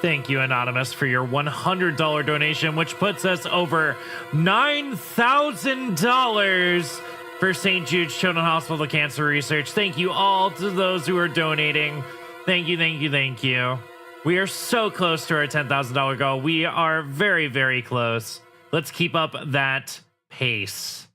Thank you, Anonymous, for your $100 donation, which puts us over $9,000 for St. Jude's Children's Hospital Cancer Research. Thank you all to those who are donating. Thank you, thank you, thank you. We are so close to our $10,000 goal. We are very, very close. Let's keep up that pace.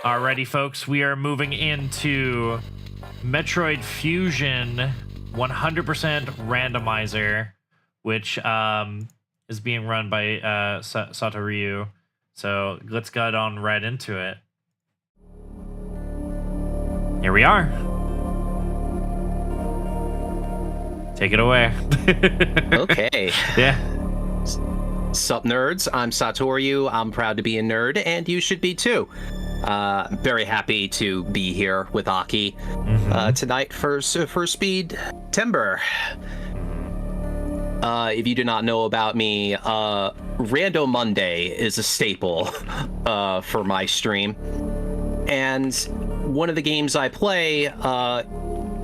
Alrighty, folks, we are moving into Metroid Fusion 100% randomizer, which is being run by Satoryu. So let's get on right into it. Here we are. Take it away. Okay. Yeah. Sup, nerds? I'm Satoryu. I'm proud to be a nerd, and you should be too. Very happy to be here with Aki tonight for Speed Timber. If you do not know about me, Rando Monday is a staple for my stream. And one of the games I play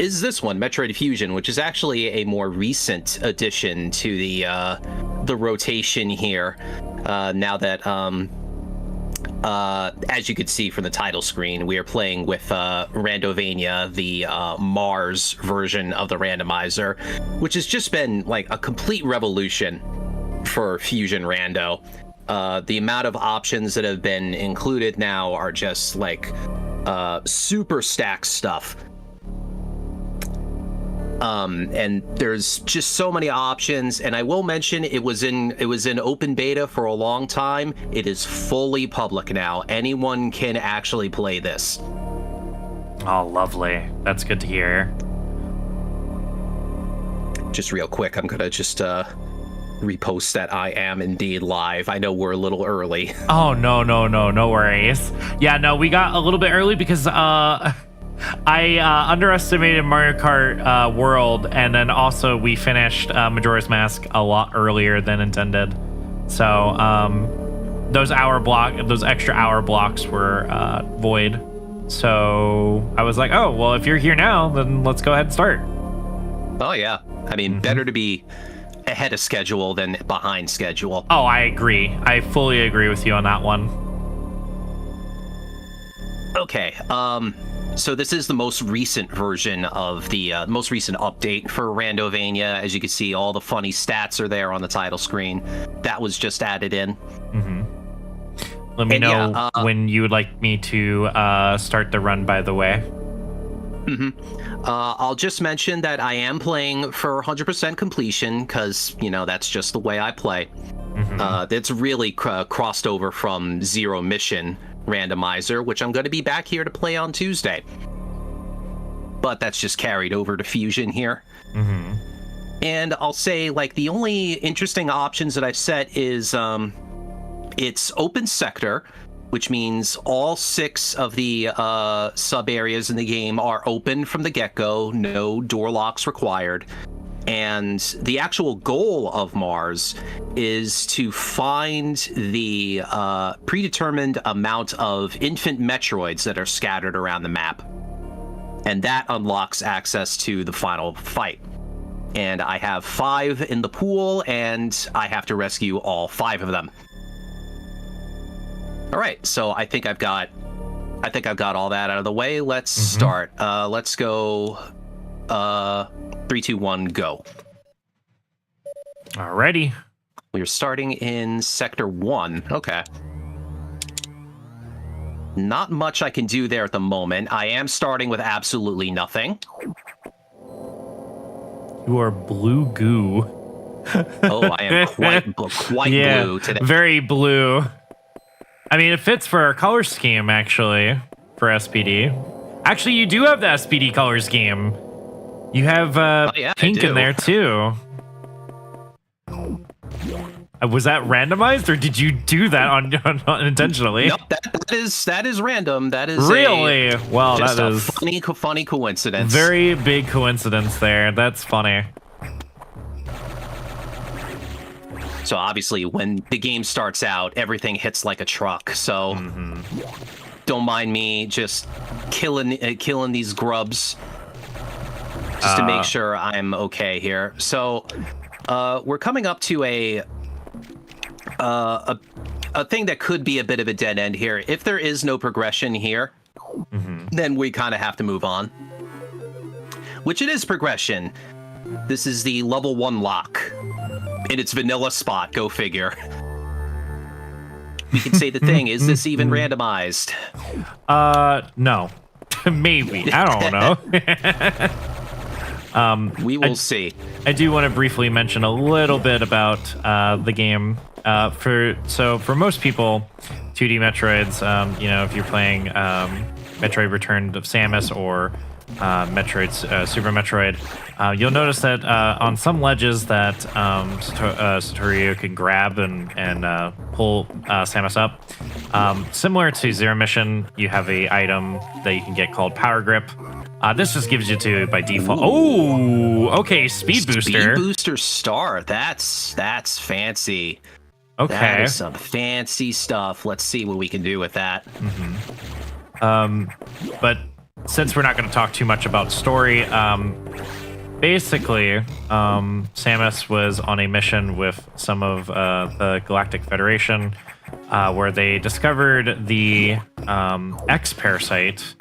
is this one, Metroid Fusion, which is actually a more recent addition to the rotation here. Now that, as you could see from the title screen, we are playing with Randovania, the Mars version of the randomizer, which has just been like a complete revolution for Fusion Rando. The amount of options that have been included now are just like super stacked stuff. And there's just so many options, and I will mention it was in open beta for a long time. It is fully public now. Anyone can actually play this. Oh, lovely. That's good to hear. Just real quick, I'm gonna just repost that I am indeed live. I know we're a little early. Oh, no worries. Yeah, no, we got a little bit early because I underestimated Mario Kart World, and then also we finished Majora's Mask a lot earlier than intended. So those extra hour blocks were void. So I was like, oh, well, if you're here now, then let's go ahead and start. Oh, yeah. I mean, better to be ahead of schedule than behind schedule. Oh, I agree. I fully agree with you on that one. Okay, so this is the most recent version of the most recent update for Randovania. As you can see, all the funny stats are there on the title screen. That was just added in. Let me know when you would like me to start the run, by the way. I'll just mention that I am playing for 100% completion because, you know, that's just the way I play. It's really crossed over from Zero Mission randomizer, which I'm going to be back here to play on Tuesday. But that's just carried over to Fusion here. And I'll say, like, the only interesting options that I've set is it's open sector, which means all 6 of the sub areas in the game are open from the get-go, no door locks required. And the actual goal of Mars is to find the predetermined amount of infant Metroids that are scattered around the map. And that unlocks access to the final fight. And I have 5 in the pool, and I have to rescue all 5 of them. All right, so I think I've got all that out of the way. Let's start. Let's go. 3, 2, 1, go. Alrighty. We're starting in Sector 1. Okay. Not much I can do there at the moment. I am starting with absolutely nothing. You are blue goo. Oh, I am quite blue today. Very blue. I mean, it fits for our color scheme, actually, for SPD. Actually, you do have the SPD color scheme. You have pink in there, too. Was that randomized, or did you do that on intentionally? Nope, that is random. That is really well. Just that a is funny coincidence. Very big coincidence there. That's funny. So obviously, when the game starts out, everything hits like a truck. So don't mind me just killing these grubs just to make sure I'm okay here. So we're coming up to a thing that could be a bit of a dead end here. If there is no progression here, then we kind of have to move on. Which it is progression. This is the level 1 lock in its vanilla spot. Go figure. we can say the thing. Is this even randomized? No. Maybe. I don't know. We will see. I do want to briefly mention a little bit about the game. For most people, 2D Metroids, if you're playing Metroid Return of Samus or Super Metroid, you'll notice that on some ledges that Satoryu can grab and pull Samus up. Similar to Zero Mission, you have a item that you can get called Power Grip. This just gives you to by default. Ooh. Oh, okay, Speed Booster. Speed Booster Star. That's fancy. Okay. That is some fancy stuff. Let's see what we can do with that. But since we're not going to talk too much about story, basically, Samus was on a mission with some of the Galactic Federation, where they discovered the X parasite,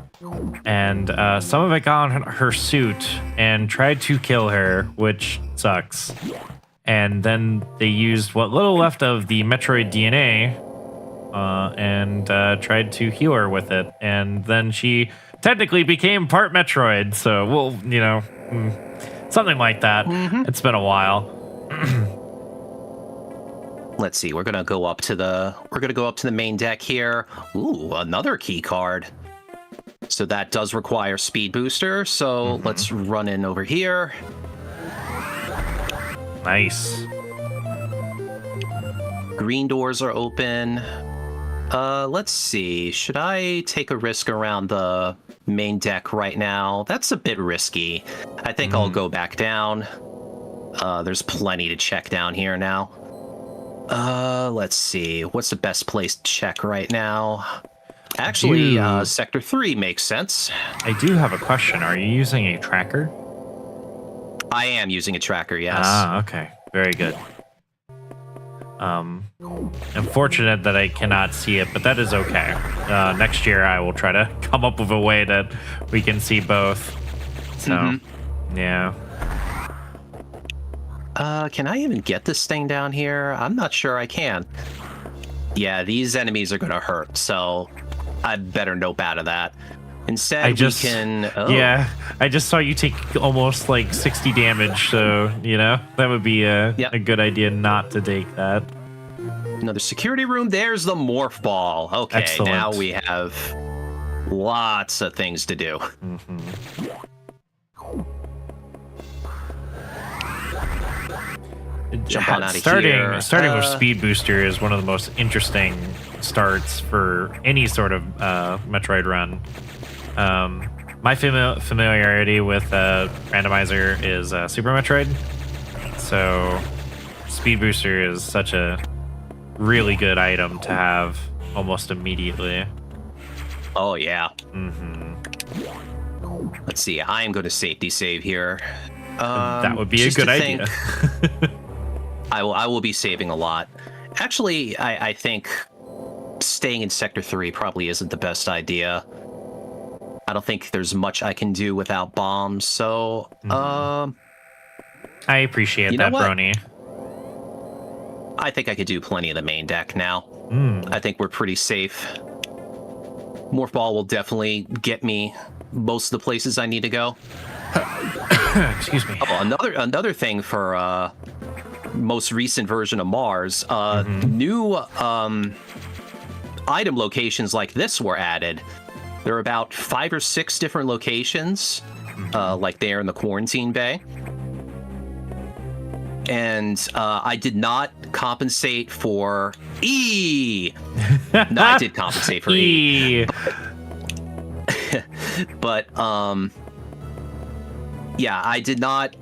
and some of it got on her suit and tried to kill her, which sucks. And then they used what little left of the Metroid DNA and tried to heal her with it. And then she technically became part Metroid. So, something like that. It's been a while. Let's see. We're gonna go up to the main deck here. Ooh, another key card. So that does require Speed Booster. So let's run in over here. Nice. Green doors are open. Let's see. Should I take a risk around the main deck right now? That's a bit risky. I think I'll go back down. There's plenty to check down here now. Let's see. What's the best place to check right now? Actually, Sector 3 makes sense. I do have a question. Are you using a tracker? I am using a tracker, yes. Ah, okay. Very good. Unfortunate that I cannot see it, but that is okay. Next year, I will try to come up with a way that we can see both. So, yeah. Can I even get this thing down here? I'm not sure I can. Yeah, these enemies are going to hurt, so I better nope out of that. Instead, we can... Oh. Yeah, I just saw you take almost like 60 damage, so, that would be a good idea not to take that. Another security room. There's the Morph Ball. Okay, Excellent. Now we have lots of things to do. Jump on out of here. Starting with Speed Booster is one of the most interesting starts for any sort of Metroid run. My familiarity with randomizer is Super Metroid, so Speed Booster is such a really good item to have almost immediately. Oh yeah. Let's see. I am going to safety save here. That would be a good idea. I will be saving a lot. Actually, I think staying in Sector 3 probably isn't the best idea. I don't think there's much I can do without bombs, so... I appreciate that, Brony. I think I could do plenty of the main deck now. I think we're pretty safe. Morph Ball will definitely get me most of the places I need to go. Excuse me. Oh, another thing for most recent version of Mars, new item locations like this were added. There are about 5 or 6 different locations, like there in the quarantine bay. And I did not compensate for E. No, I did compensate for E. But yeah, I did not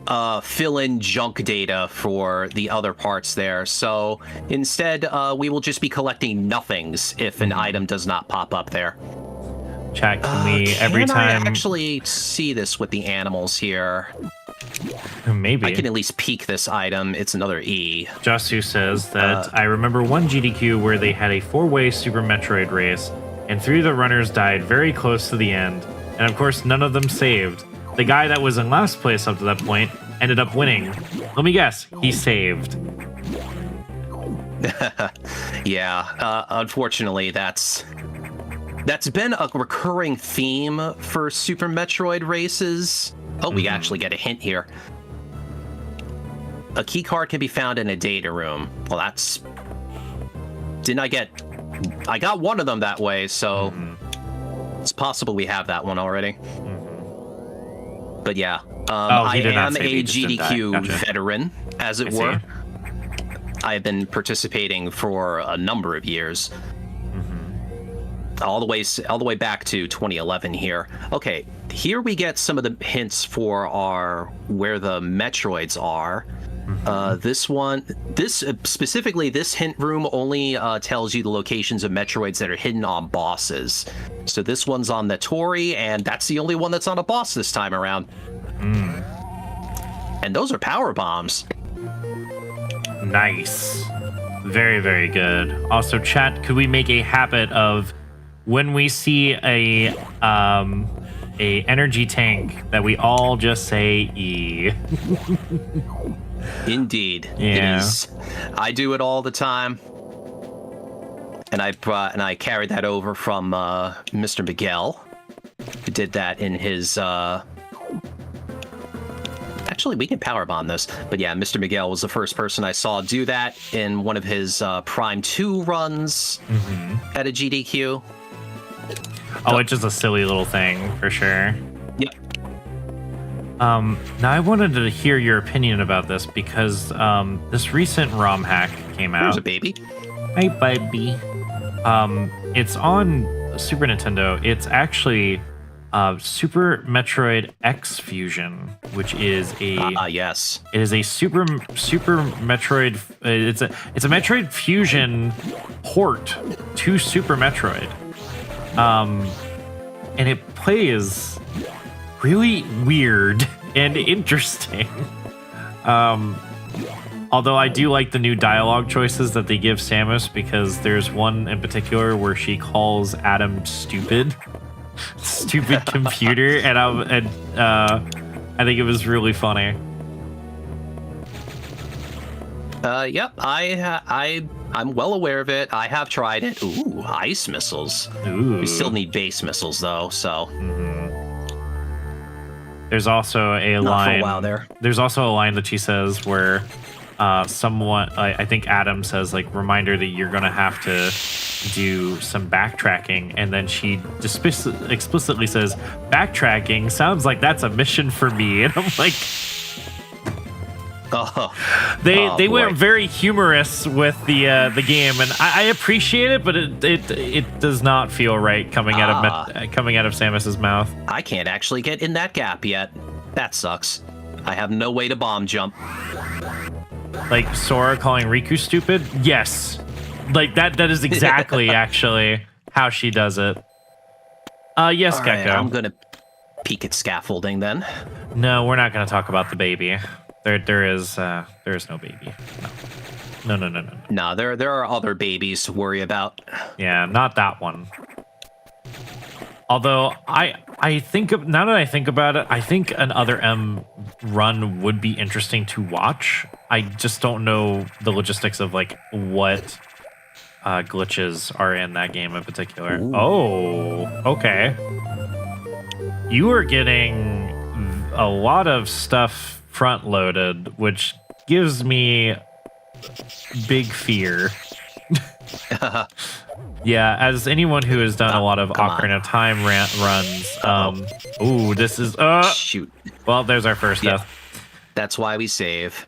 fill in junk data for the other parts there. So instead, we will just be collecting nothings if an item does not pop up there. Chat, can we every time I actually see this with the animals here? Maybe. I can at least peek this item. It's another E. Jasu says that I remember one GDQ where they had a 4-way Super Metroid race, and 3 of the runners died very close to the end, and of course none of them saved. The guy that was in last place up to that point ended up winning. Let me guess, he saved. Yeah, unfortunately, that's been a recurring theme for Super Metroid races. Oh, we actually get a hint here. A key card can be found in a data room. Well, that's... I got one of them that way, so it's possible we have that one already. But yeah, I am a GDQ veteran, as it were. I have been participating for a number of years. All the way back to 2011 here. Okay, here we get some of the hints for where the Metroids are. Specifically, this hint room only tells you the locations of Metroids that are hidden on bosses. So this one's on the Tori, and that's the only one that's on a boss this time around. And those are power bombs. Nice. Very, very good. Also, chat, could we make a habit of when we see a energy tank that we all just say E? Indeed. Yeah. It is. I do it all the time. And I carried that over from Mr. Miguel, who did that in his Actually, we can power bomb this. But yeah, Mr. Miguel was the first person I saw do that in one of his Prime 2 runs at a GDQ. Oh, it's just a silly little thing, for sure. Yep. Now, I wanted to hear your opinion about this because this recent ROM hack came out. There's a baby. Hey, baby. It's on Super Nintendo. It's actually Super Metroid X Fusion, which is a yes. It is a Super Metroid. It's a Metroid Fusion port to Super Metroid. And it plays really weird and interesting. Although I do like the new dialogue choices that they give Samus, because there's one in particular where she calls Adam stupid computer, and I think it was really funny. Yep, I'm well aware of it. I have tried it. Ooh, ice missiles. Ooh. We still need base missiles though, so. There's also a line. For a while there. There's also a line that she says where someone, I think Adam says, like, reminder that you're gonna have to do some backtracking, and then she explicitly says, backtracking sounds like that's a mission for me, and I'm like. They went very humorous with the game, and I appreciate it, but it does not feel right coming out of Samus's mouth. I can't actually get in that gap yet. That sucks. I have no way to bomb jump. Like Sora calling Riku stupid? Yes. Like that is exactly actually how she does it. Yes, All Gecko. Right, I'm gonna peek at scaffolding then. No, we're not gonna talk about the baby. There is no baby. No. No, there are other babies to worry about. Yeah, not that one. Although I think now that I think about it, I think an Other M run would be interesting to watch. I just don't know the logistics of like what glitches are in that game in particular. Ooh. Oh, okay. You are getting a lot of stuff front loaded, which gives me big fear. Yeah, as anyone who has done a lot of Ocarina of Time runs, ooh, this is shoot. Well, there's our first death. That's why we save.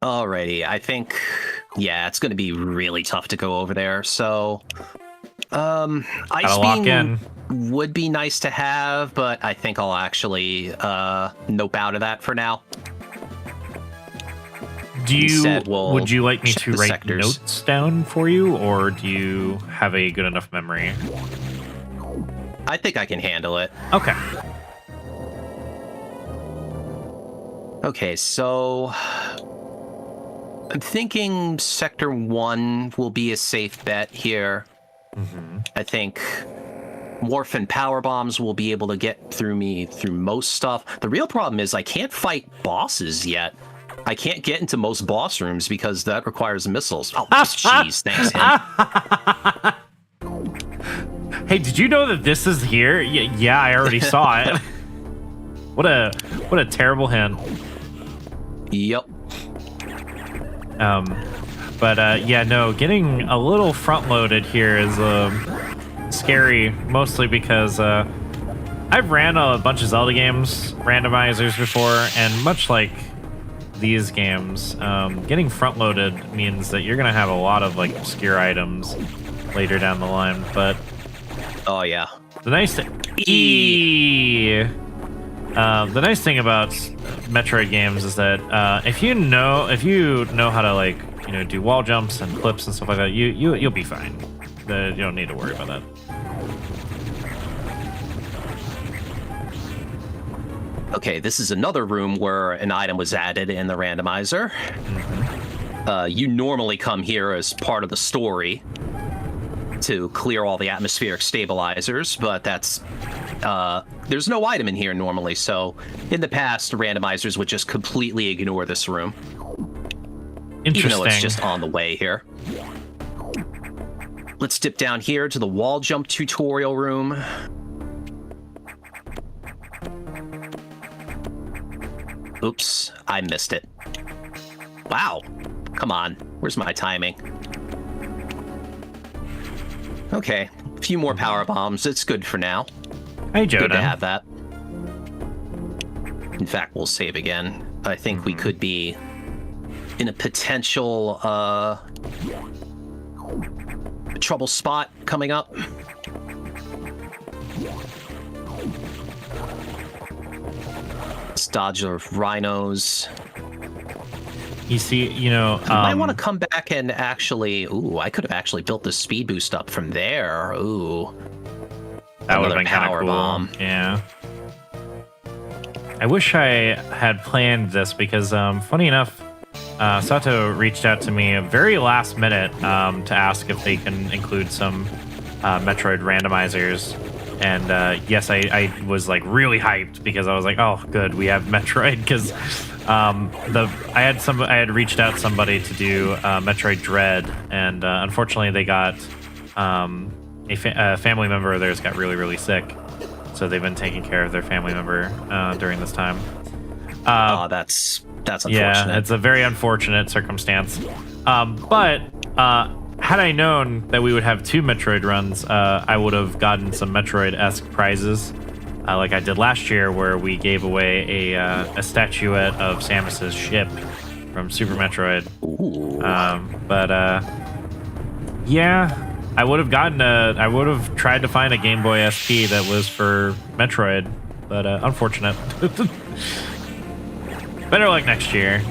Alrighty, I think it's gonna be really tough to go over there, so Ice Beam would be nice to have, but I think I'll actually nope out of that for now. Would you like me to write notes down for you, or do you have a good enough memory? I think I can handle it. Okay. Okay, so I'm thinking Sector 1 will be a safe bet here. I think Morphin power bombs will be able to get through me through most stuff. The real problem is I can't fight bosses yet. I can't get into most boss rooms because that requires missiles. Oh, jeez, thanks, him. Hey, did you know that this is here? Yeah, I already saw it. What a terrible hint. Yep. But yeah, no, getting a little front-loaded here is scary, mostly because I've ran a bunch of Zelda games, randomizers before, and much like these games, getting front-loaded means that you're gonna have a lot of like obscure items later down the line. But oh yeah, the nice thing, the nice thing about Metroid games is that if you know how to like do wall jumps and clips and stuff like that, you'll be fine. You don't need to worry about that. Okay, this is another room where an item was added in the randomizer. Mm-hmm. You normally come here as part of the story to clear all the atmospheric stabilizers, but that's there's no item in here normally, so in the past, randomizers would just completely ignore this room. Even though it's just on the way here. Let's dip down here to the wall jump tutorial room. Oops, I missed it. Wow. Come on. Where's my timing? Okay, a few more power bombs. It's good for now. Hey, Joe. Good to have that. In fact, we'll save again. I think we could be in a potential trouble spot coming up. Let's dodge the rhinos. You see, I want to come back and actually. Ooh, I could have actually built the speed boost up from there. Ooh, that would have been kind of cool. Bomb. Yeah. I wish I had planned this because, funny enough, Sato reached out to me very last minute to ask if they can include some Metroid randomizers. And yes, I was like really hyped because I was like, oh, good, we have Metroid. Because I had reached out to somebody to do Metroid Dread, and unfortunately they got a family member of theirs got really, really sick. So they've been taking care of their family member during this time. That's unfortunate. Yeah, it's a very unfortunate circumstance. But had I known that we would have 2 Metroid runs, I would have gotten some Metroid-esque prizes, like I did last year, where we gave away a statuette of Samus's ship from Super Metroid. Ooh. Yeah. I would have tried to find a Game Boy SP that was for Metroid, but unfortunate. Better luck next year.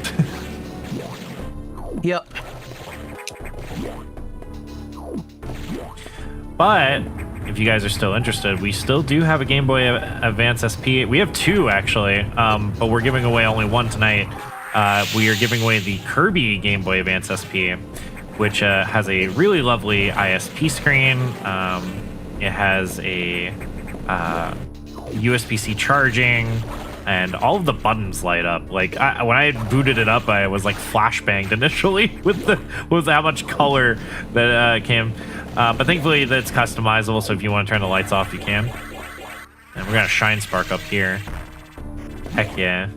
Yep. But if you guys are still interested, we still do have a Game Boy Advance SP. We have 2 actually, but we're giving away only 1 tonight. We are giving away the Kirby Game Boy Advance SP, which has a really lovely ISP screen. It has a USB-C charging, and all of the buttons light up. Like when I booted it up, I was like flashbanged initially with how much color that came. But thankfully, that's customizable. So if you want to turn the lights off, you can. And we're gonna shine spark up here. Heck yeah.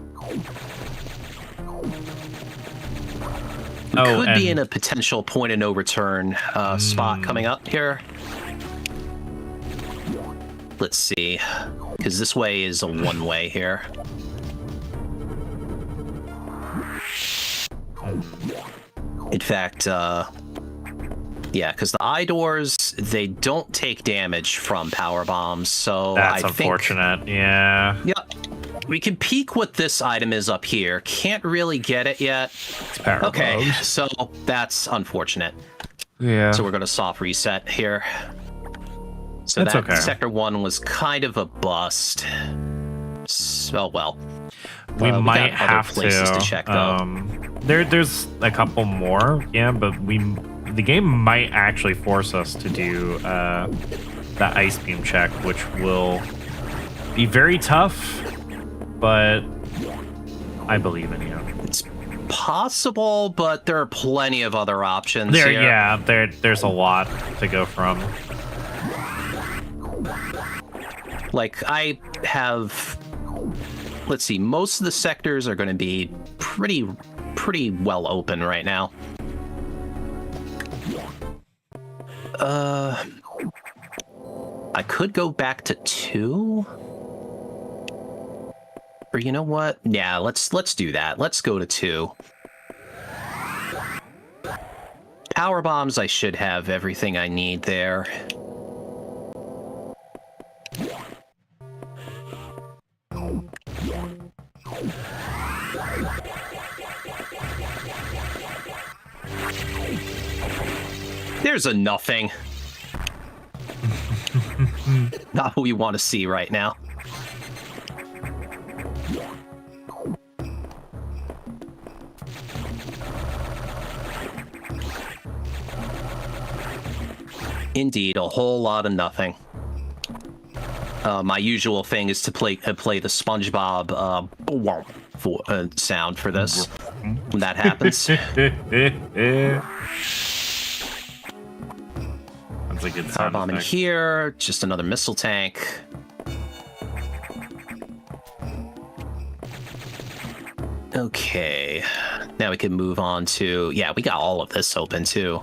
Could be in a potential point of no return spot coming up here. Let's see, because this way is a one-way here. In fact, yeah, because the eye doors, they don't take damage from power bombs, so that's unfortunate. Yeah. Yep. We can peek what this item is up here. Can't really get it yet. Okay, so that's unfortunate. Yeah. So we're going to soft reset here. So that's that okay. Sector 1 was kind of a bust. So, well. We might have places to check, though. There's a couple more, yeah, but the game might actually force us to do that ice beam check, which will be very tough, but I believe in you. It's possible, but there are plenty of other options There, here. yeah, there's a lot to go from. Like, I have... Let's see, most of the sectors are going to be pretty well open right now. I could go back to 2. Or you know what? Yeah, let's do that. Let's go to 2. Power bombs, I should have everything I need there. There's a nothing. Not what we want to see right now. Indeed, a whole lot of nothing. My usual thing is to play the SpongeBob sound for this when that happens. That's a good Power sound bomb in effect. here, just another missile tank. Okay, now we can move on to... Yeah, we got all of this open too.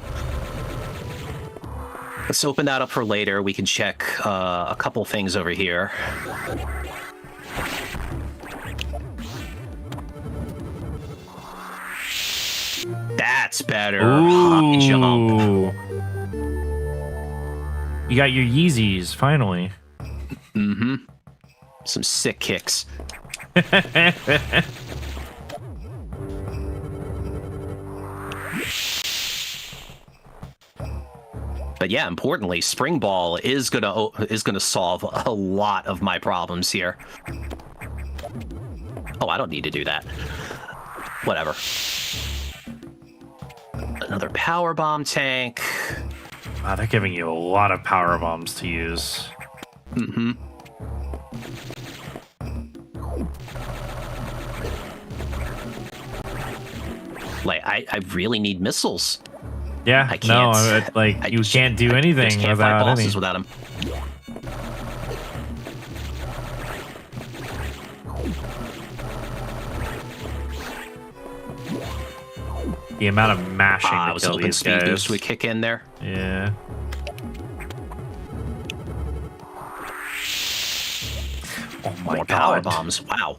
Let's open that up for later. We can check a couple things over here. That's better. High jump. Ooh. You got your Yeezys, finally. Mm-hmm. Some sick kicks. But yeah, importantly, Spring Ball is gonna solve a lot of my problems here. Oh, I don't need to do that. Whatever. Another power bomb tank. Wow, they're giving you a lot of power bombs to use. Mm-hmm. Like, I really need missiles. Yeah, I can't. no, like you can't do anything I just can't without fight bosses any. without them. The amount of mashing I to was kill hoping these Speed guys. Boost would kick in there. Yeah. Oh my More god. power bombs. Wow.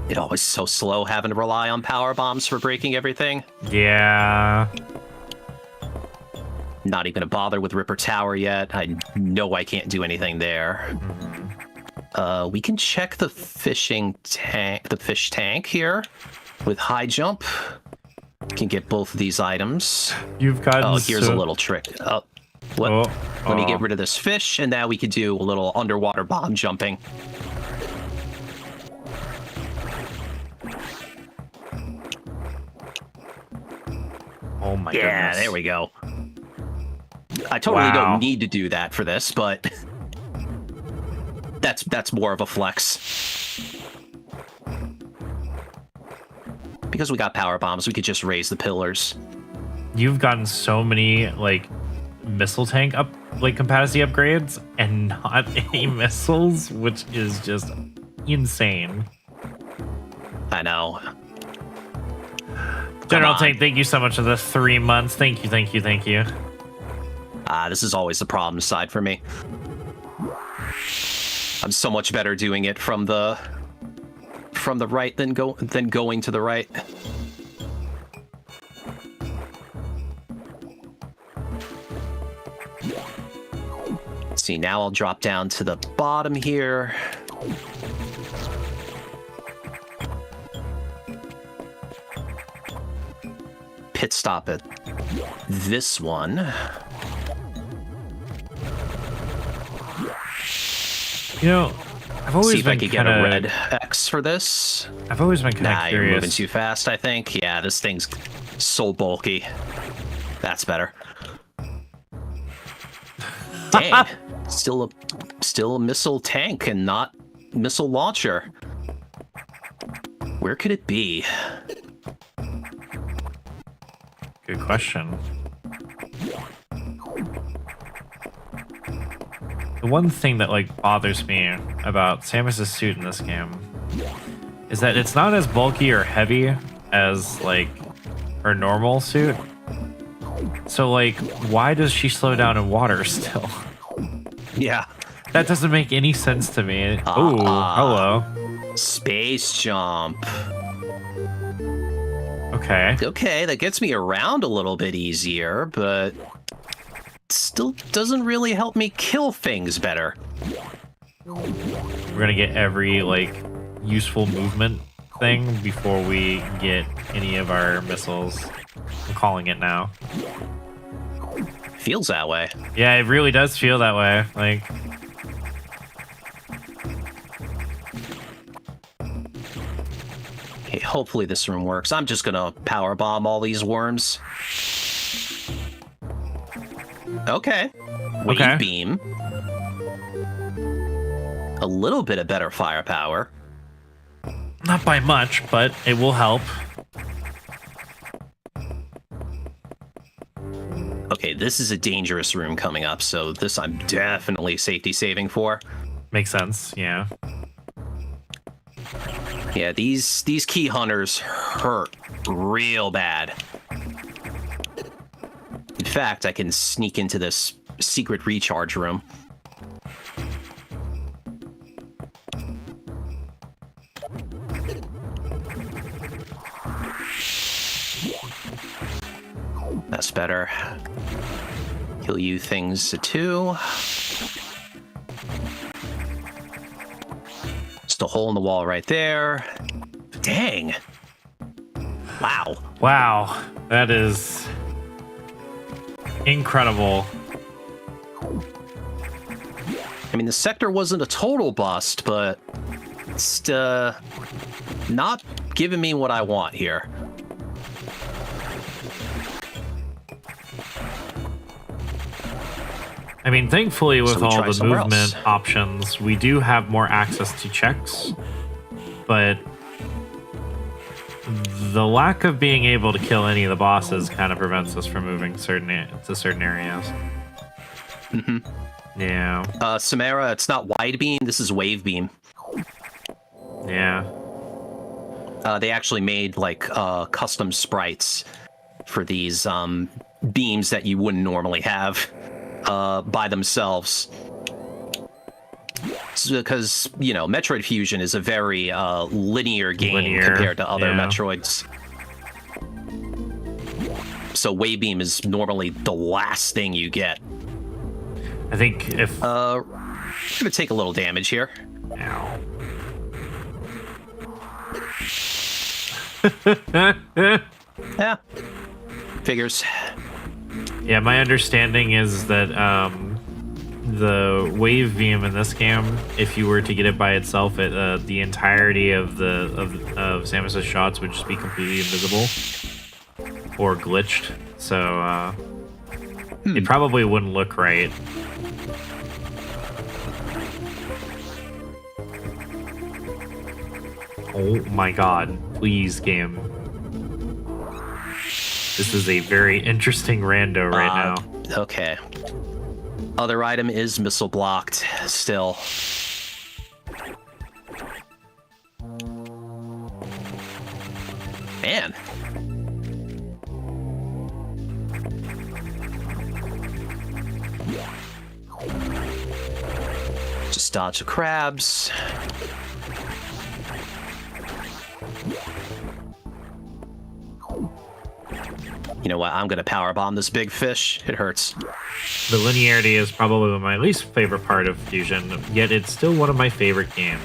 It always so slow having to rely on power bombs for breaking everything. Yeah. Not even gonna bother with Ripper Tower yet. I know I can't do anything there. We can check the fish tank here with high jump. Can get both of these items. You've gotten Oh, here's so... a little trick. Oh, what? Oh, Let me oh. get rid of this fish, and now we could do a little underwater bomb jumping. Oh my Yeah, goodness. there we go. I totally Wow. don't need to do that for this, but that's more of a flex. Because we got power bombs, we could just raise the pillars. You've gotten so many like missile tank capacity upgrades and not any missiles, which is just insane. I know. General on. Tank, thank you so much for the 3 months. Thank you, thank you, thank you. This is always the problem side for me. I'm so much better doing it from the right than going to the right. Let's see, now I'll drop down to the bottom here. Pit stop at this one. You know, I've always See if I been could get a kinda- red X for this. I've always been kind Nah, of you're moving curious. too fast, I think. Yeah, this thing's so bulky. That's better. Dang. Still a missile tank and not missile launcher. Where could it be? Good question. The one thing that like bothers me about Samus's suit in this game is that it's not as bulky or heavy as like her normal suit. So like, why does she slow down in water still? Yeah. That doesn't make any sense to me. Oh, hello. Space jump. Okay. Okay, that gets me around a little bit easier, but still doesn't really help me kill things better. We're gonna get every like useful movement thing before we get any of our missiles. I'm calling it now. Feels that way. Yeah, it really does feel that way. Like, Okay, hopefully this room works. I'm just gonna power bomb all these worms. Okay. Wave Okay. beam. A little bit of better firepower. not by much, but it will help. Okay, this is a dangerous room coming up, so this I'm definitely safety saving for. Makes sense, yeah. Yeah, these key hunters hurt real bad. In fact, I can sneak into this secret recharge room. That's better. Kill you things too. Just a hole in the wall right there. Dang. Wow. Wow, that is incredible. I mean, the sector wasn't a total bust, but it's not giving me what I want here. I mean, thankfully, with So we all try the somewhere movement else. options, we do have more access to checks, but the lack of being able to kill any of the bosses kind of prevents us from moving to certain areas. Mm-hmm. Yeah, Samara, it's not wide beam, this is wave beam. yeah. They actually made like custom sprites for these beams that you wouldn't normally have by themselves. Because, you know, Metroid Fusion is a very linear game compared to other yeah. Metroids. So wave beam is normally the last thing you get. I think if We're gonna take a little damage here. Ow. Yeah, figures. Yeah, my understanding is that the wave beam in this game, if you were to get it by itself, the entirety of Samus's shots would just be completely invisible or glitched. So it probably wouldn't look right. Oh my god, please, game. This is a very interesting rando right now. Okay. Other item is missile blocked still. Man. Just dodge the crabs. You know what? I'm gonna power bomb this big fish. It hurts. The linearity is probably my least favorite part of Fusion, yet it's still one of my favorite games.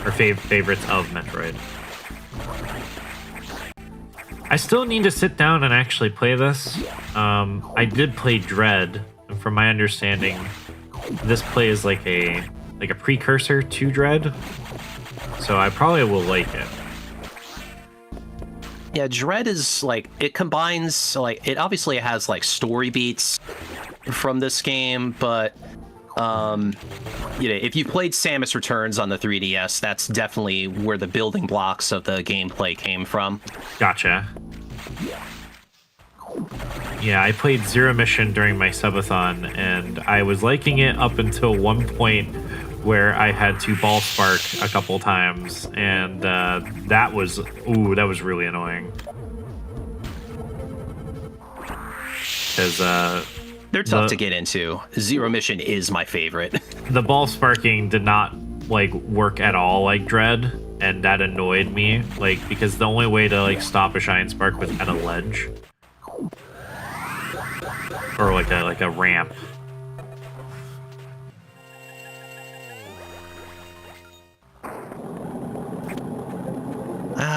Or favorites of Metroid. I still need to sit down and actually play this. I did play Dread, and from my understanding, this plays like a like a precursor to Dread, so I probably will like it. Yeah, Dread is like, it combines, like, it obviously has like story beats from this game, but if you played Samus Returns on the 3DS, that's definitely where the building blocks of the gameplay came from. Gotcha. Yeah, I played Zero Mission during my subathon, and I was liking it up until one point where I had to ball spark a couple times, and that was really annoying. Because they're tough to get into. Zero Mission is my favorite. The ball sparking did not like work at all like Dread, and that annoyed me. Like, because the only way to like stop a shine spark was at a ledge. Or like a ramp.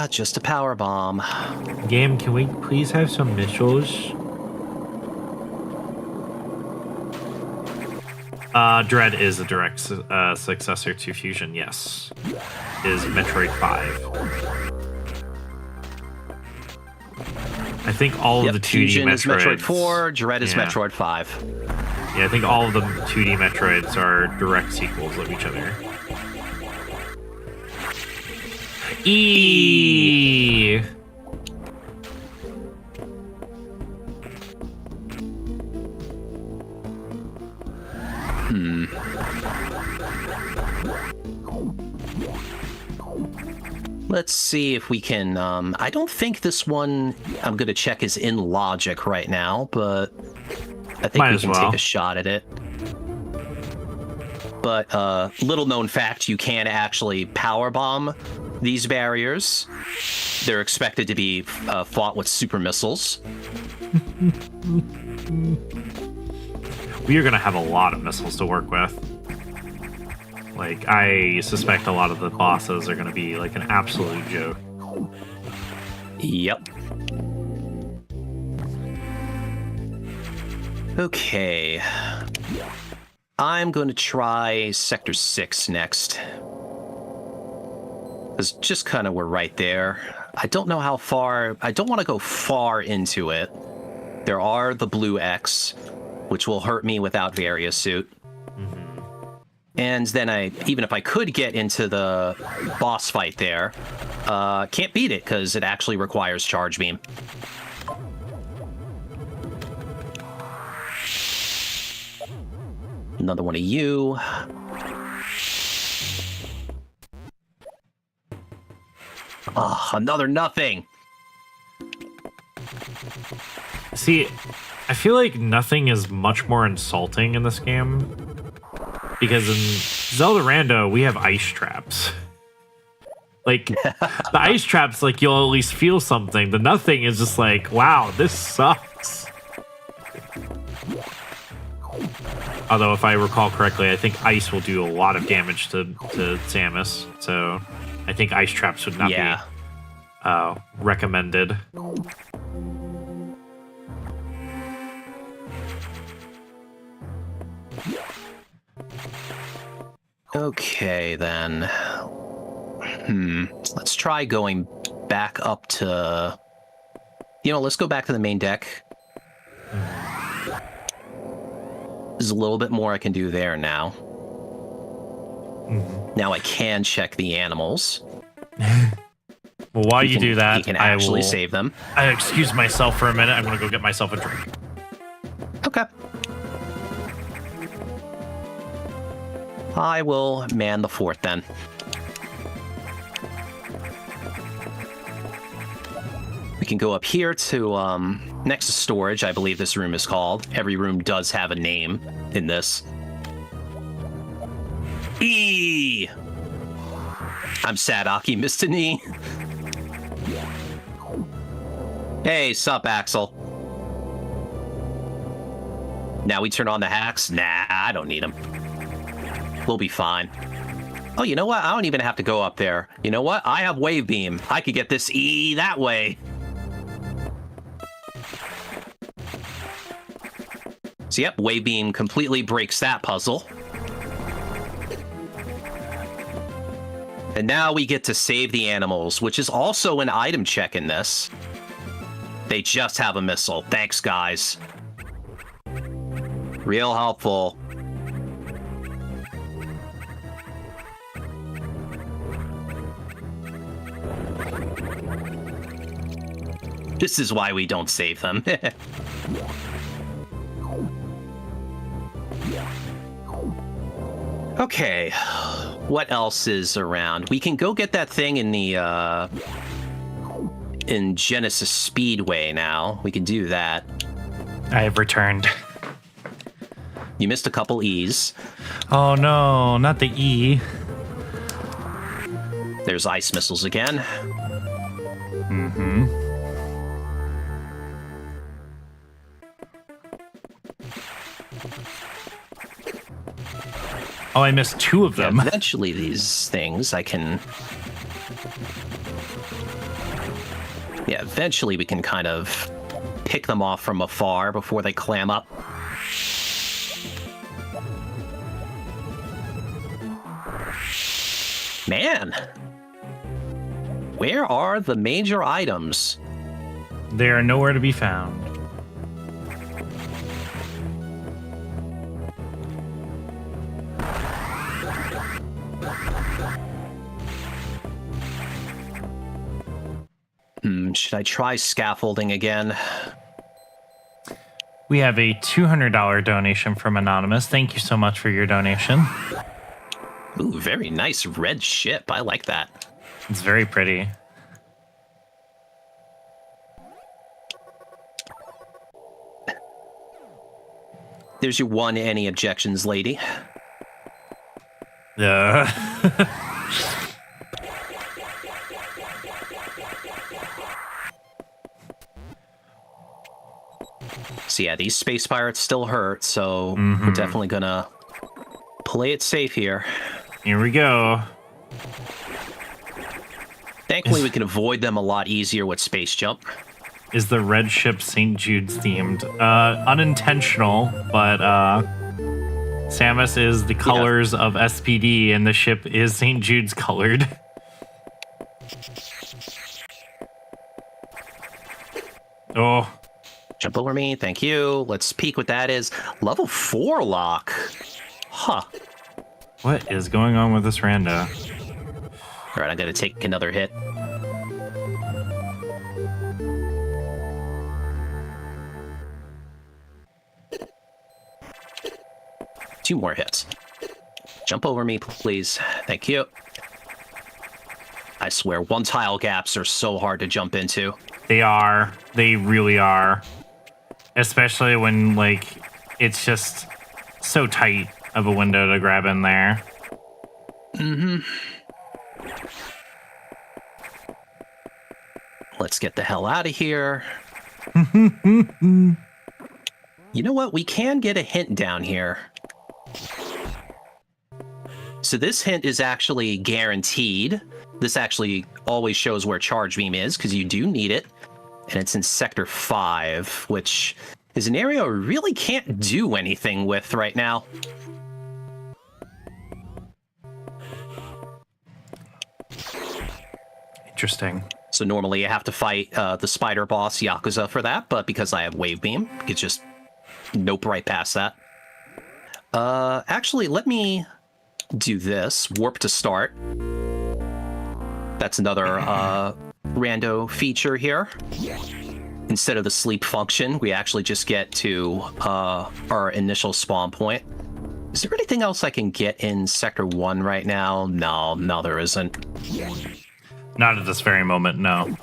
Just a power bomb. Game, can we please have some missiles? Dread is a direct successor to Fusion, yes. Is Metroid 5. I think all of the 2D Fusion Metroids... is Metroid 4, Dread is Metroid 5. Yeah, I think all of the 2D Metroids are direct sequels of each other. E. Let's see if we can, I don't think this one I'm going to check is in logic right now, but I think we can take a shot at it. But little known fact, you can actually power bomb these barriers. They're expected to be fought with super missiles. We are going to have a lot of missiles to work with. Like, I suspect a lot of the bosses are going to be like an absolute joke. Yep. Okay. I'm going to try Sector 6 next. It's just kind of we're right there. I don't know how far... I don't want to go far into it. There are the blue X, which will hurt me without Varia Suit. And then even if I could get into the boss fight there, can't beat it because it actually requires Charge Beam. Another one of you. Another nothing. See, I feel like nothing is much more insulting in this game. Because in Zelda Rando, we have ice traps. Like, the ice traps, like, you'll at least feel something. The nothing is just like, wow, this sucks. Although, if I recall correctly, I think ice will do a lot of damage to Samus. So, I think ice traps would not be recommended. Okay, then. Let's try going back up to... let's go back to the main deck. There's a little bit more I can do there now. Now I can check the animals. Well, while you do that, you can actually save them. I excuse myself for a minute. I'm going to go get myself a drink. Okay. I will man the fort then. We can go up here to, next to storage, I believe this room is called. Every room does have a name in this. E! I'm Sadaki, Mr. Knee. Hey, sup, Axel? Now we turn on the hacks? Nah, I don't need them. We'll be fine. Oh, you know what? I don't even have to go up there. You know what? I have Wave Beam. I could get this E that way. So, yep, Wave Beam completely breaks that puzzle. And now we get to save the animals, which is also an item check in this. They just have a missile. Thanks, guys. Real helpful. This is why we don't save them. Okay, what else is around? We can go get that thing in the in Genesis Speedway now. We can do that. I have returned. You missed a couple E's. Oh no, not the E. There's ice missiles again. Mm-hmm. Oh, I missed 2 of them. Yeah, eventually these things I can... Yeah, eventually we can kind of pick them off from afar before they clam up. Man! Where are the major items? They are nowhere to be found. Should I try scaffolding again? We have a $200 donation from Anonymous. Thank you so much for your donation. Ooh, very nice red ship. I like that. It's very pretty. There's your one any objections, lady. So yeah, these space pirates still hurt, so we're definitely gonna play it safe here. Here we go. Thankfully, we can avoid them a lot easier with space jump. Is the red ship St. Jude's themed? Unintentional, but Samus is the colors of SPD, and the ship is St. Jude's colored. Oh. Jump over me, thank you. Let's peek what that is. Level 4 lock. Huh. What is going on with this rando? All right, I'm gonna take another hit. Two more hits. Jump over me, please. Thank you. I swear, one tile gaps are so hard to jump into. They are. They really are. Especially when, like, it's just so tight of a window to grab in there. Mm-hmm. Let's get the hell out of here. You know what? We can get a hint down here. So this hint is actually guaranteed. This actually always shows where charge beam is, because you do need it. And it's in Sector 5, which is an area we really can't do anything with right now. Interesting. So normally I have to fight the spider boss Yakuza for that, but because I have wave beam, I could just nope right past that. Actually, let me do this. Warp to start. That's another rando feature here. Instead of the sleep function, we actually just get to our initial spawn point. Is there anything else I can get in Sector 1 right now? No, there isn't. Not at this very moment, no.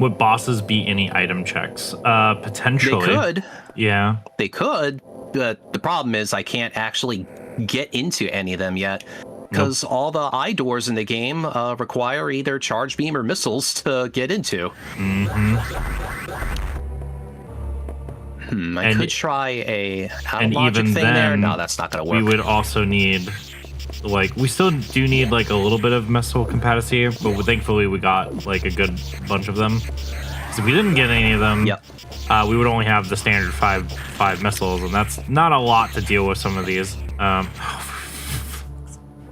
Would bosses beat any item checks? Potentially. They could. Yeah. They could, but the problem is I can't actually get into any of them yet. Because all the eye doors in the game require either charge beam or missiles to get into. I could try a logic thing there. No, that's not going to work. We would also need, like, we still do need, like, a little bit of missile compatibility, but thankfully we got, like, a good bunch of them. So if we didn't get any of them, we would only have the standard five missiles, and that's not a lot to deal with some of these.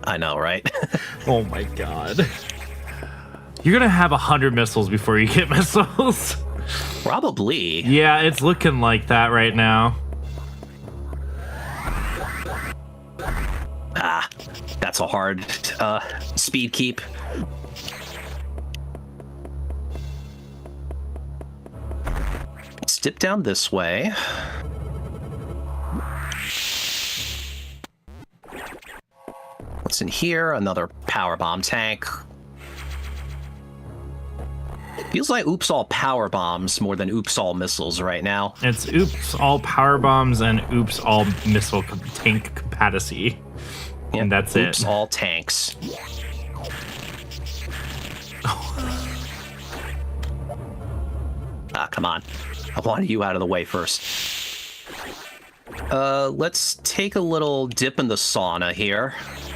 I know, right? Oh my god. You're gonna have 100 missiles before you get missiles. Probably. Yeah, it's looking like that right now. Ah, that's a hard speed keep. Let's dip down this way. What's in here? Another power bomb tank. Feels like oops all power bombs more than oops all missiles right now. It's oops all power bombs and oops all missile tank capacity. Yep, And that's oops it. all tanks. Ah, come on. I wanted you out of the way first. Let's take a little dip in the sauna here.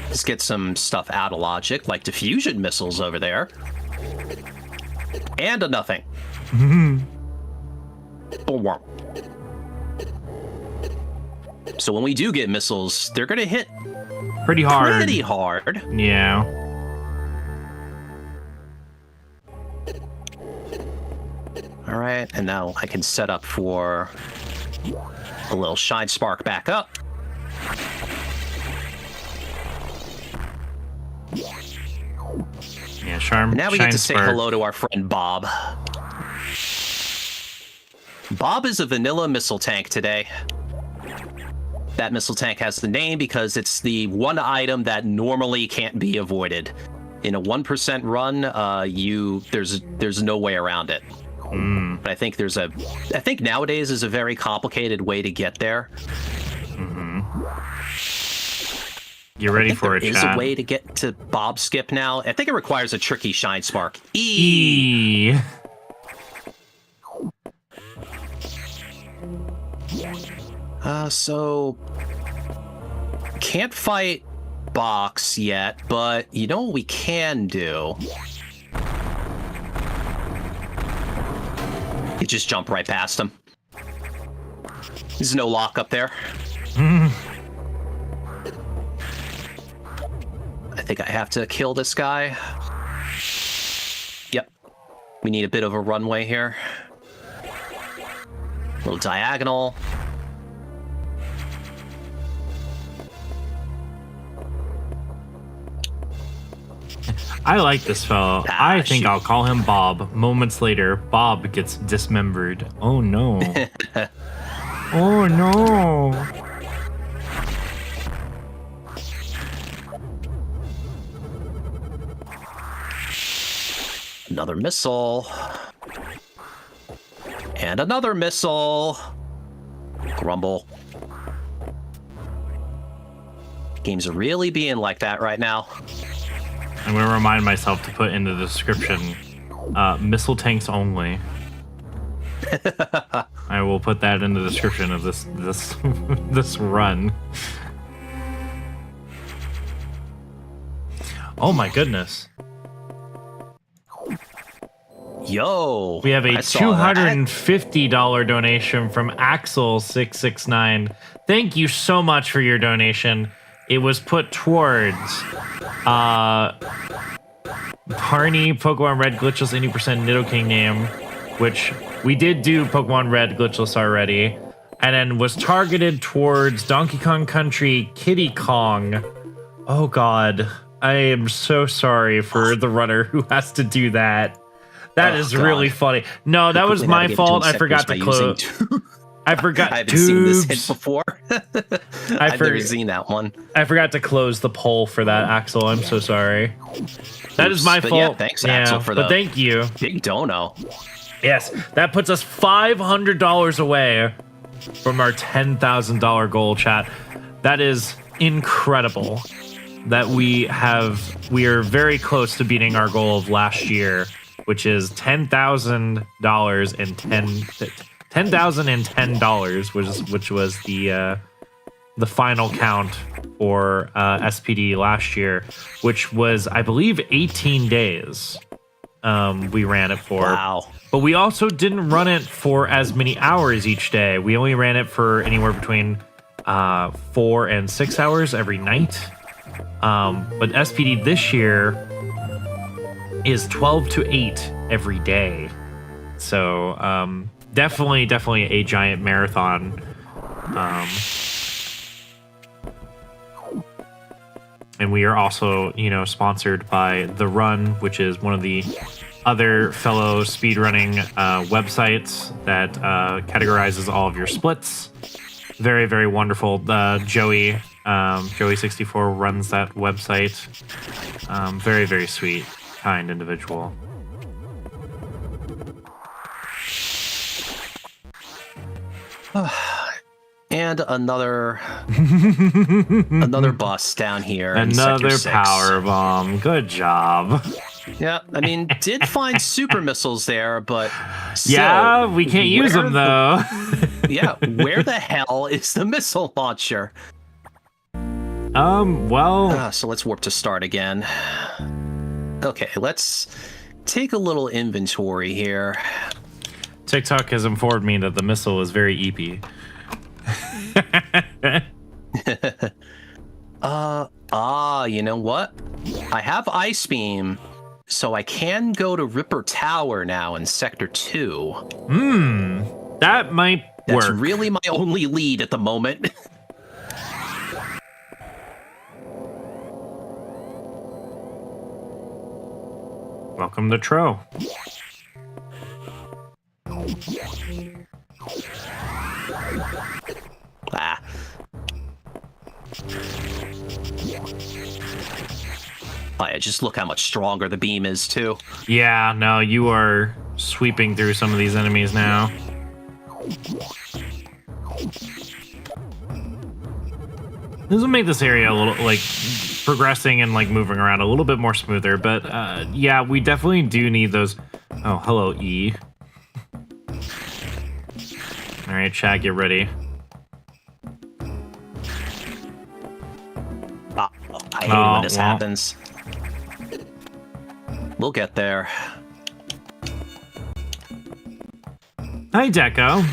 Let's get some stuff out of logic, like diffusion missiles over there. And a nothing. So when we do get missiles, they're gonna hit Pretty hard. pretty hard. Yeah. All right, and now I can set up for a little shine spark back up. Yeah, Charm. Now we get to say hello to our friend Bob. Bob is a vanilla missile tank today. That missile tank has the name because it's the one item that normally can't be avoided. In a 1% run, there's no way around it. But I think nowadays is a very complicated way to get there. You ready for it, There is a way to get to Bob Skip now. I think it requires a tricky shine spark. E. So can't fight Box yet, but you know what we can do? You just jump right past him. There's no lock up there. I think I have to kill this guy. Yep. We need a bit of a runway here. A little diagonal. I like this fellow. I think shoot. I'll call him Bob. Moments later, Bob gets dismembered. Oh no. Oh no. Another missile. And another missile. Grumble. Games are really being like that right now. I'm going to remind myself to put in the description, missile tanks only. I will put that in the description of this this run. Oh my goodness. Yo. We have a I saw that. $250 donation from Axel669. Thank you so much for your donation. It was put towards Harney, Pokemon Red Glitchless 80% Nidoking name, which we did do Pokemon Red Glitchless already, and then was targeted towards Donkey Kong Country Kiddy Kong. Oh god, I am so sorry for the runner who has to do that. That is really funny. No, that was my fault. I forgot to close. I forgot. I haven't seen this hit before. I've never forgot- seen that one. I forgot to close the poll for that, Axel. I'm so sorry. That is my But fault. yeah, thanks, Axel, for but the thank you. big dono. Yes, that puts us $500 away from our $10,000 goal, chat. That is incredible. That we are very close to beating our goal of last year, which is $10,000 and $10,010, which was the final count for SPD last year, which was, I believe, 18 days. We ran it for. Wow. But we also didn't run it for as many hours each day. We only ran it for anywhere between 4 and 6 hours every night. But SPD this year is 12 to 8 every day. So definitely a giant marathon. And we are also, sponsored by The Run, which is one of the other fellow speedrunning websites that categorizes all of your splits. Very, very wonderful. Joey64 runs that website. Very, very sweet, kind individual. And another bus down here. Another power bomb. Good job. Yeah, I mean, did find super missiles there, but still, yeah, we can't use them though. Yeah, where the hell is the missile launcher? Well, so let's warp to start again. Okay, let's take a little inventory here. TikTok has informed me that the missile is very EP. You know what? I have Ice Beam, so I can go to Ripper Tower now in Sector 2. That might work. That's really my only lead at the moment. Welcome to Tro. Ah. Oh yeah, just look how much stronger the beam is, too. Yeah, no, you are sweeping through some of these enemies now. This will make this area a little, like, progressing and, like, moving around a little bit more smoother, but, yeah, we definitely do need those... Oh, hello, E. Alright, chat, get ready. I hate it when this happens. We'll get there. Hi, Deco.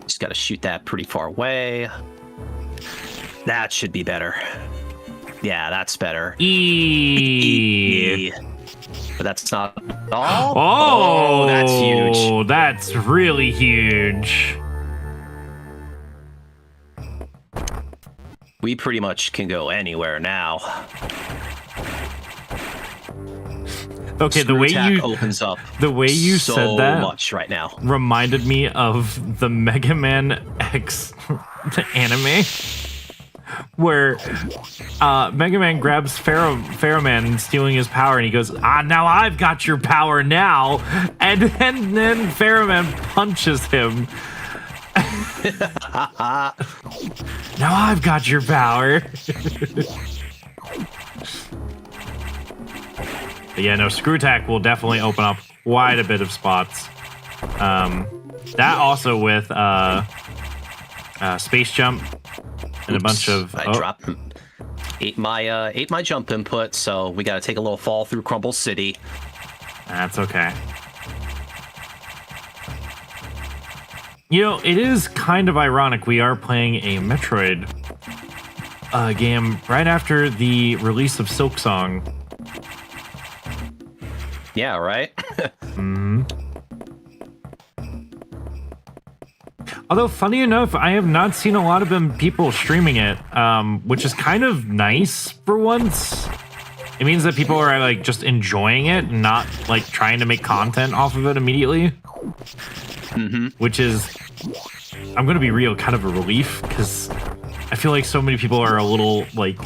Just gotta shoot that pretty far away. That should be better. Yeah, that's better. E. But that's not all. Oh, that's huge. That's really huge. We pretty much can go anywhere now. Okay, the way you opens up. The way you so said that much right now reminded me of the Mega Man X anime, where Mega Man grabs Pharaoh Man stealing his power, and he goes, now I've got your power now, and then Pharaoh Man punches him. Now I've got your power. But yeah, no, Screw Attack will definitely open up quite a bit of spots. That also with Space Jump and a bunch of... I dropped... Ate my jump input, so we gotta take a little fall through Crumble City. That's okay. You know, it is kind of ironic we are playing a Metroid game right after the release of Silksong. Yeah, right? Mm-hmm. Although, funny enough, I have not seen a lot of people streaming it, which is kind of nice for once. It means that people are like just enjoying it and not like trying to make content off of it immediately. Mm-hmm. Which is, I'm going to be real, kind of a relief, because I feel like so many people are a little like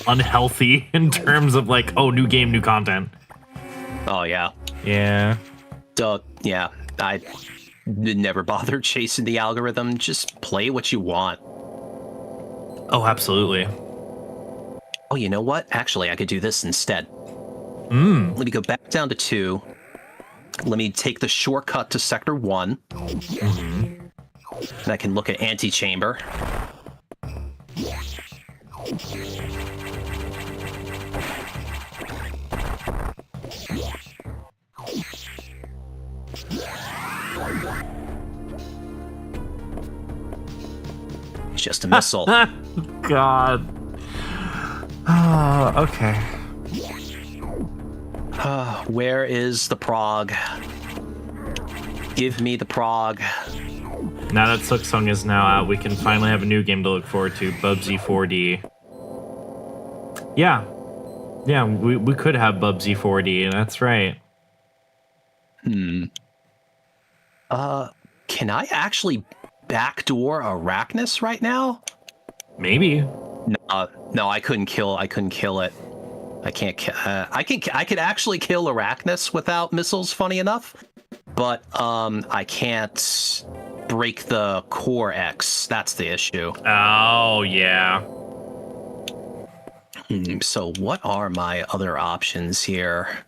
unhealthy in terms of like, oh, new game, new content. Oh, yeah. Yeah. Yeah, I never bother chasing the algorithm. Just play what you want. Oh, absolutely. Oh, you know what? Actually, I could do this instead. Let me go back down to 2. Let me take the shortcut to Sector 1. Mm-hmm. And I can look at Antechamber. Just a missile. God. Okay. Where is the prog? Give me the prog. Now that Silksong is now out, we can finally have a new game to look forward to, Bubsy 4D. Yeah. Yeah, we could have Bubsy 4D, that's right. Can I actually backdoor Arachnus right now? Maybe. No, I couldn't kill it. I can't. I could actually kill Arachnus without missiles. Funny enough, but I can't break the core X. That's the issue. Oh yeah. So what are my other options here?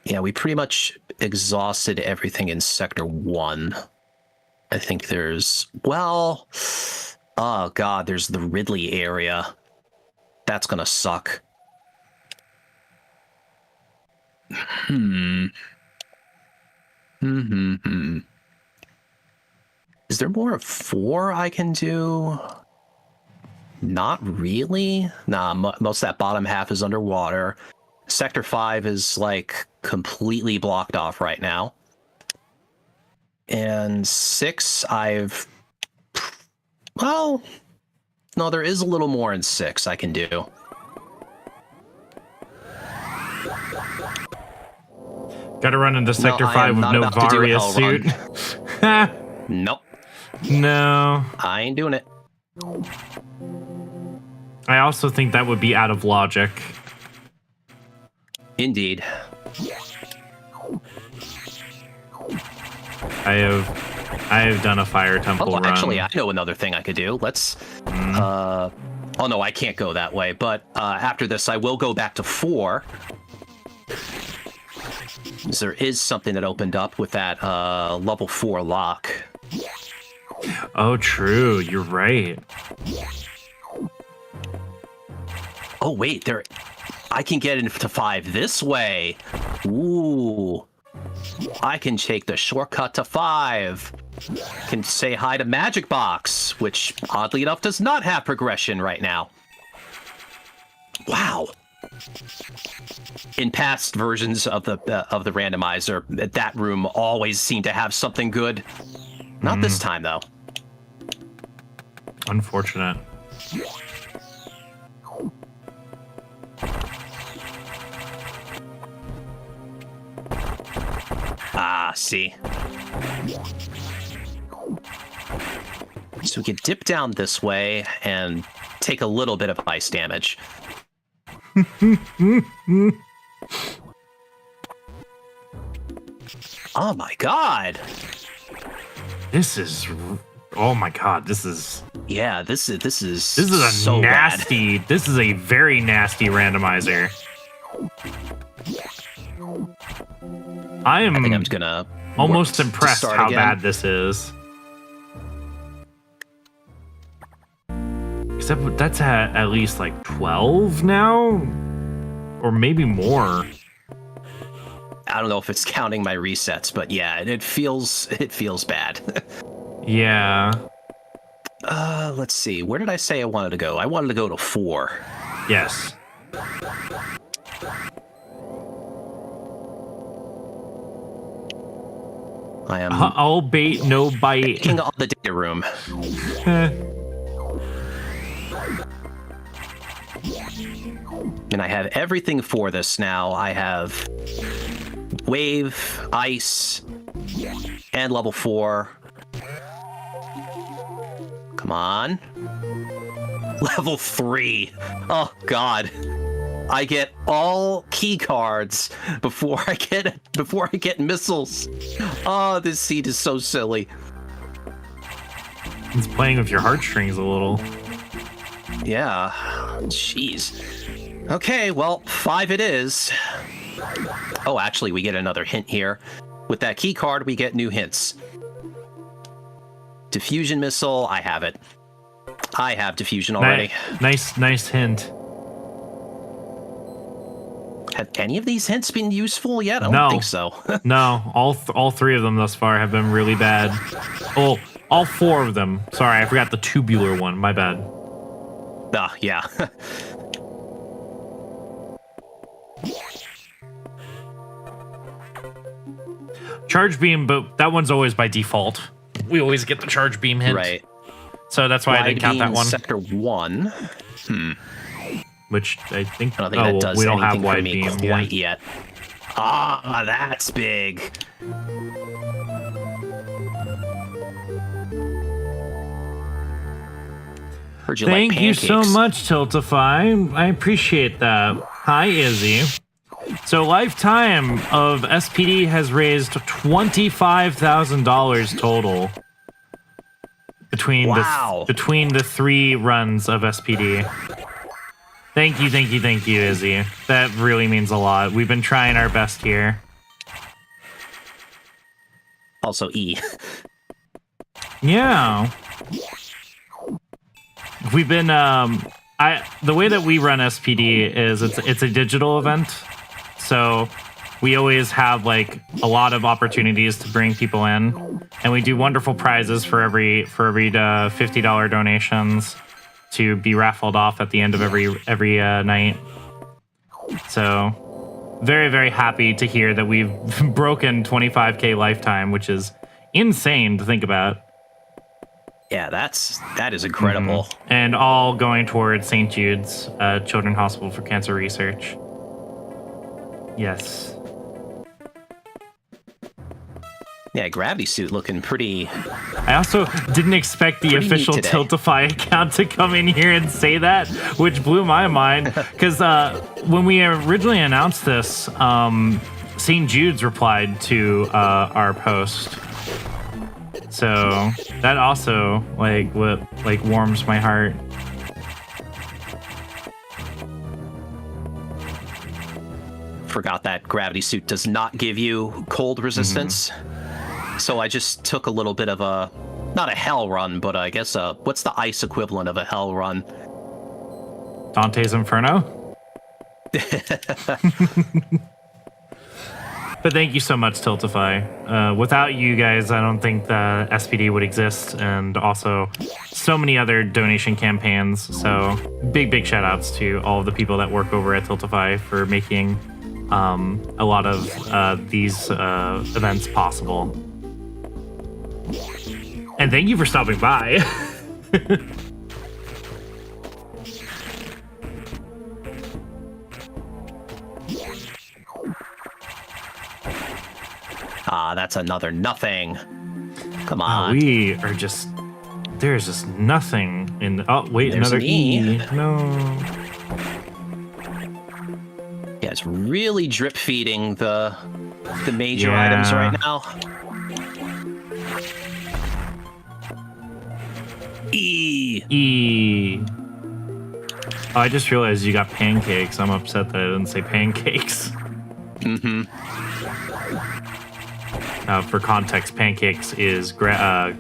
Yeah, we pretty much exhausted everything in Sector 1. I think there's, well, oh god, there's the Ridley area. That's gonna suck. Is there more of 4 I can do? Not really. Nah, most of that bottom half is underwater. Sector 5 is, like, completely blocked off right now. And 6, well, no, there is a little more in 6 I can do. Gotta run into Sector 5 with no Varia suit. Nope. No. I ain't doing it. I also think that would be out of logic. Indeed. I have done a Fire Temple run. Actually, I know another thing I could do. Let's oh no, I can't go that way, but after this I will go back to 4. There is something that opened up with that level 4 lock. Oh, true. You're right. Oh wait, I can get into 5 this way. Ooh. I can take the shortcut to 5. Can say hi to Magic Box, which oddly enough does not have progression right now. Wow. In past versions of the randomizer, that room always seemed to have something good. Not this time though. Unfortunate. Ah, see. So we can dip down this way and take a little bit of ice damage. Oh my god! This is... Oh my god, this is... Yeah, this is This is a so nasty... bad. This is a very nasty randomizer. I think I'm just gonna almost impressed how again. bad this is. Except that's at least like 12 now? Or maybe more. I don't know if it's counting my resets, but yeah, it feels bad. Yeah. Let's see. Where did I say I wanted to go? I wanted to go to 4. Yes. I am All bait, no bite. taking on the data room. And I have everything for this now. I have wave, ice, and level 4. Come on. Level 3. Oh god. I get all key cards before I get missiles. Oh, this seed is so silly. It's playing with your heartstrings a little. Yeah. Jeez. Okay, well, 5 it is. Oh, actually, we get another hint here. With that key card, we get new hints. Diffusion missile, I have it. I have diffusion already. Nice hint. Have any of these hints been useful yet? I don't No. think so. No, all 3 of them thus far have been really bad. Oh, all 4 of them. Sorry, I forgot the tubular one. My bad. Yeah. Charge beam, but that one's always by default. We always get the charge beam hint. Right. So that's why I didn't count that one. Sector 1. Which I think... I don't think that does we don't anything have wide for me beam quite yet. Ah, that's big. Heard you Thank like you pancakes. so much, Tiltify. I appreciate that. Hi, Izzy. So lifetime of SPD has raised $25,000 total between the 3 runs of SPD. Thank you, Izzy. That really means a lot. We've been trying our best here. Also E. Yeah. We've been the way that we run SPD is it's a digital event. So we always have like a lot of opportunities to bring people in, and we do wonderful prizes for every $50 donations to be raffled off at the end of every night. So very, very happy to hear that we've broken 25K lifetime, which is insane to think about. Yeah, that is incredible. And all going towards St. Jude's Children's Hospital for Cancer Research. Yes. Yeah, gravity suit looking pretty... I also didn't expect the official Tiltify account to come in here and say that, which blew my mind. Because when we originally announced this, St. Jude's replied to our post. So that also warms my heart. Forgot that gravity suit does not give you cold resistance. So I just took a little bit of a, not a hell run, but I guess what's the ice equivalent of a hell run? Dante's Inferno? But thank you so much, Tiltify. Without you guys, I don't think the SPD would exist, and also so many other donation campaigns. So big shout outs to all of the people that work over at Tiltify for making a lot of these events possible. And thank you for stopping by. Ah, that's another nothing. Come on. We are just... There's just nothing in... Oh, wait, There's another an E. No. Yeah, it's really drip feeding the major items right now. E. Oh, I just realized you got pancakes. I'm upset that I didn't say pancakes. For context, pancakes is gravity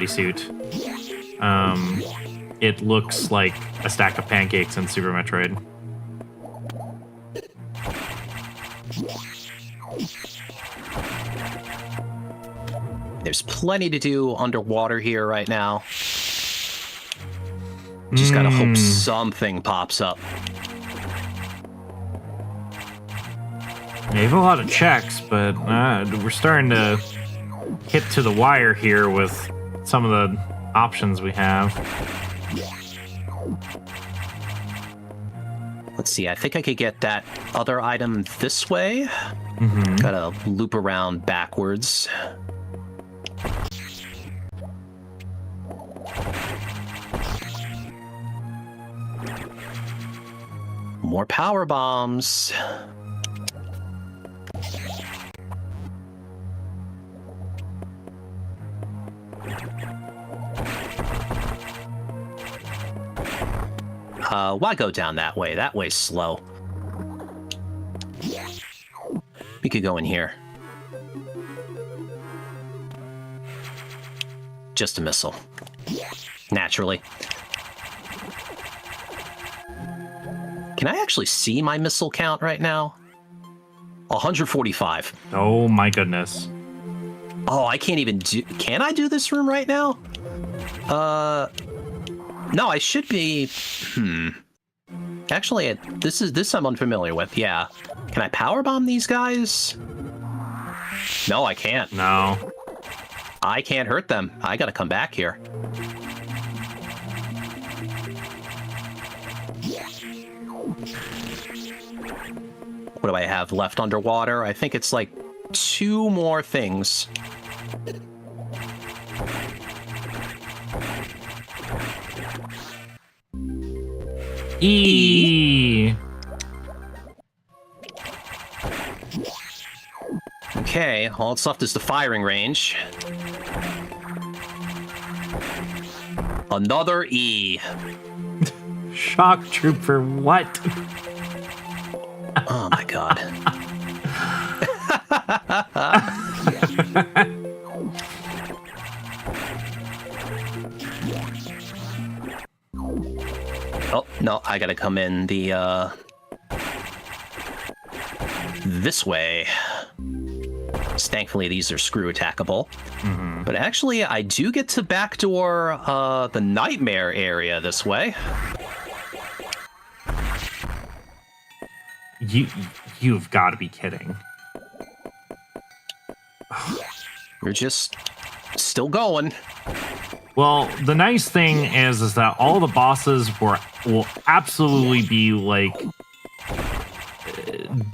suit. It looks like a stack of pancakes in Super Metroid. There's plenty to do underwater here right now. Just gotta hope something pops up. Yeah, you have a lot of checks, but we're starting to hit to the wire here with some of the options we have. Let's see, I think I could get that other item this way. Gotta loop around backwards. More power bombs. Why go down that way? That way's slow. We could go in here. Just a missile. Naturally. Can I actually see my missile count right now? 145. Oh my goodness. Oh, I can't even do... Can I do this room right now? No, I should be... Actually, this I'm unfamiliar with. Yeah. Can I powerbomb these guys? No, I can't. No. I can't hurt them. I gotta come back here. What do I have left underwater? I think it's like 2 more things. E. Okay, all that's left is the firing range. Another E. Shock trooper, what? Oh my god. Oh, no, I gotta come in the, this way. Thankfully, these are screw attackable. Mm-hmm. But actually, I do get to backdoor, the nightmare area this way. You've got to be kidding. We're just still going. Well, the nice thing is that all the bosses will absolutely be like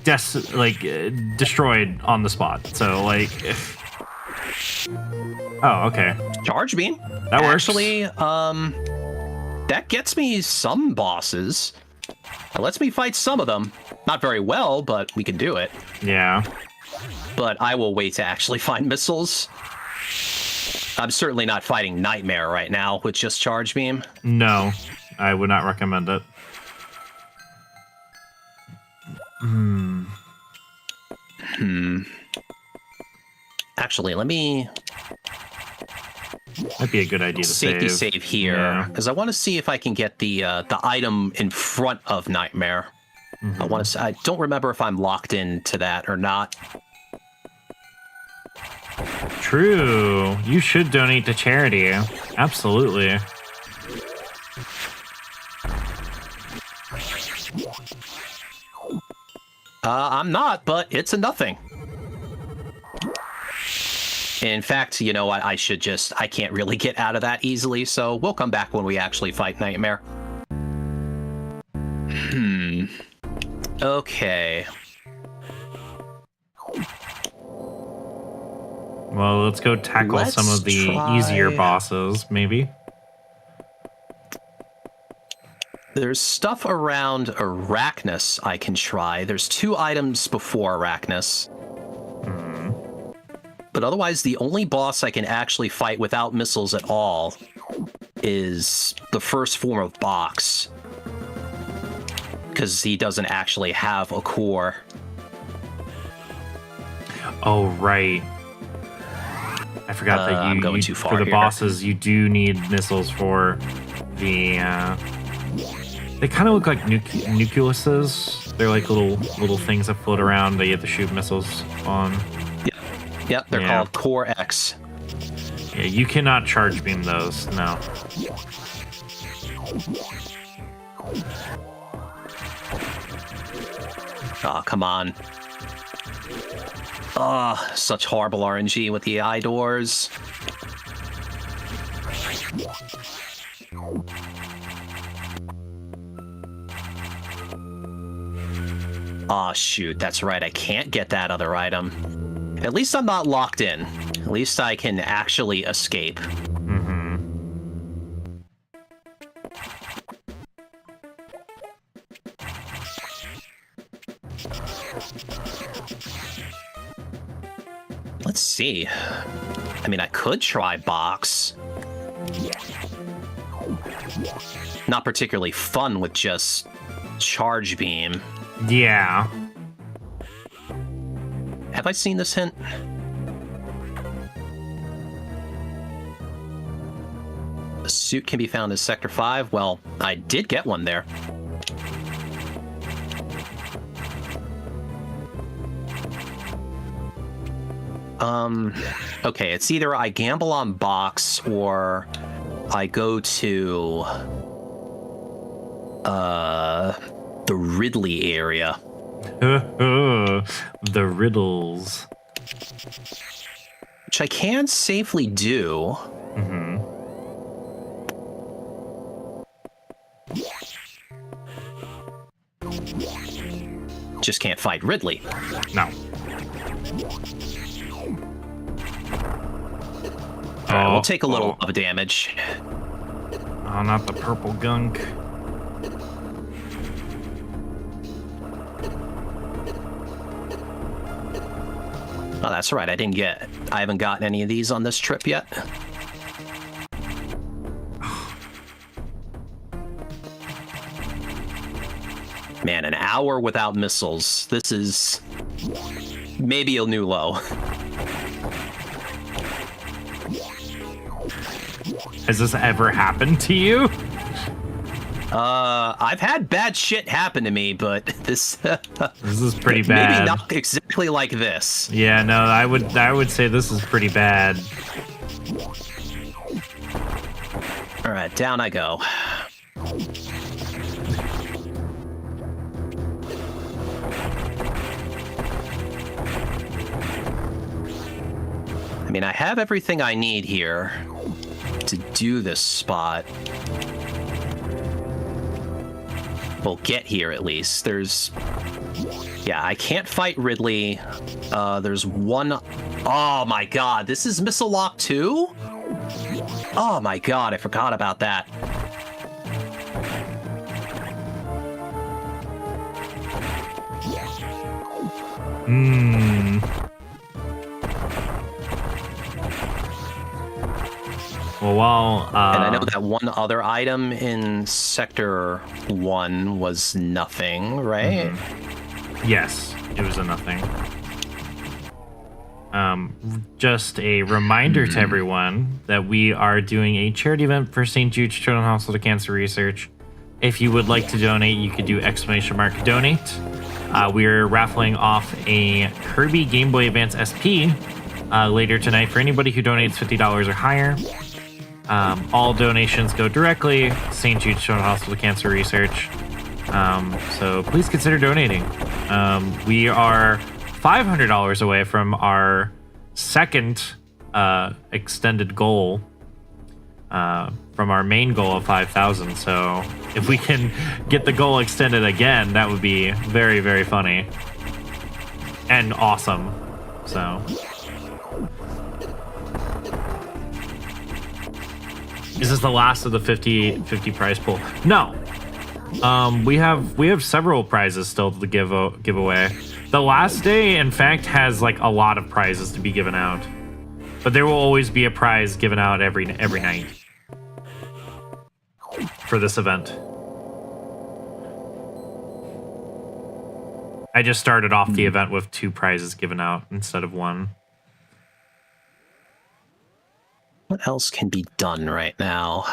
destroyed on the spot. So like, oh, okay, Charge beam. That works. Actually, that gets me some bosses. It lets me fight some of them. Not very well, but we can do it. Yeah. But I will wait to actually find missiles. I'm certainly not fighting Nightmare right now with just Charge Beam. No, I would not recommend it. Actually, let me... Might be a good idea to safety save here, because Yeah. I want to see if I can get the item in front of Nightmare. Mm-hmm. I want to. I don't remember if I'm locked into that or not. True. You should donate to charity. Absolutely. I'm not, but it's a nothing. In fact, you know what? I should just... I can't really get out of that easily, so we'll come back when we actually fight Nightmare. Okay. Well, let's go tackle some of the easier bosses, maybe. There's stuff around Arachnus I can try. There's 2 items before Arachnus. But otherwise, the only boss I can actually fight without missiles at all is the first form of Box. Because he doesn't actually have a core. Oh, right. I forgot that I'm going too far for the here. bosses, you do need missiles for the... they kind of look like nucleuses. They're like little things that float around that you have to shoot missiles on. Yep, they're called Core X. Yeah, you cannot charge beam those, no. Oh, come on. Oh, such horrible RNG with the eye doors. Oh, shoot, that's right. I can't get that other item. At least I'm not locked in. At least I can actually escape. Let's see. I mean, I could try Box. Not particularly fun with just Charge Beam. Yeah. Have I seen this hint? A suit can be found in Sector 5. Well, I did get one there. Okay, it's either I gamble on Box or I go to the Ridley area. The riddles. Which I can safely do. Mm-hmm. Just can't fight Ridley. No. Alright, we'll take a little of damage. Oh, not the purple gunk. Oh, that's right. I haven't gotten any of these on this trip yet. Man, an hour without missiles. This is maybe a new low. Has this ever happened to you? I've had bad shit happen to me, but this This is pretty bad. Maybe not exactly like this. Yeah, no, I would say this is pretty bad. All right, down I go. I mean, I have everything I need here to do this spot. Well, get here at least. Yeah, I can't fight Ridley. There's one... Oh my god, this is Missile Lock 2? Oh my god, I forgot about that. Well, while... And I know that one other item in Sector 1 was nothing, right? Mm-hmm. Yes, it was a nothing. Just a reminder to everyone that we are doing a charity event for St. Jude's Children's Hospital to Cancer Research. If you would like to donate, you could do !donate. We are raffling off a Kirby Game Boy Advance SP later tonight for anybody who donates $50 or higher. All donations go directly to St. Jude's Children's Hospital to Cancer Research. So please consider donating. We are $500 away from our second extended goal, from our main goal of 5,000. So if we can get the goal extended again, that would be very, very funny and awesome. So is this the last of the 50 prize pool? No. We have several prizes still to give away. The last day, in fact, has like a lot of prizes to be given out, but there will always be a prize given out every night for this event. I just started off the event with 2 prizes given out instead of 1. What else can be done right now?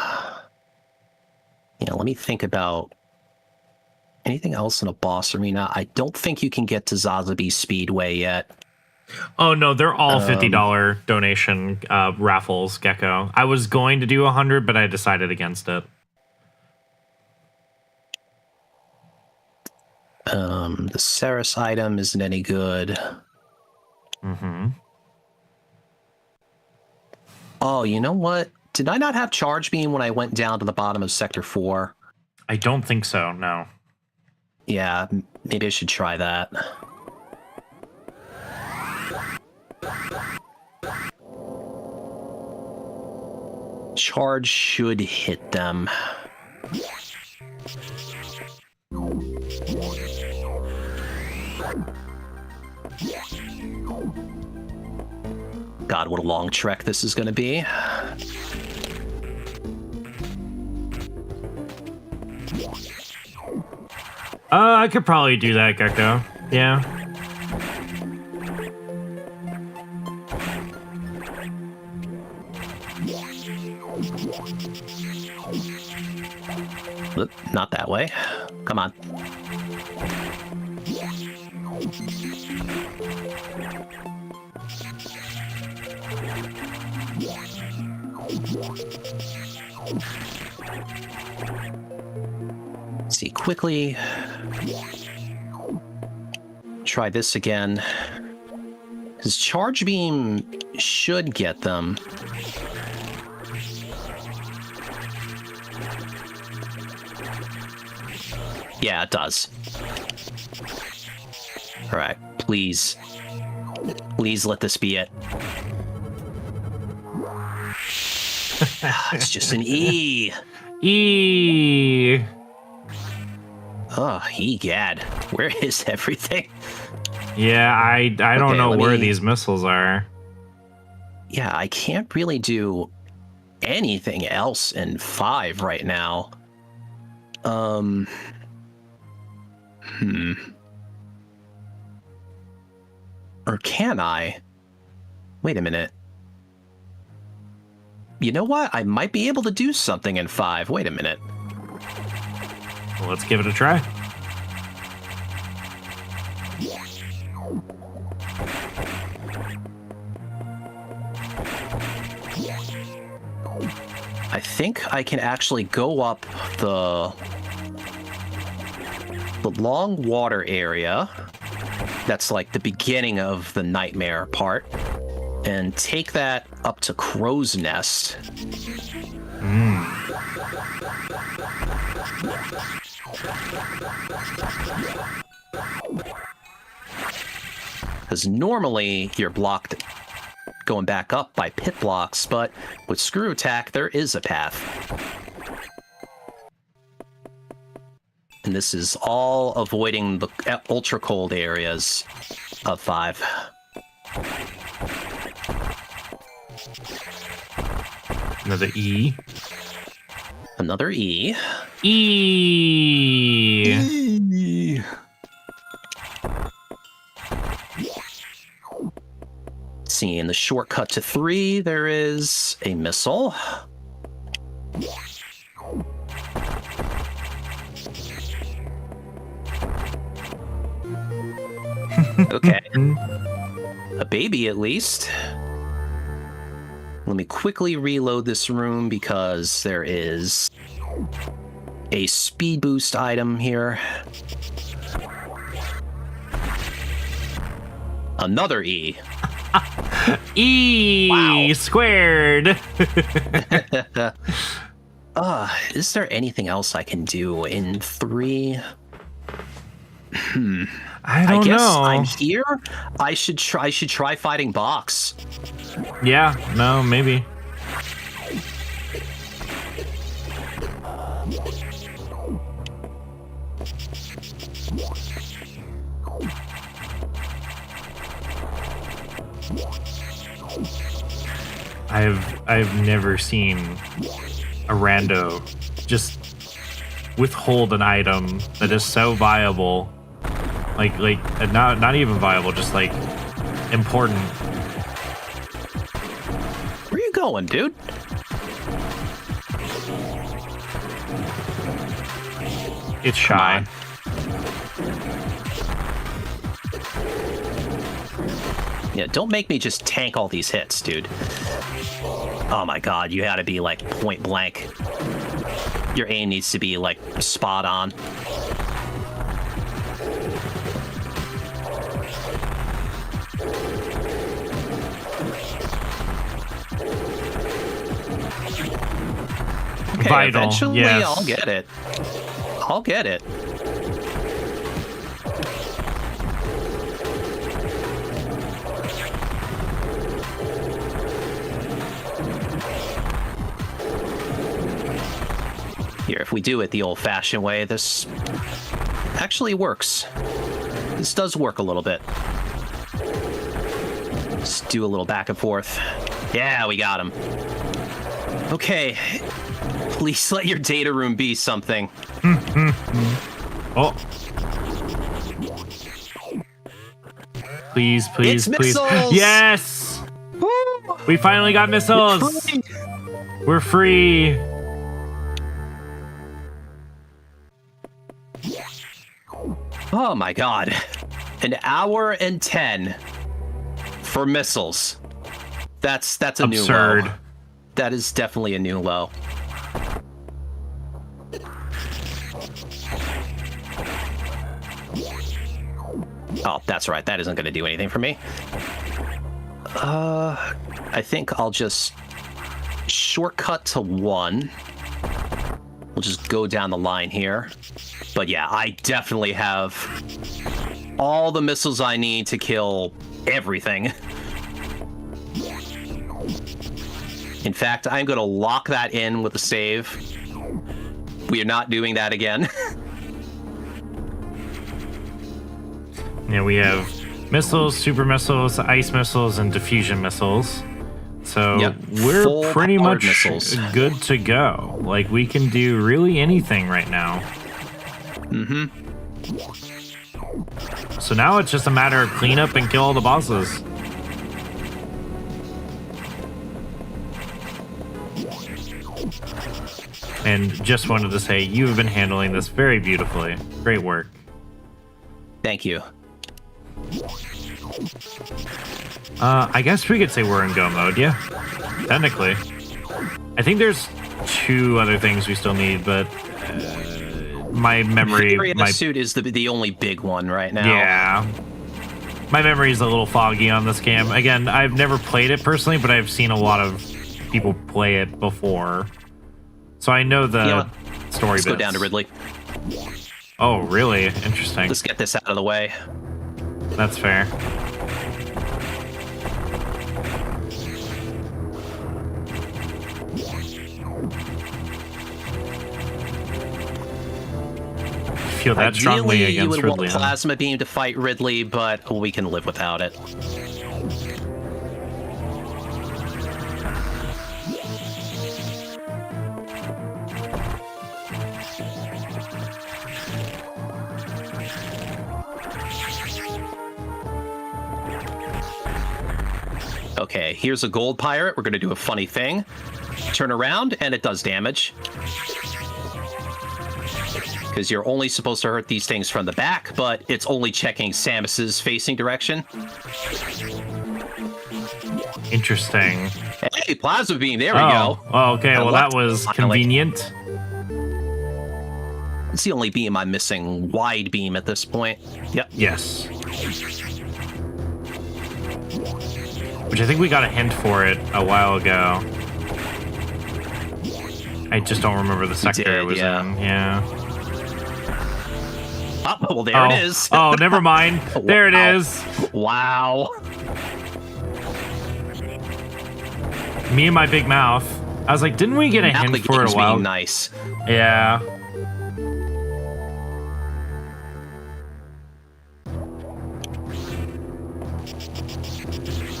Let me think about anything else in a boss arena. I don't think you can get to Zazabi Speedway yet. Oh no, they're all $50 donation raffles, Gecko. I was going to do 100, but I decided against it. The Ceres item isn't any good. Mm-hmm. Oh, you know what? Did I not have Charge Beam when I went down to the bottom of Sector 4? I don't think so, no. Yeah, maybe I should try that. Charge should hit them. God, what a long trek this is going to be. I could probably do that, Gecko. Yeah. Not that way. Come on. Let's see, quickly try this again. Because Charge Beam should get them. Yeah, it does. Alright, please. Please let this be it. It's just an E. E. Oh, egad. Where is everything? Yeah, I don't know where these missiles are. Yeah, I can't really do anything else in 5 right now. Or can I? Wait a minute. You know what? I might be able to do something in 5. Wait a minute. Well, let's give it a try. I think I can actually go up the long water area. That's like the beginning of the nightmare part. And take that up to Crow's Nest. Because normally you're blocked going back up by pit blocks, but with Screw Attack, there is a path. And this is all avoiding the ultra cold areas of 5. Another E. Another E. E. See, in the shortcut to 3, there is a missile. Okay. A baby, at least. Let me quickly reload this room because there is a speed boost item here. Another E. E Wow. squared. Is there anything else I can do in 3? I guess know. I'm here. I should try fighting Box. Yeah, no, maybe. I've never seen a rando just withhold an item that is so viable, like not even viable, just like important. Where you going, dude? It's shy. Yeah, don't make me just tank all these hits, dude. Oh my god, you gotta be like point blank. Your aim needs to be like spot on. Okay, Vital, eventually yes. I'll get it. I'll get it. Here, if we do it the old-fashioned way, this actually works. This does work a little bit. Just do a little back and forth. Yeah, we got him. Okay. Please let your data room be something. Oh. Please, please, It's please. missiles! Yes! Woo! We finally got missiles! We're free! Oh my god. An hour and 10 for missiles. That's a Absurd. new low. That is definitely a new low. Oh, that's right. That isn't going to do anything for me. I think I'll just shortcut to 1. We'll just go down the line here. But yeah, I definitely have all the missiles I need to kill everything. In fact, I'm going to lock that in with a save. We are not doing that again. Yeah, we have missiles, super missiles, ice missiles, and diffusion missiles. So yep. we're pretty much missiles. Good to go. Like, we can do really anything right now. Mm-hmm. So now it's just a matter of clean up and kill all the bosses. And just wanted to say, you have been handling this very beautifully. Great work. Thank you. I guess we could say we're in go mode, yeah. Technically. I think there's 2 other things we still need, but my memory... My suit is the only big one right now. Yeah. My memory is a little foggy on this game. Again, I've never played it personally, but I've seen a lot of people play it before. So I know the story Let's bits. go down to Ridley. Oh, really? Interesting. Let's get this out of the way. That's fair. Feel that strongly Ideally, against you would Ridley, want Plasma Beam to fight Ridley, but we can live without it. Okay, here's a gold pirate. We're going to do a funny thing. Turn around, and it does damage. Because you're only supposed to hurt these things from the back, but it's only checking Samus's facing direction. Interesting. Hey, Plasma Beam, there we go. Oh, okay, well that was convenient. It's the only beam I'm missing. Wide beam at this point. Yep. Yes. Which I think we got a hint for it a while ago. I just don't remember the sector it was in. Yeah. Oh, well, there it is. Oh, never mind. There it is. Wow. Me and my big mouth. I was like, didn't we get a hint for it a while? Nice. Yeah.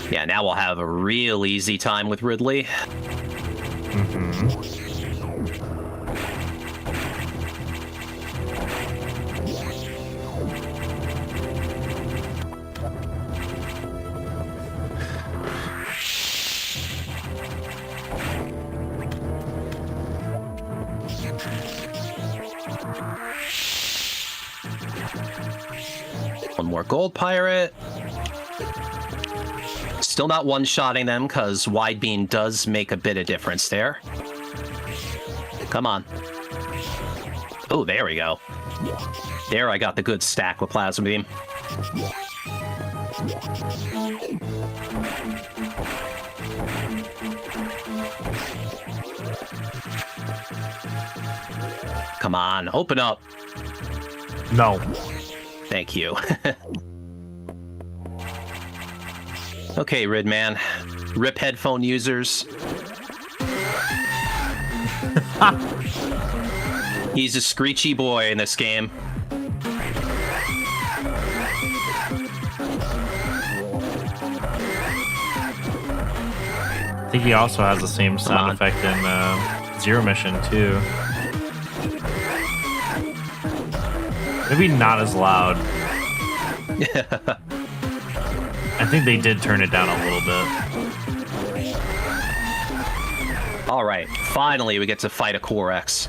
Yeah, now we'll have a real easy time with Ridley. Mm-hmm. One more gold pirate. Still not one-shotting them, because wide beam does make a bit of difference there. Come on. Oh, there we go. There I got the good stack with Plasma Beam. Come on, open up. No. Thank you. Okay, Ridman. Rip headphone users. He's a screechy boy in this game. I think he also has the same sound effect in Zero Mission, too. Maybe not as loud. I think they did turn it down a little bit. All right, finally we get to fight a Core X.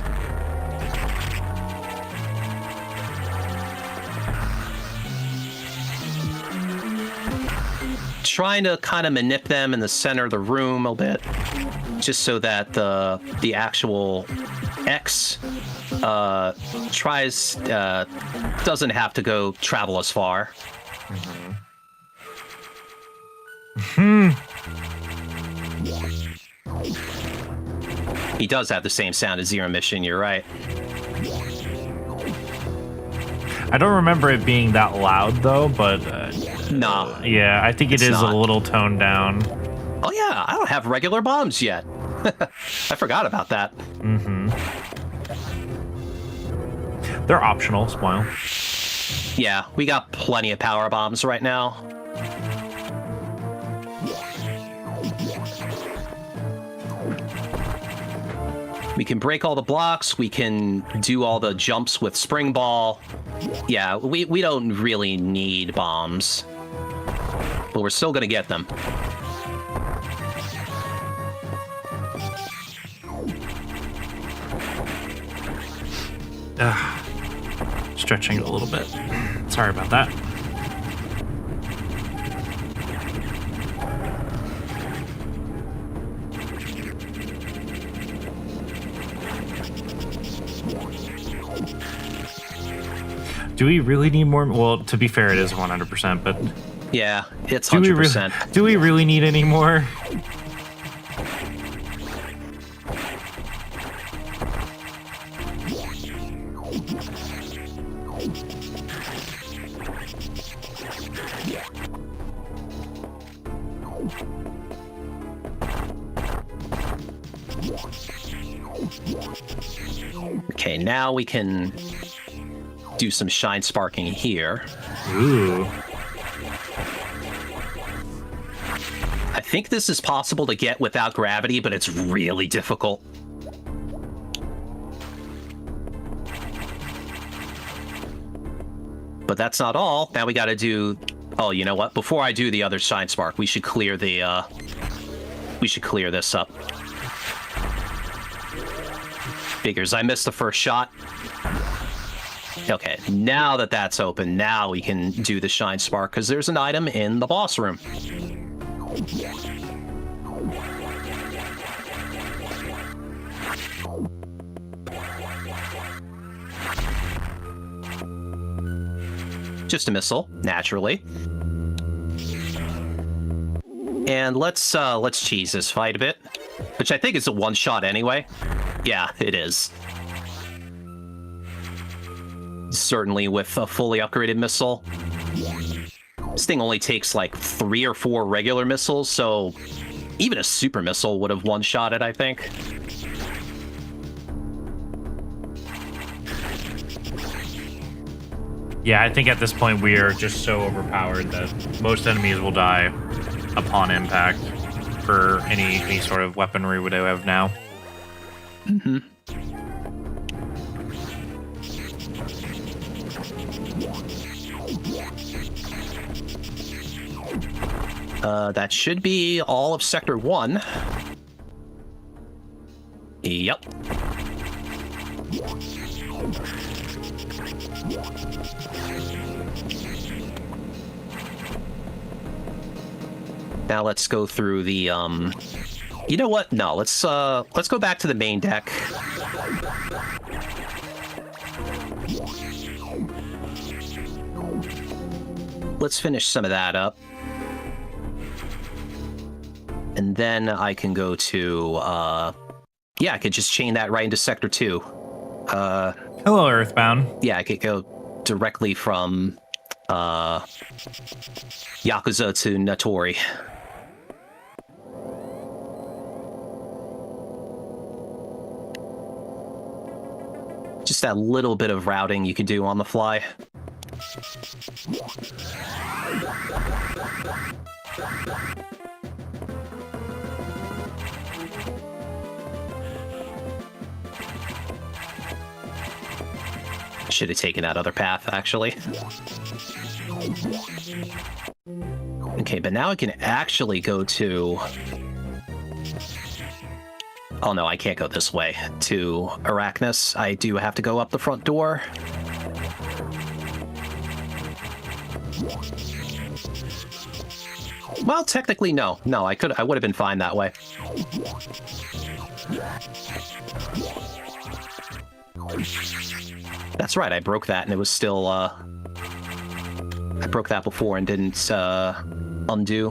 Trying to kind of manip them in the center of the room a bit, just so that the actual X doesn't have to go travel as far. He does have the same sound as Zero Mission, you're right. I don't remember it being that loud, though, but... nah. Yeah, I think it is not. a little toned down. Oh yeah, I don't have regular bombs yet. I forgot about that. They're optional, spoil. Yeah, we got plenty of power bombs right now. We can break all the blocks, we can do all the jumps with Spring Ball. Yeah, we don't really need bombs. But we're still gonna get them. Stretching it a little bit. Sorry about that. Do we really need more? Well, to be fair, it is 100%, but... Yeah, it's 100%. Do we really need any more? Okay, now we can do some shine sparking here. Ooh. I think this is possible to get without gravity, but it's really difficult. But that's not all. Now we gotta do... Oh, you know what? Before I do the other shine spark, we should clear the, we should clear this up. Figures I missed the first shot. Okay, now that that's open, now we can do the shine spark, because there's an item in the boss room. Just a missile, naturally. And let's cheese this fight a bit, which I think is a one-shot anyway. Yeah, it is. Certainly with a fully upgraded missile. This thing only takes like 3 or 4 regular missiles, so even a super missile would have one-shot it, I think. Yeah, I think at this point we are just so overpowered that most enemies will die upon impact for any sort of weaponry we do have now. Mm-hmm. That should be all of Sector 1. Yep. Now let's go through the, you know what? No, let's go back to the main deck. Let's finish some of that up. And then I can go to, yeah, I could just chain that right into Sector 2. Hello, Earthbound. Yeah, I could go directly from, Yakuza to Natori. Just that little bit of routing you could do on the fly. Should have taken that other path, actually. Okay, but now I can actually go to... Oh no, I can't go this way. To Arachnus, I do have to go up the front door. Well, technically, no. No, I would have been fine that way. That's right, I broke that and it was still, I I broke that before and didn't undo.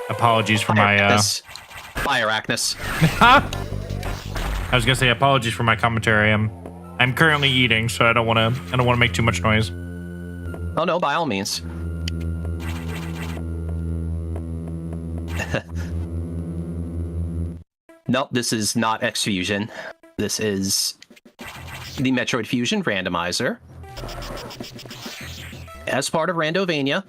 Apologies for my Bye, Arachnus. I was gonna say apologies for my commentary. I'm currently eating, so I don't want to make too much noise. Oh no, by all means. Nope, this is not X Fusion. This is the Metroid Fusion randomizer. As part of Randovania.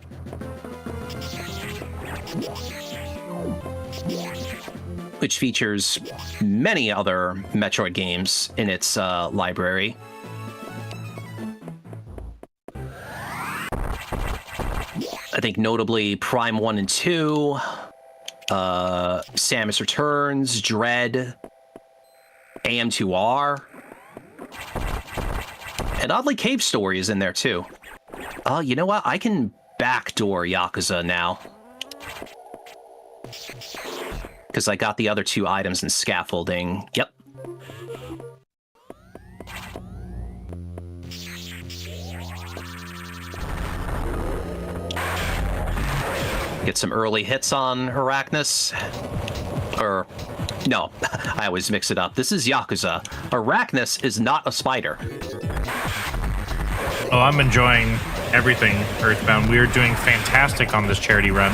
Which features many other Metroid games in its library. I think notably Prime 1 and 2, Samus Returns, Dread, AM2R, and oddly Cave Story is in there too. Oh, you know what? I can backdoor Yakuza now. Because I got the other 2 items in scaffolding. Yep. Get some early hits on Arachnus. Or, no, I always mix it up. This is Yakuza. Arachnus is not a spider. Oh, I'm enjoying everything, Earthbound. We are doing fantastic on this charity run.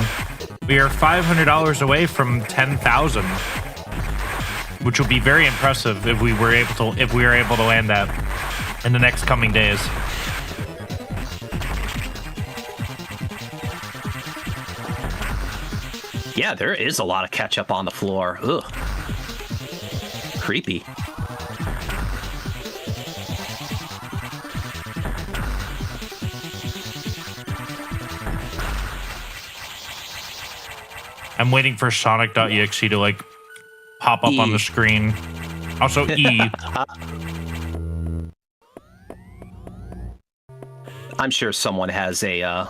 We are $500 away from 10,000, which will be very impressive if we were able to land that in the next coming days. Yeah, there is a lot of ketchup on the floor. Ugh. Creepy. I'm waiting for Sonic.exe to like pop up on the screen. Also E. I'm sure someone has a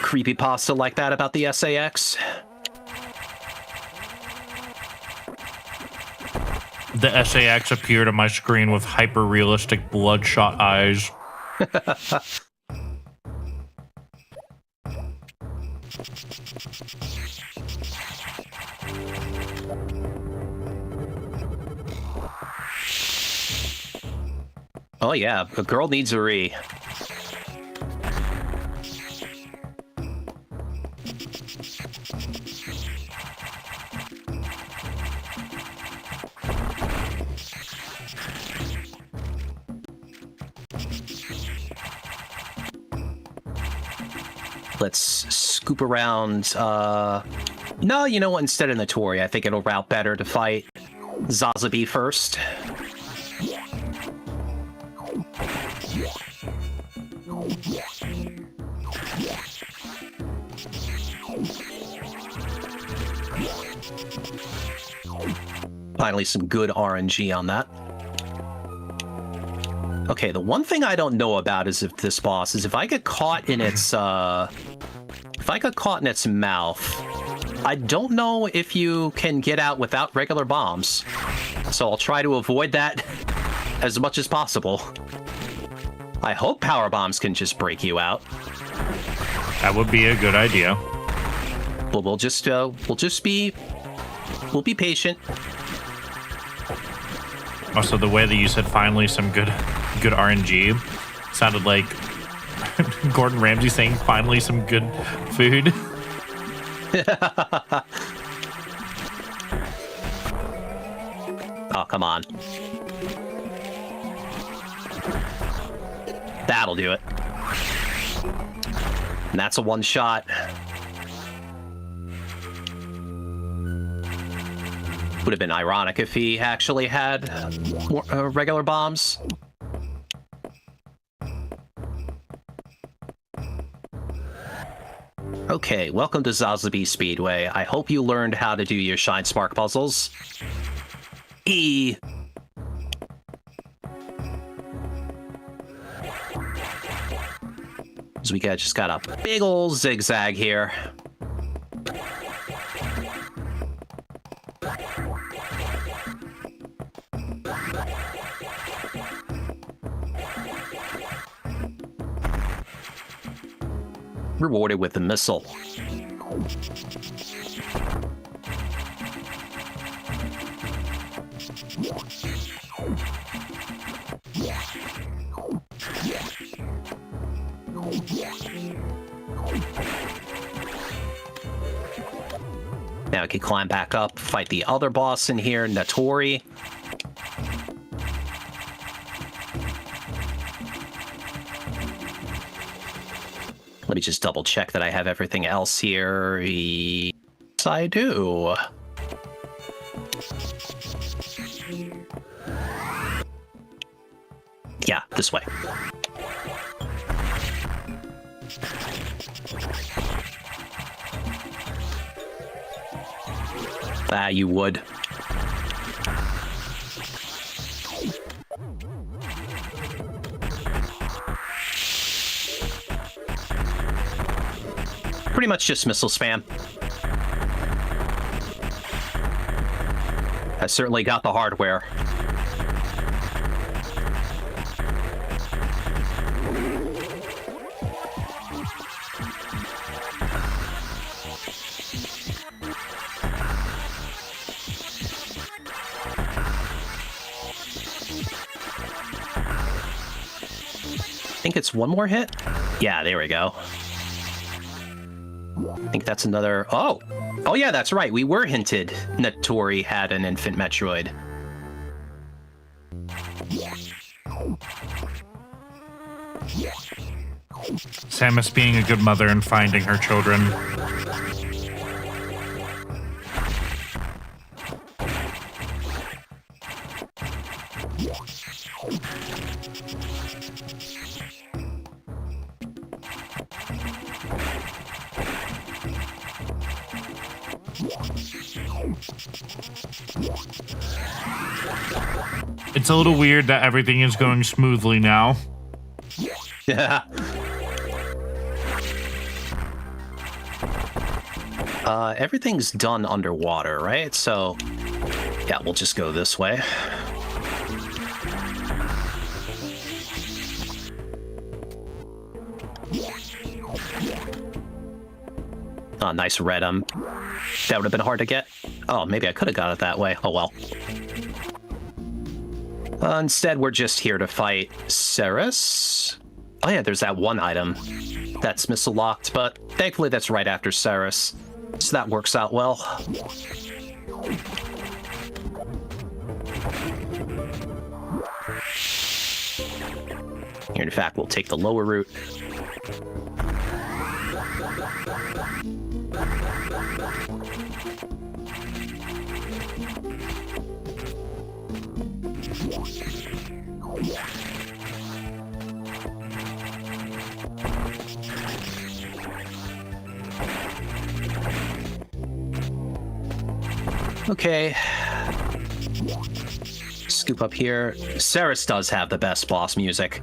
creepypasta like that about the SAX. The SAX appeared on my screen with hyper-realistic bloodshot eyes. Oh yeah, a girl needs a re. Let's scoop around. No, you know what? Instead of Notori, I think it'll route better to fight Zazabi first. Finally, some good RNG on that. Okay, the one thing I don't know about is if this boss is if I get caught in its mouth, I don't know if you can get out without regular bombs. So I'll try to avoid that as much as possible. I hope power bombs can just break you out. That would be a good idea. But we'll be patient. Also, the way that you said finally some good RNG sounded like Gordon Ramsay saying finally some good food. Oh, come on. That'll do it. And that's a one shot. Would have been ironic if he actually had regular bombs. Okay, welcome to Zazabi Speedway. I hope you learned how to do your Shine Spark puzzles. E. So we just got a big ol' zigzag here. Rewarded with the missile. Now I can climb back up, fight the other boss in here, Natori. Let me just double check that I have everything else here. Yes, I do. Yeah, this way. Ah, you would. Pretty much just missile spam. I certainly got the hardware. I think it's one more hit? Yeah, there we go. I think that's another... Oh! Oh yeah, that's right. We were hinted Natori had an infant Metroid. Samus being a good mother and finding her children. It's a little weird that everything is going smoothly now. Yeah. Everything's done underwater, right? So, yeah, we'll just go this way. Oh, nice red. That would have been hard to get. Oh, maybe I could have got it that way. Oh, well. Instead, we're just here to fight Ceres. Oh, yeah, there's that one item that's missile locked, but thankfully that's right after Ceres. So that works out well. Here, in fact, we'll take the lower route. Okay. Scoop up here. Ceres does have the best boss music.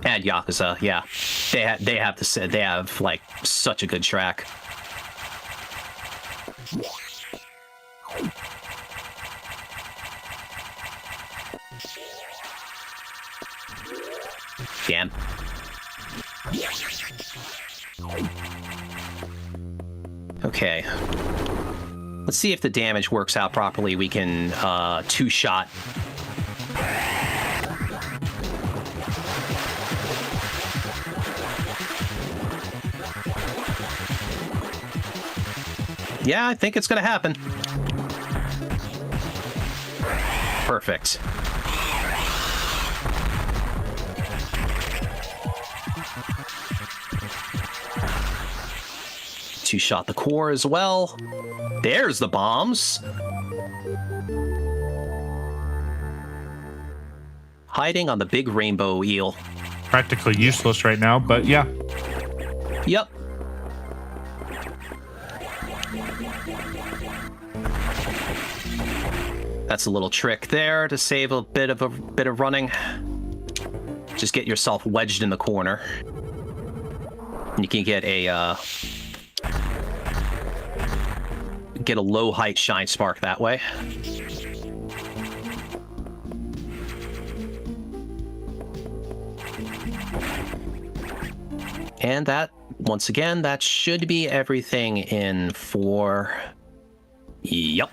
And Yakuza, yeah. They have like such a good track. Damn. Okay. Let's see if the damage works out properly. We can two-shot. Yeah, I think it's gonna happen. Perfect. Two-shot the core as well. There's the bombs. Hiding on the big rainbow eel. Practically useless right now, but yeah. Yep. That's a little trick there to save a bit of running. Just get yourself wedged in the corner. And you can get a low height shine spark that way. And that once again, that should be everything in 4. Yup.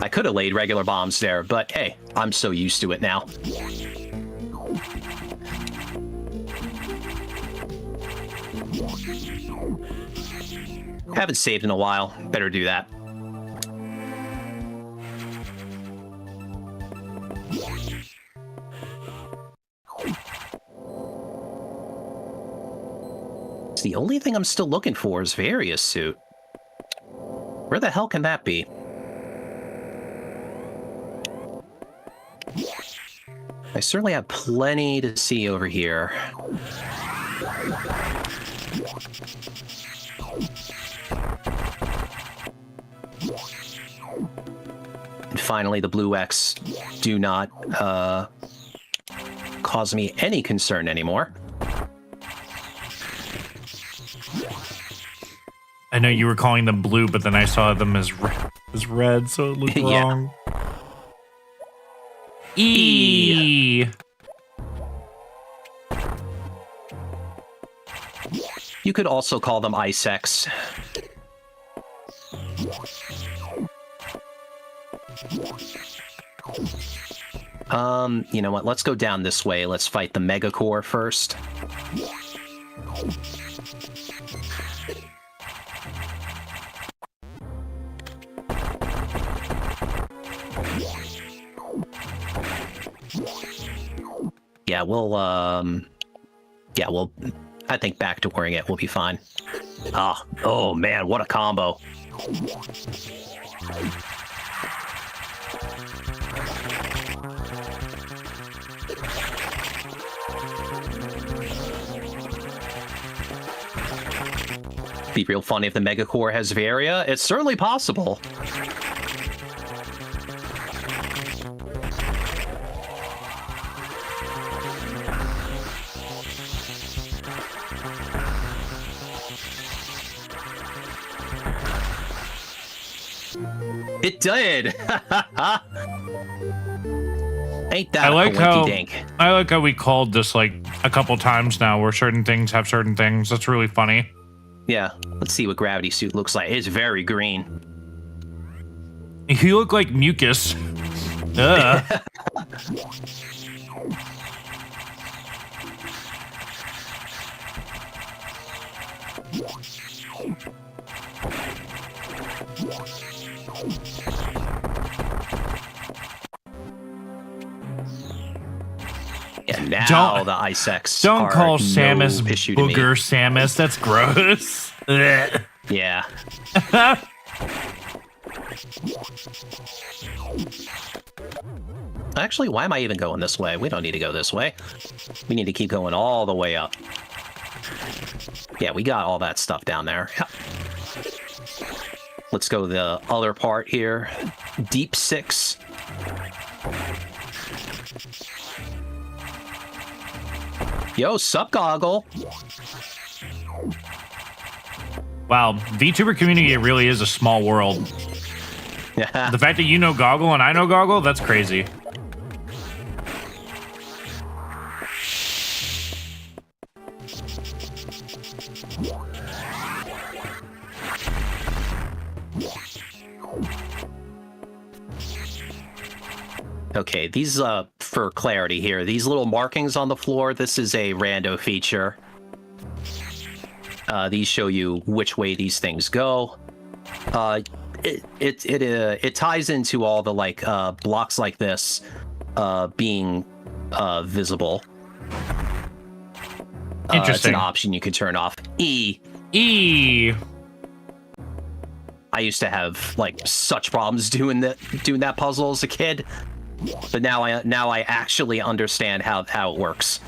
I could have laid regular bombs there, but hey, I'm so used to it now. Haven't saved in a while. Better do that. The only thing I'm still looking for is Various suit. Where the hell can that be? I certainly have plenty to see over here. And finally, the blue X do not cause me any concern anymore. I know you were calling them blue, but then I saw them as red, so it looked Yeah. wrong. E. You could also call them Ice X. You know what? Let's go down this way. Let's fight the Mega Core first. Yeah, we'll I think back to wearing it will be fine. Oh man, what a combo. Be real funny if the Mega Core has Varia. It's certainly possible. It did. Ain't that I like a how dink? I like how we called this like a couple times now, where certain things have certain things. That's really funny. Yeah, let's see what Gravity Suit looks like. It's very green. You look like mucus. Ugh. Yeah, now the Ice X. Don't call no Samus issue to me. Booger Samus. That's gross. Ugh. Yeah. Actually, why am I even going this way? We don't need to go this way. We need to keep going all the way up. Yeah, we got all that stuff down there. Let's go to the other part here. Deep 6. Yo, sup, Goggle? Wow, VTuber community really is a small world. Yeah. The fact that you know Goggle and I know Goggle, that's crazy. Okay, these, for clarity here, these little markings on the floor, this is a rando feature. These show you which way these things go. It ties into all the, like, blocks like this, being, visible. It's Interesting. an option you can turn off. E. I used to have, like, such problems doing that puzzle as a kid. But now I actually understand how it works.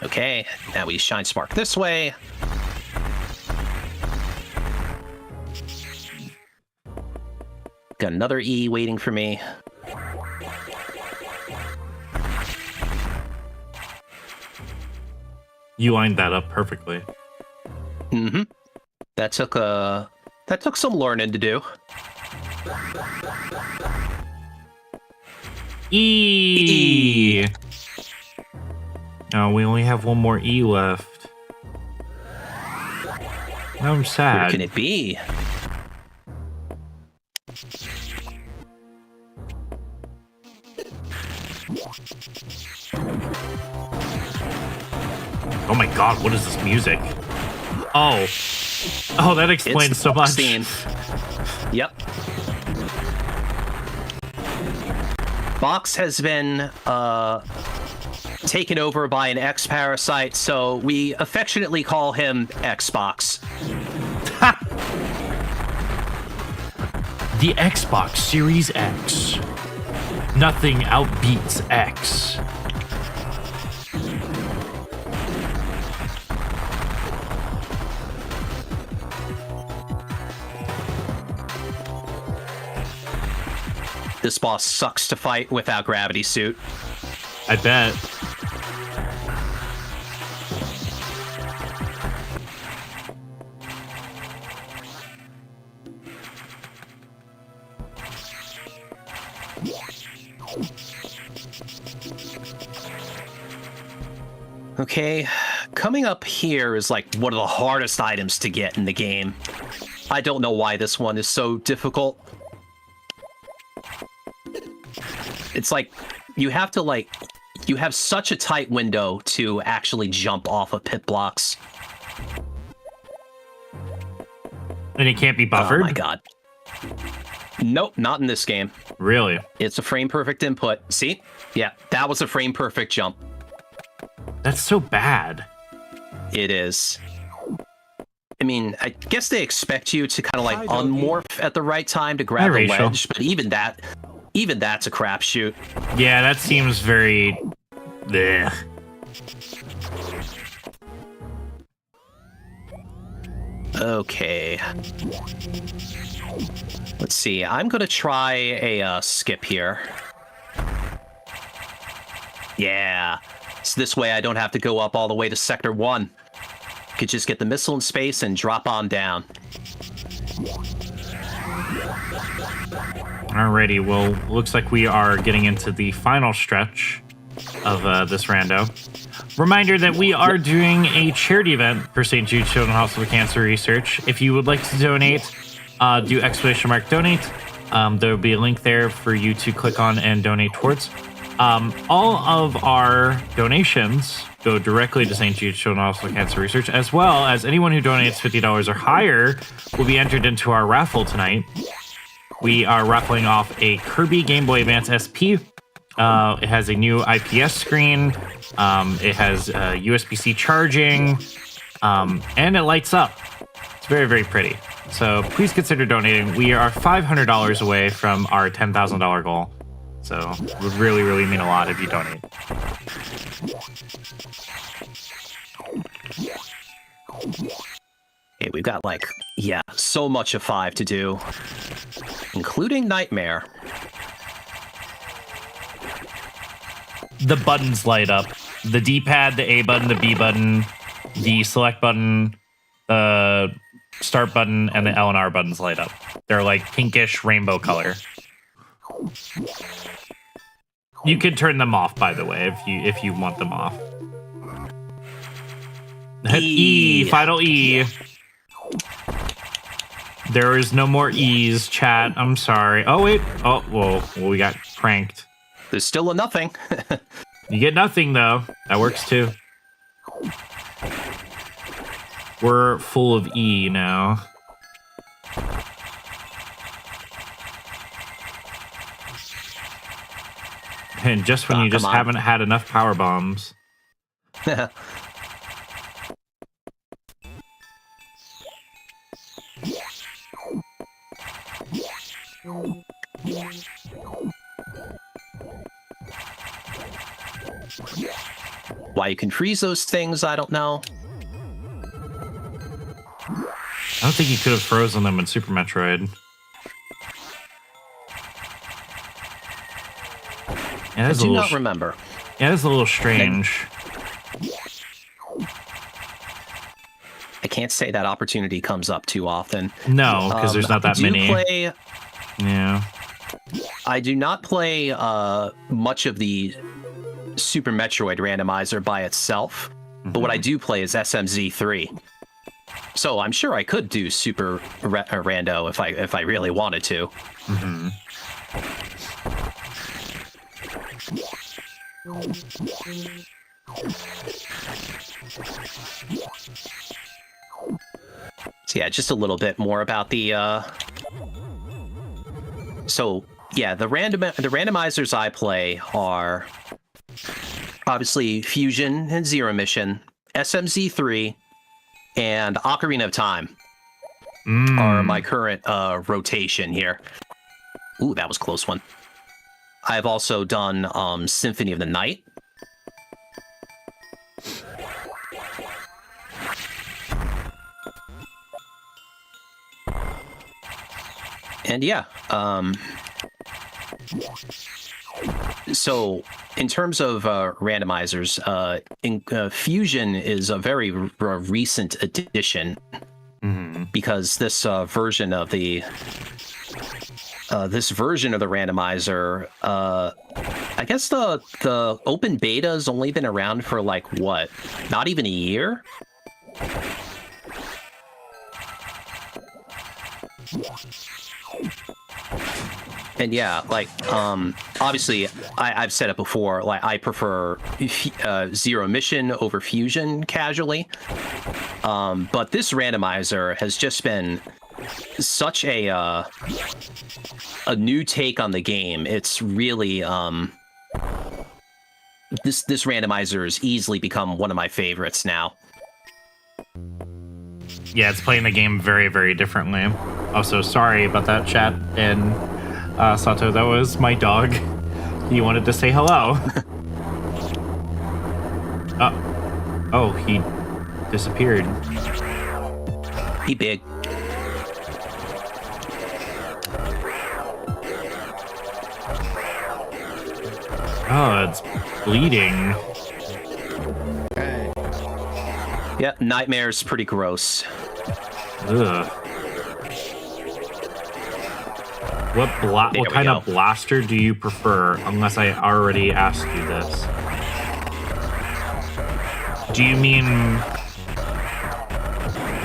Okay, now we shine spark this way. Got another E waiting for me. You lined that up perfectly. Mm-hmm. That took some learning to do. E. Oh, we only have one more E left. Now I'm sad. Where can it be? Oh my god, what is this music? Oh. Oh, that explains so much. Scene. Yep. Box has been taken over by an X-parasite, so we affectionately call him Xbox. The Xbox Series X. Nothing outbeats X. This boss sucks to fight without gravity suit. I bet. Okay, coming up here is like one of the hardest items to get in the game. I don't know why this one is so difficult. It's like you have such a tight window to actually jump off of pit blocks. And it can't be buffered? Oh my god. Nope, not in this game. Really? It's a frame perfect input. See? Yeah, that was a frame perfect jump. That's so bad. It is. I mean, I guess they expect you to kind of like unmorph at the right time to grab the ledge, but even that's a crapshoot. Yeah, that seems very... Blech. Okay. Let's see. I'm gonna try a skip here. Yeah. So this way I don't have to go up all the way to Sector 1. Could just get the missile in space and drop on down. Alrighty, well, looks like we are getting into the final stretch of this rando. Reminder that we are doing a charity event for St. Jude Children's Hospital Cancer Research. If you would like to donate, do !donate. There will be a link there for you to click on and donate towards. All of our donations go directly to St. Jude Children's Hospital Cancer Research, as well as anyone who donates $50 or higher will be entered into our raffle tonight. We are raffling off a Kirby Game Boy Advance SP. It has a new IPS screen. It has USB-C charging, and it lights up. It's very, very pretty. So please consider donating. We are $500 away from our $10,000 goal. So it would really, really mean a lot if you donate. Okay, we've got like, yeah, so much of 5 to do, including Nightmare. The buttons light up. The D-pad, the A button, the B button, the select button, the start button, and the L and R buttons light up. They're like pinkish rainbow color. You can turn them off, by the way, if you want them off. E, final E. There is no more E's, chat. I'm sorry. Oh, wait. Oh, whoa. Well, we got pranked. There's still a nothing. You get nothing, though. That works, too. We're full of E now. And just when you just haven't had enough power bombs. Why you can freeze those things, I don't know. I don't think you could have frozen them in Super Metroid. Yeah, I do not remember. Yeah, that's a little strange. can't say that opportunity comes up too often. No, because there's not that many. Yeah. I do not play much of the Super Metroid randomizer by itself, but what I do play is SMZ3. So I'm sure I could do Super Rando if I really wanted to. Mm-hmm. So yeah, just a little bit more about the. So yeah, the randomizers I play are obviously Fusion and Zero Mission, SMZ3, and Ocarina of Time are my current rotation here. Ooh, that was a close one. I've also done Symphony of the Night. And yeah, so in terms of randomizers, Fusion is a very recent addition because this version of the randomizer, I guess the open beta has only been around for like what, not even a year. And yeah, like, obviously, I've said it before, like, I prefer Zero Mission over Fusion casually. But this randomizer has just been such a new take on the game. It's really, this randomizer has easily become one of my favorites now. Yeah, it's playing the game very, very differently. Also, sorry about that, chat. And Sato, that was my dog. He wanted to say hello. Oh, he disappeared. He big. Oh, it's bleeding. Yeah, Nightmare's pretty gross. Ugh. What kind of blaster do you prefer? Unless I already asked you this. Do you mean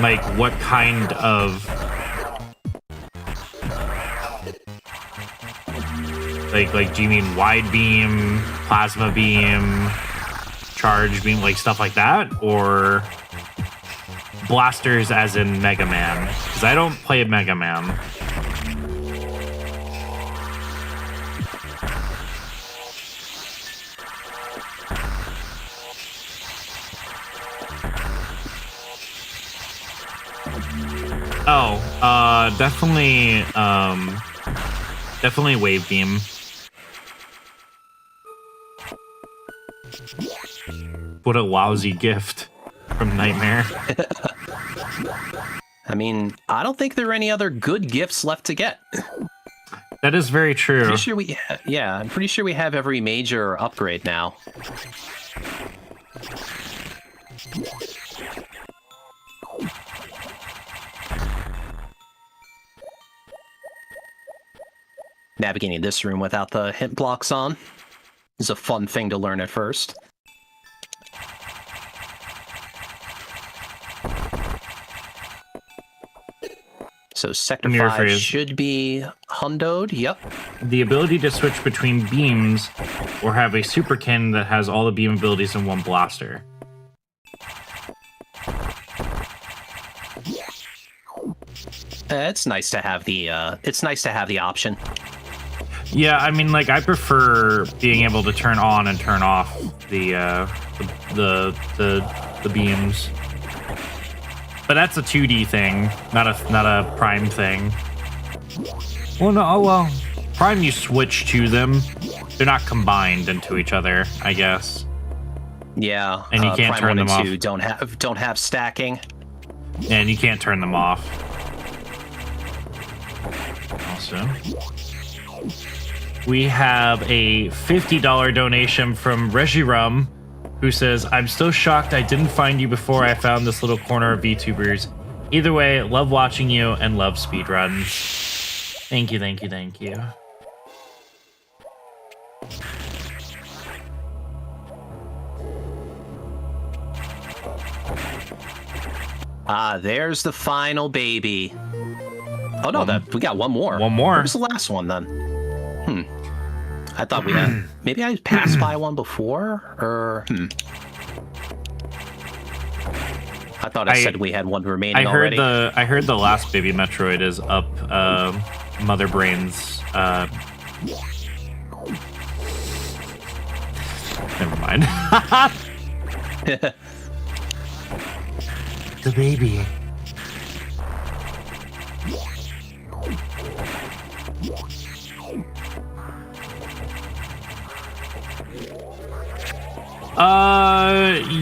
like what kind of like do you mean wide beam, plasma beam, charge beam, like stuff like that, or blasters as in Mega Man? Because I don't play Mega Man. Oh, definitely wave beam. What a lousy gift from Nightmare. I mean, I don't think there are any other good gifts left to get. That is very true. I'm pretty sure we have every major upgrade now. Navigating this room without the hint blocks on is a fun thing to learn at first. So Sector 5 should be hundoed, yep. The ability to switch between beams or have a superkin that has all the beam abilities in one blaster. It's nice to have the option. Yeah, I mean, like, I prefer being able to turn on and turn off the beams. But that's a 2D thing, not a Prime thing. Well, no, oh well, Prime you switch to them. They're not combined into each other, I guess. Yeah, and you can't Prime turn them 1 and off. 2 don't have stacking. And you can't turn them off. Also, we have a $50 donation from Regirum, who says, I'm still shocked I didn't find you before I found this little corner of VTubers. Either way, love watching you and love speedruns. Thank you, thank you, thank you. There's the final baby. Oh no, we got one more. One more. What was the last one then? I thought we had. Maybe I passed by one before, or I thought I said we had one remaining already. I heard the last baby Metroid is up. Mother Brain's. Never mind. The baby.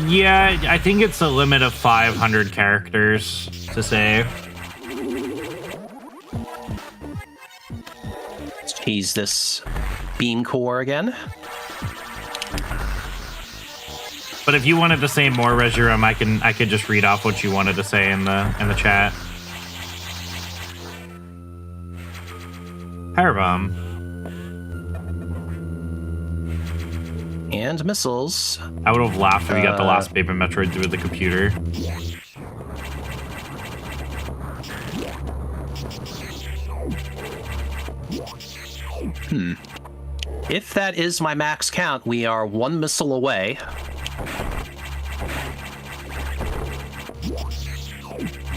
Yeah, I think it's a limit of 500 characters to save. Let's cheese this beam core again. But if you wanted to say more, Resurum, I could just read off what you wanted to say in the chat. Powerbomb. And missiles. I would have laughed if we got the last Baby Metroid through the computer. If that is my max count, we are one missile away.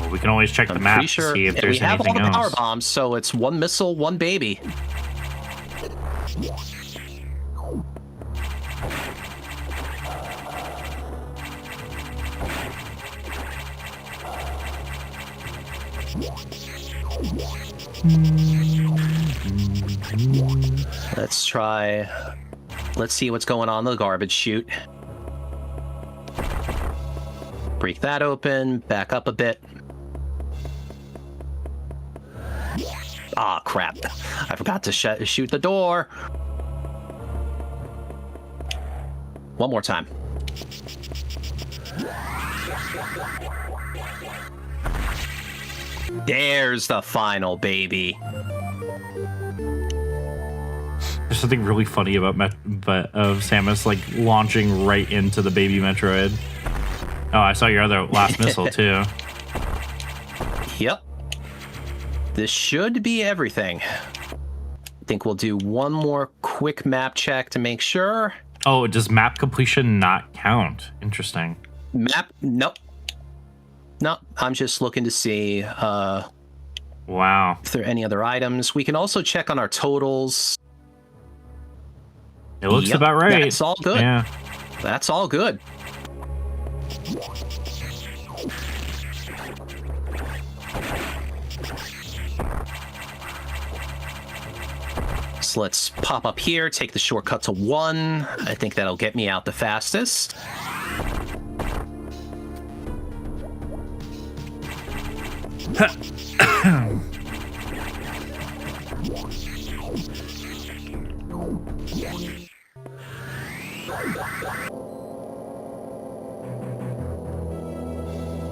Well, we can always check the map to see if there's anything else. We have all the power bombs, so it's one missile, one baby. Let's try. Let's see what's going on in the garbage chute. Break that open, back up a bit. Ah, crap. I forgot to shoot the door. One more time. There's the final baby. There's something really funny about Samus like launching right into the baby Metroid. Oh, I saw your other last missile too. Yep. This should be everything. I think we'll do one more quick map check to make sure. Oh, does map completion not count? Interesting. Map? Nope. No, I'm just looking to see wow. if there are any other items. We can also check on our totals. It looks about right. That's all good. Yeah. That's all good. So let's pop up here, take the shortcut to 1. I think that'll get me out the fastest.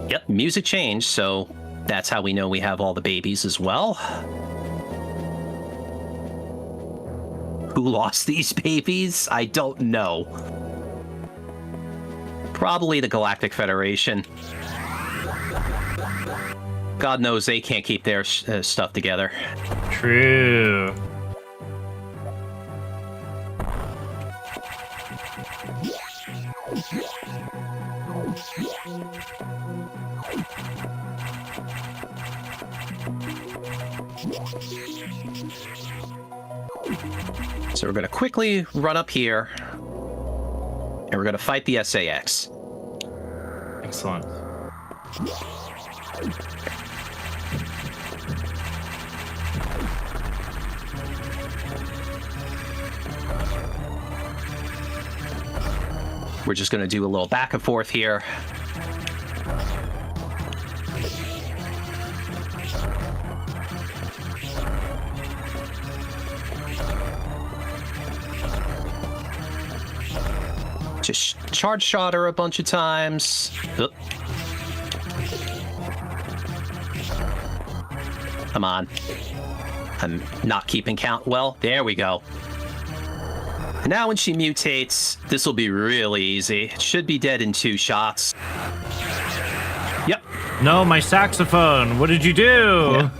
Yep, music changed, so that's how we know we have all the babies as well. Who lost these babies? I don't know. Probably the Galactic Federation. God knows they can't keep their stuff together. True. So we're going to quickly run up here, and we're going to fight the SAX. Excellent. We're just going to do a little back and forth here. Just charge shot her a bunch of times. Oop. Come on. I'm not keeping count well. There we go. And now when she mutates, this will be really easy. It should be dead in 2 shots. Yep. No, my saxophone. What did you do? Yeah.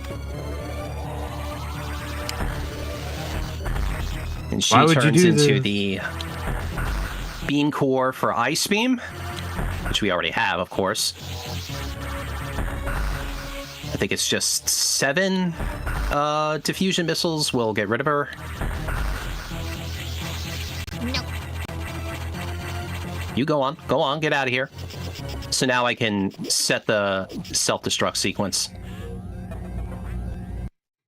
And she Why would you turns do into this? the beam core for Ice Beam, which we already have, of course. I think it's just 7 diffusion missiles will get rid of her. You go on, get out of here. So now I can set the self-destruct sequence.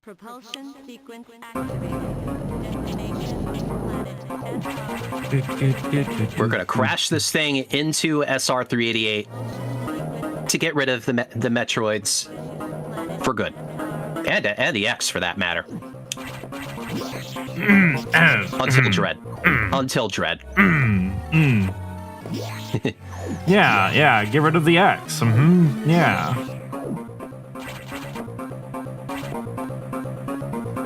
Propulsion sequence activated. Destination planet. We're gonna crash this thing into SR-388 to get rid of the Metroids for good, and the X for that matter. Until Dread. Until Dread. Yeah, get rid of the X. Yeah.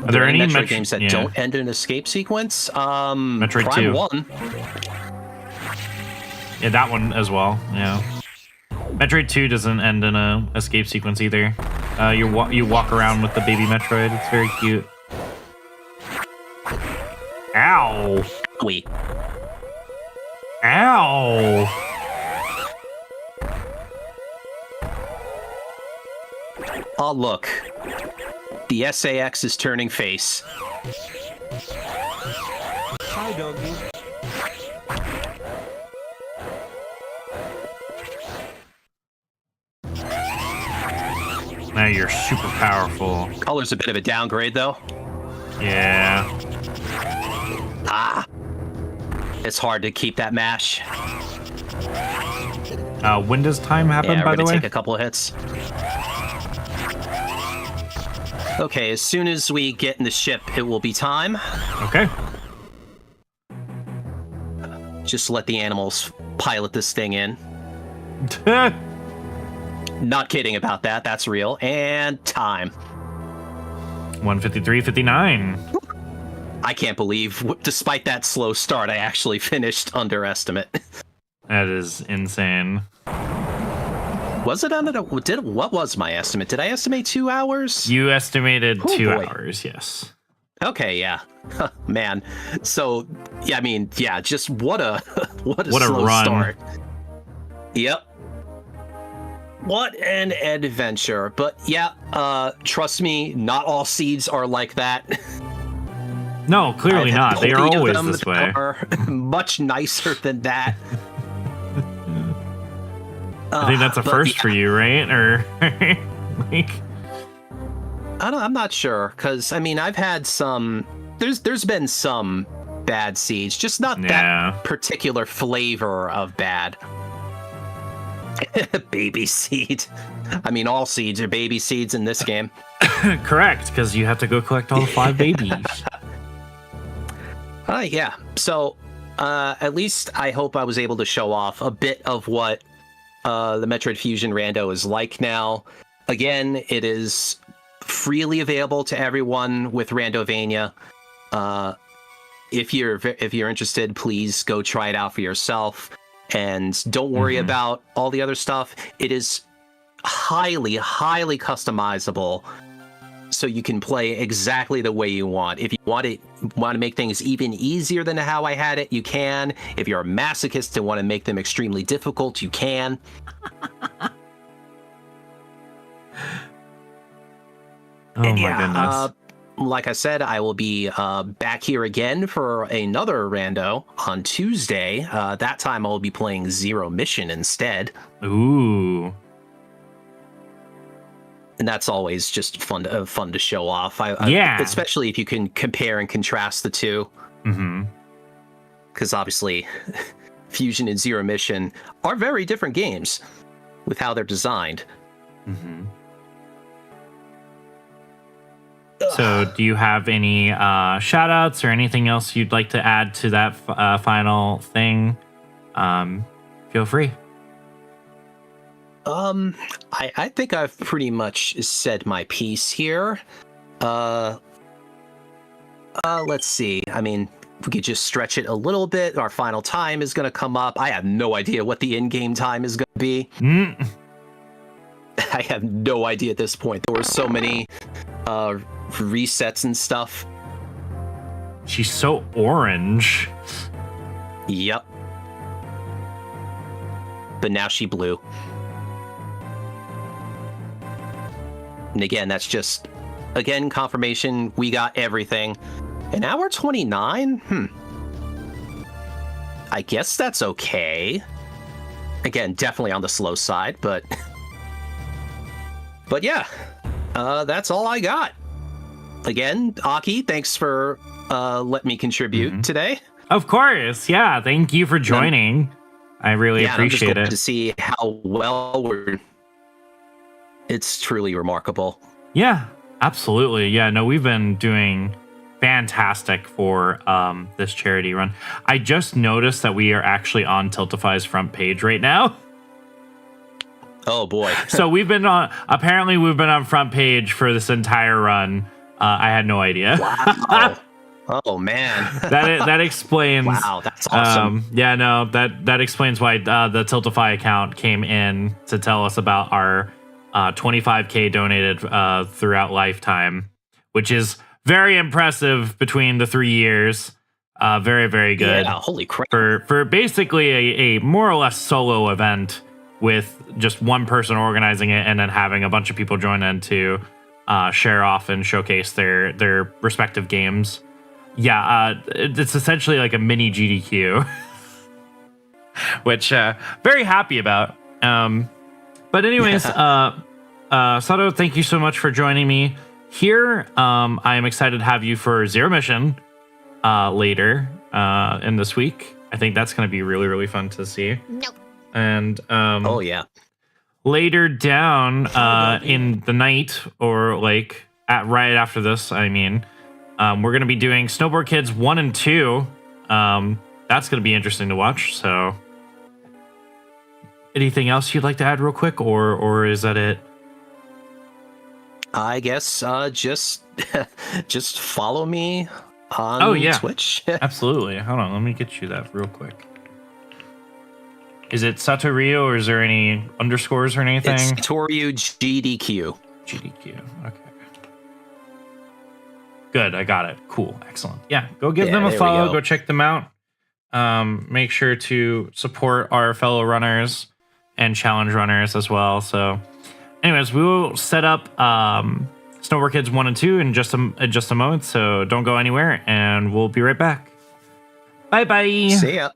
Are there any Metroid games that don't end in an escape sequence? Metroid Prime 2. 1. Yeah, that one as well. Yeah. Metroid 2 doesn't end in a escape sequence either. You walk around with the baby Metroid. It's very cute. Ow! Wait. Ow! Oh, look. The SAX is turning face. Hi, doggy. Now you're super powerful. Color's a bit of a downgrade, though. Yeah. Ah. It's hard to keep that mash. When does time happen, Yeah, by we're the gonna way? take a couple of hits. Okay, as soon as we get in the ship, it will be time. Okay. Just let the animals pilot this thing in. Not kidding about that. That's real. And time. 153.59. I can't believe, despite that slow start, I actually finished under estimate. That is insane. Was it under? What was my estimate? Did I estimate 2 hours? You estimated Oh, 2 boy. hours, yes. Okay, yeah, man. So, yeah, I mean, yeah, just what a What a slow run. start. Yep. What an adventure. But yeah, trust me, not all seeds are like that. No, clearly I've had not. They are plenty of always them this that way. are much nicer than that. I think that's a But first yeah. for you, right? Or like, I'm not sure, because I mean, I've had some. There's been some bad seeds, just not Yeah. that particular flavor of bad. Baby seed. I mean, all seeds are baby seeds in this game. correct, because you have to go collect all the 5 babies. Yeah. So, at least I hope I was able to show off a bit of what the Metroid Fusion Rando is like now. Again, it is freely available to everyone with Randovania. If you're interested, please go try it out for yourself, and don't worry about all the other stuff. It is highly customizable, so you can play exactly the way you want. If you want to make things even easier than how I had it, you can. If you're a masochist and want to make them extremely difficult, you can. Oh And my yeah, goodness. like I said, I will be back here again for another rando on Tuesday. That time I'll be playing Zero Mission instead. Ooh. And that's always just fun to show off. Yeah. Especially if you can compare and contrast the two. Mm-hmm. Because obviously, Fusion and Zero Mission are very different games with how they're designed. Mm-hmm. So, do you have any shout outs or anything else you'd like to add to that final thing? feel free. I think I've pretty much said my piece here. Let's see. I mean, if we could just stretch it a little bit. Our final time is going to come up. I have no idea what the in-game time is going to be. I have no idea at this point. There were so many resets and stuff. She's so orange. Yep. But now she blue. And again, that's just, again, confirmation. We got everything. And now we're 29? I guess that's okay. Again, definitely on the slow side, but... But yeah, that's all I got. Again, Aki, thanks for letting me contribute today. Of course, yeah. Thank you for joining. I really appreciate it. To see how well we're... It's truly remarkable. Yeah, absolutely. Yeah, no, we've been doing fantastic for this charity run. I just noticed that we are actually on Tiltify's front page right now. Oh boy. So we've been on front page for this entire run. I had no idea. Wow. Oh man. that explains. Wow, that's awesome. Yeah, no, that explains why the Tiltify account came in to tell us about our 25K donated throughout lifetime, which is very impressive between the 3 years. Very, very good. Yeah, holy crap. For basically a more or less solo event with just one person organizing it and then having a bunch of people join in to share off and showcase their respective games. Yeah, it's essentially like a mini GDQ, which very happy about. But anyways, Sato, thank you so much for joining me here. I am excited to have you for Zero Mission later in this week. I think that's going to be really, really fun to see. Nope. And oh yeah, later down in the night, or like right after this, I mean, we're going to be doing Snowboard Kids 1 and 2. That's going to be interesting to watch. So, anything else you'd like to add real quick, or is that it? I guess just follow me on Twitch. Absolutely. Hold on, let me get you that real quick. Is it Satoryu, or is there any underscores or anything? It's Satoryu GDQ. GDQ. Okay. Good, I got it. Cool, excellent. Yeah, go give them a follow. Go check them out. Make sure to support our fellow runners and challenge runners as well. So, anyways, we will set up Snowboard Kids 1 and 2 in just a moment. So don't go anywhere, and we'll be right back. Bye bye. See ya.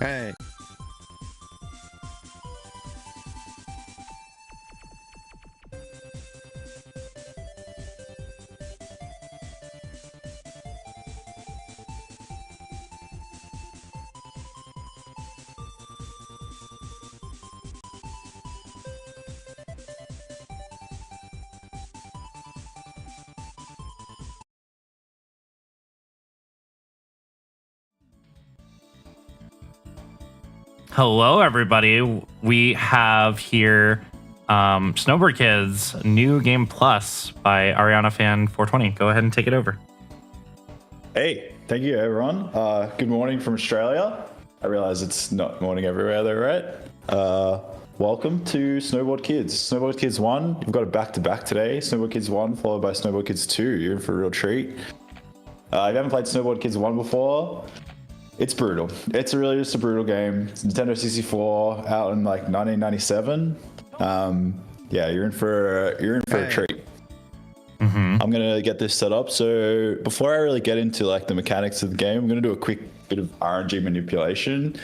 Hey. Hello, everybody. We have here Snowboard Kids, new game plus by ArianaFan420. Go ahead and take it over. Hey, thank you, everyone. Good morning from Australia. I realize it's not morning everywhere, though, right? Welcome to Snowboard Kids. Snowboard Kids 1, you've got a back-to-back today. Snowboard Kids 1 followed by Snowboard Kids 2. You're in for a real treat. If you haven't played Snowboard Kids 1 before, it's brutal. It's really just a brutal game. It's Nintendo 64, out in like 1997. Yeah, you're in for a treat. I'm gonna get this set up. So before I really get into like the mechanics of the game, I'm gonna do a quick bit of RNG manipulation.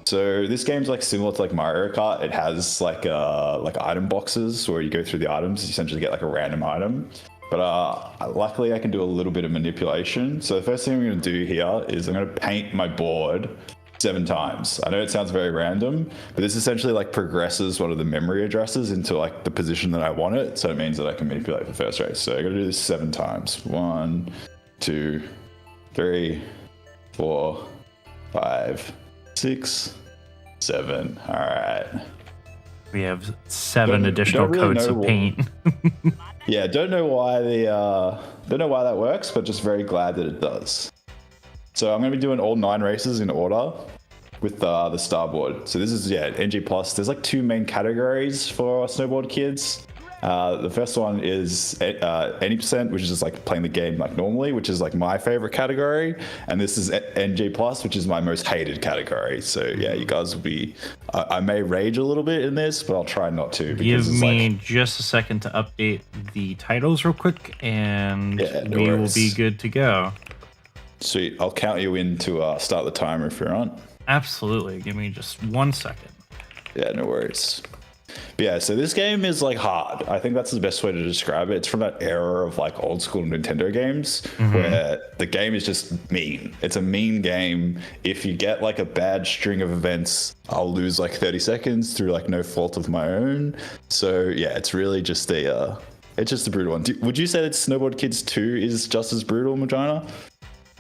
So this game's like similar to like Mario Kart. It has like item boxes where you go through the items, you essentially get like a random item. But luckily I can do a little bit of manipulation. So the first thing I'm going to do here is I'm going to paint my board 7 times. I know it sounds very random, but this essentially like progresses one of the memory addresses into like the position that I want it. So it means that I can manipulate the first race. So I'm going to do this 7 times. 1, 2, 3, 4, 5, 6, 7. All right. We have 7 additional really coats of paint. Yeah, don't know why that works, but just very glad that it does. So I'm going to be doing all 9 races in order with the starboard. So this is NG plus. There's like 2 main categories for Snowboard Kids. The first one is 80%, which is just like playing the game like normally, which is like my favorite category. And this is NG plus, which is my most hated category. So yeah, you guys will be, I may rage a little bit in this, but I'll try not to. Give me just a second to update the titles real quick, and we will be good to go. Sweet. I'll count you in to start the timer if you're on. Absolutely. Give me just 1 second. Yeah, no worries. But yeah, so this game is like hard. I think that's the best way to describe it. It's from that era of like old school Nintendo games where the game is just mean. It's a mean game. If you get like a bad string of events, I'll lose like 30 seconds through like no fault of my own. So yeah, it's really just a brutal one. Would you say that Snowboard Kids 2 is just as brutal, McGyna?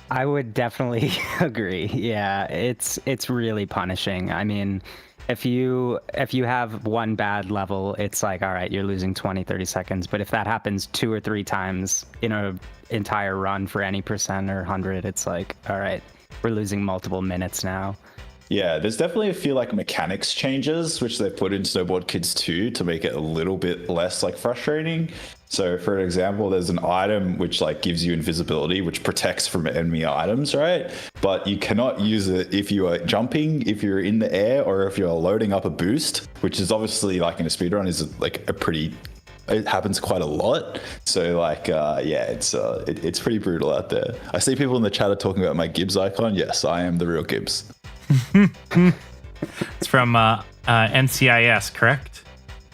I would definitely agree. Yeah, it's really punishing. I mean, if you have one bad level, it's like, all right, you're losing 20, 30 seconds. But if that happens 2 or 3 times in an entire run for any percent or 100, it's like, all right, we're losing multiple minutes now. Yeah, there's definitely a few like mechanics changes which they put in Snowboard Kids 2 to make it a little bit less like frustrating. So for example, there's an item which like gives you invisibility, which protects from enemy items, right? But you cannot use it if you are jumping, if you're in the air, or if you're loading up a boost, which is obviously like in a speedrun is like it happens quite a lot. So like, it's pretty brutal out there. I see people in the chat are talking about my Gibbs icon. Yes, I am the real Gibbs. It's from NCIS, correct?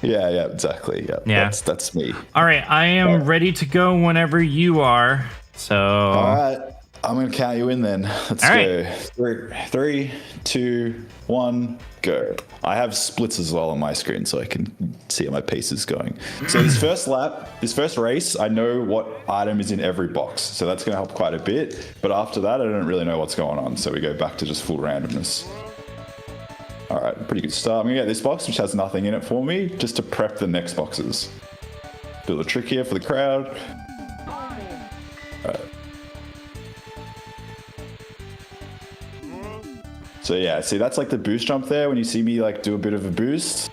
Yeah, exactly. Yeah. That's me. All right, I am ready to go whenever you are. So all right, I'm gonna count you in then. Let's go. Right. 3, 2, 1, go. I have splits as well on my screen so I can see how my pace is going. So this first race, I know what item is in every box, so that's gonna help quite a bit. But after that, I don't really know what's going on, so we go back to just full randomness. All right, pretty good start. I'm gonna get this box, which has nothing in it for me, just to prep the next boxes. Do a little trick here for the crowd. All right. So yeah, see that's like the boost jump there when you see me like do a bit of a boost.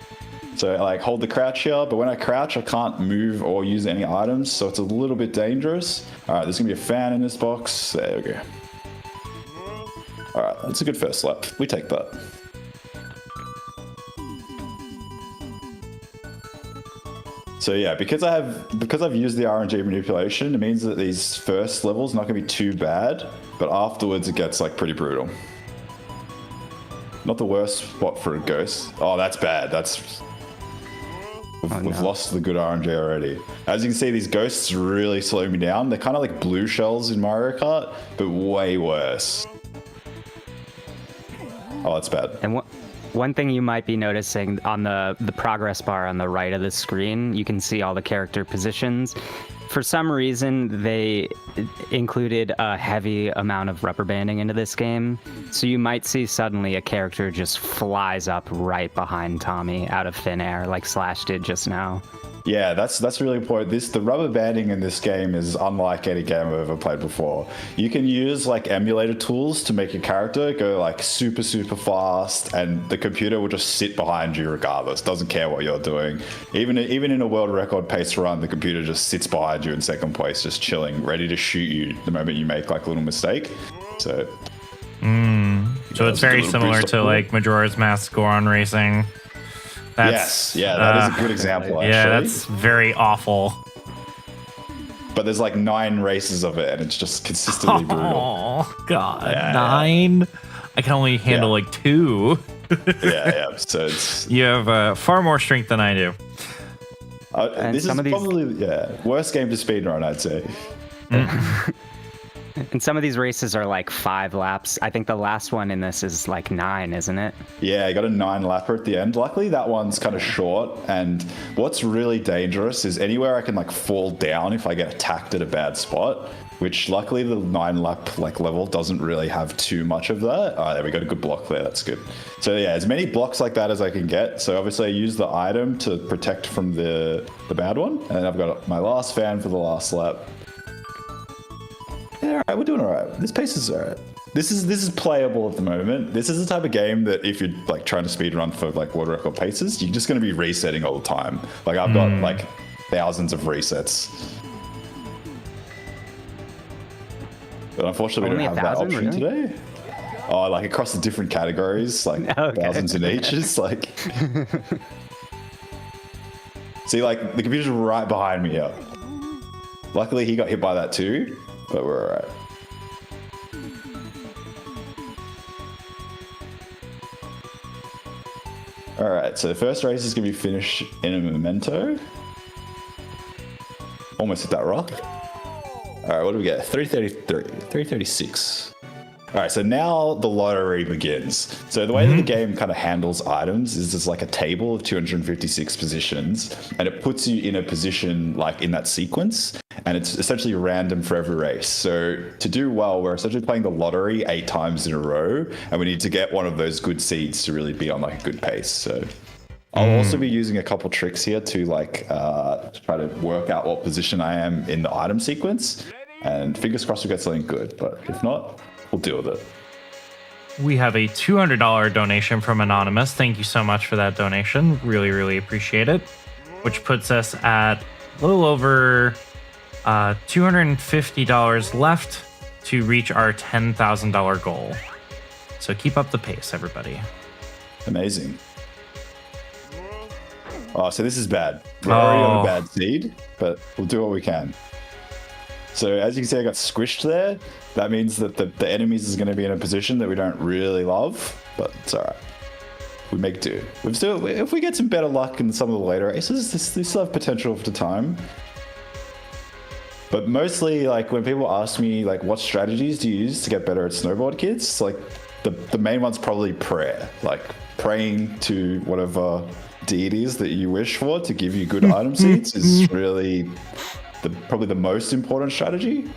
So I like hold the crouch here, but when I crouch, I can't move or use any items, so it's a little bit dangerous. All right, there's gonna be a fan in this box. There we go. All right, that's a good first lap. We take that. So yeah, because I've used the RNG manipulation, it means that these first levels not gonna be too bad, but afterwards it gets like pretty brutal. Not the worst spot for a ghost. Oh, that's bad. We've lost the good RNG already. As you can see, these ghosts really slow me down. They're kind of like blue shells in Mario Kart, but way worse. Oh, that's bad. And one thing you might be noticing on the progress bar on the right of the screen, you can see all the character positions. For some reason, they included a heavy amount of rubber banding into this game. So you might see suddenly a character just flies up right behind Tommy out of thin air, like Slash did just now. Yeah, that's really important. The rubber banding in this game is unlike any game I've ever played before. You can use like emulator tools to make your character go like super fast, and the computer will just sit behind you regardless. Doesn't care what you're doing. Even in a world record pace run, the computer just sits behind you in second place, just chilling, ready to shoot you the moment you make like a little mistake. So it's very similar to like Majora's Mask Goron Racing. Yes, yeah, that is a good example, actually. Yeah, that's very awful. But there's like 9 races of it, and it's just consistently brutal. Oh, God. Yeah. 9? I can only handle like 2. yeah, so it's... You have far more strength than I do. This is probably, worst game to speedrun, I'd say. And some of these races are like 5 laps. I think the last one in this is like 9, isn't it? Yeah, you got a 9-lapper at the end. Luckily, that one's kind of short. And what's really dangerous is anywhere I can like fall down if I get attacked at a bad spot. Which luckily the 9-lap like level doesn't really have too much of that. There we got a good block there. That's good. So yeah, as many blocks like that as I can get. So obviously I use the item to protect from the bad one. And I've got my last fan for the last lap. Yeah, all right, we're doing all right. This pace is all right. This is playable at the moment. This is the type of game that if you're like trying to speedrun for like world record paces, you're just going to be resetting all the time. Like I've got like thousands of resets. But unfortunately, we don't have that option today. Oh, like across the different categories, like thousands in each. It's like... See, like the computer's right behind me here. Luckily, he got hit by that too. But we're alright. Alright, so the first race is going to be finished in a memento. Almost hit that rock. Alright, what do we get? 333. 336. Alright, so now the lottery begins. So the way that the game kind of handles items is there's like a table of 256 positions, and it puts you in a position like in that sequence, and it's essentially random for every race. So to do well, we're essentially playing the lottery 8 times in a row, and we need to get one of those good seeds to really be on like a good pace. So I'll also be using a couple tricks here to like try to work out what position I am in the item sequence, and fingers crossed we get something good, but if not, we'll deal with it. We have a $200 donation from Anonymous. Thank you so much for that donation. Really, really appreciate it. Which puts us at a little over $250 left to reach our $10,000 goal. So keep up the pace, everybody. Amazing. Oh, so this is bad. We're already on a bad seed, but we'll do what we can. So as you can see, I got squished there. That means that the enemies is going to be in a position that we don't really love, but it's all right. We make do. If we get some better luck in some of the later races, they still have potential for the time. But mostly, like when people ask me, like, what strategies do you use to get better at Snowboard Kids? Like the main one's probably prayer, like praying to whatever deities that you wish for to give you good item seeds is really probably the most important strategy.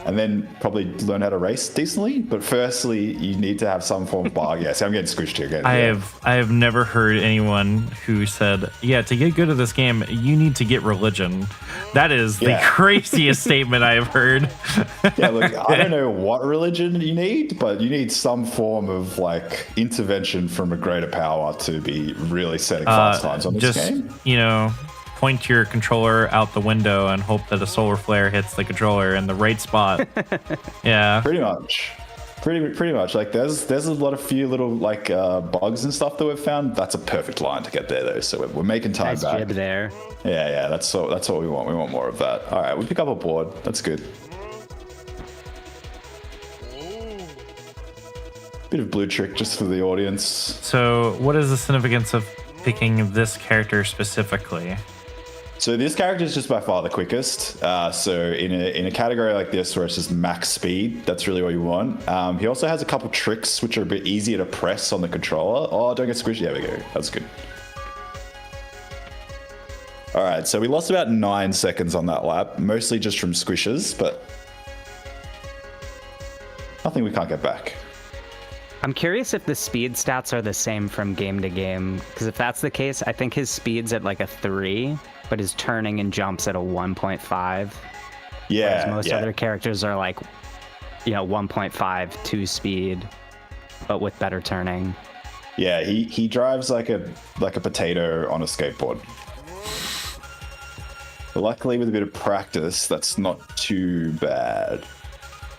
And then probably learn how to race decently. But firstly, you need to have some form of bar. Yeah, see, I'm getting squished here again. I have never heard anyone who said, yeah, to get good at this game, you need to get religion. That is the craziest statement I have heard. Yeah, look, I don't know what religion you need, but you need some form of like intervention from a greater power to be really setting fast times on this game. You know, point your controller out the window and hope that a solar flare hits the controller in the right spot. Yeah, pretty much. Like there's a few little like bugs and stuff that we've found. That's a perfect line to get there though. So we're making time nice back. Jib there. Yeah. That's what we want. We want more of that. All right, we pick up a board. That's good. Bit of blue trick just for the audience. So, what is the significance of picking this character specifically? So this character is just by far the quickest. So in a category like this where it's just max speed, that's really what you want. He also has a couple tricks which are a bit easier to press on the controller. Oh, don't get squished. There we go. That's good. All right, so we lost about 9 seconds on that lap, mostly just from squishes, but nothing we can't get back. I'm curious if the speed stats are the same from game to game, because if that's the case, I think his speed's at like a 3, but his turning and jumps at a 1.5. Yeah, Whereas most other characters are like, 1.5, 2 speed, but with better turning. Yeah, he drives like a potato on a skateboard. But luckily, with a bit of practice, that's not too bad.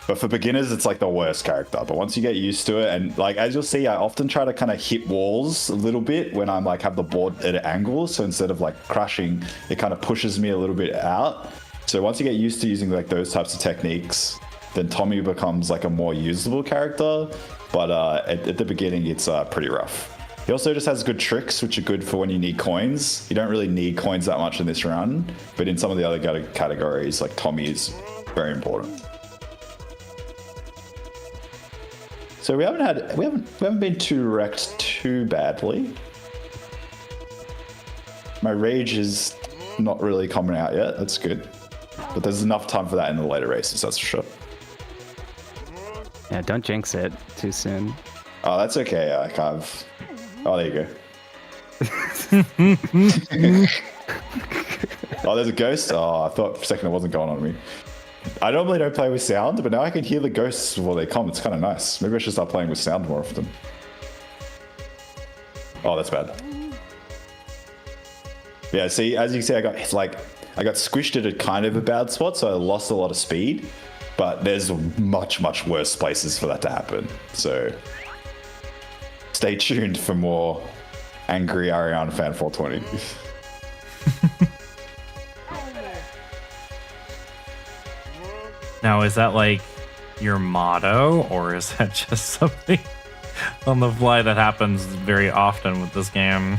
But for beginners, it's like the worst character. But once you get used to it, and like as you'll see, I often try to kind of hit walls a little bit when I'm like have the board at an angle. So instead of like crashing, it kind of pushes me a little bit out. So once you get used to using like those types of techniques, then Tommy becomes like a more usable character. But at the beginning, it's pretty rough. He also just has good tricks, which are good for when you need coins. You don't really need coins that much in this run, but in some of the other categories, like Tommy is very important. So we haven't been too wrecked too badly. My rage is not really coming out yet. That's good, but there's enough time for that in the later races. That's for sure. Yeah, don't jinx it too soon. Oh, that's okay. Oh, there you go. Oh, there's a ghost. Oh, I thought for a second it wasn't going on me. I normally don't play with sound, but now I can hear the ghosts before they come. It's kind of nice. Maybe I should start playing with sound more often. Oh, that's bad. Yeah, see, as you can see, I got squished at a kind of a bad spot, so I lost a lot of speed. But there's much, much worse places for that to happen. So stay tuned for more angry ArianaFan420. Now, is that like your motto, or is that just something on the fly that happens very often with this game?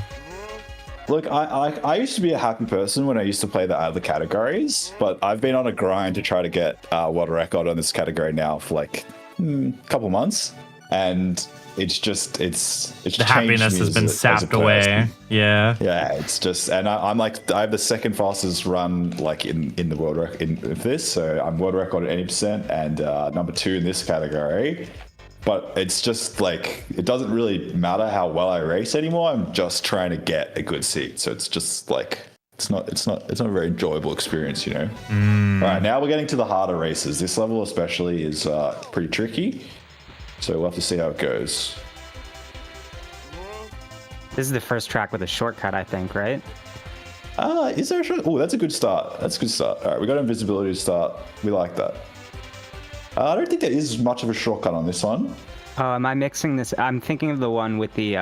Look, I used to be a happy person when I used to play the other categories, but I've been on a grind to try to get world record on this category now for like a couple months, and it's the happiness has been sapped away. Yeah, it's just, and I'm like, I have the second fastest run like in the world record in this, so I'm world record at 80% and number 2 in this category. But it's just like, it doesn't really matter how well I race anymore. I'm just trying to get a good seat. So it's just like, it's not a very enjoyable experience, All right, now we're getting to the harder races. This level especially is pretty tricky. So we'll have to see how it goes. This is the first track with a shortcut, I think, right? Is there a shortcut? Oh, that's a good start. All right, we got invisibility to start. We like that. I don't think there is much of a shortcut on this one. Oh, am I mixing this? I'm thinking of the one with the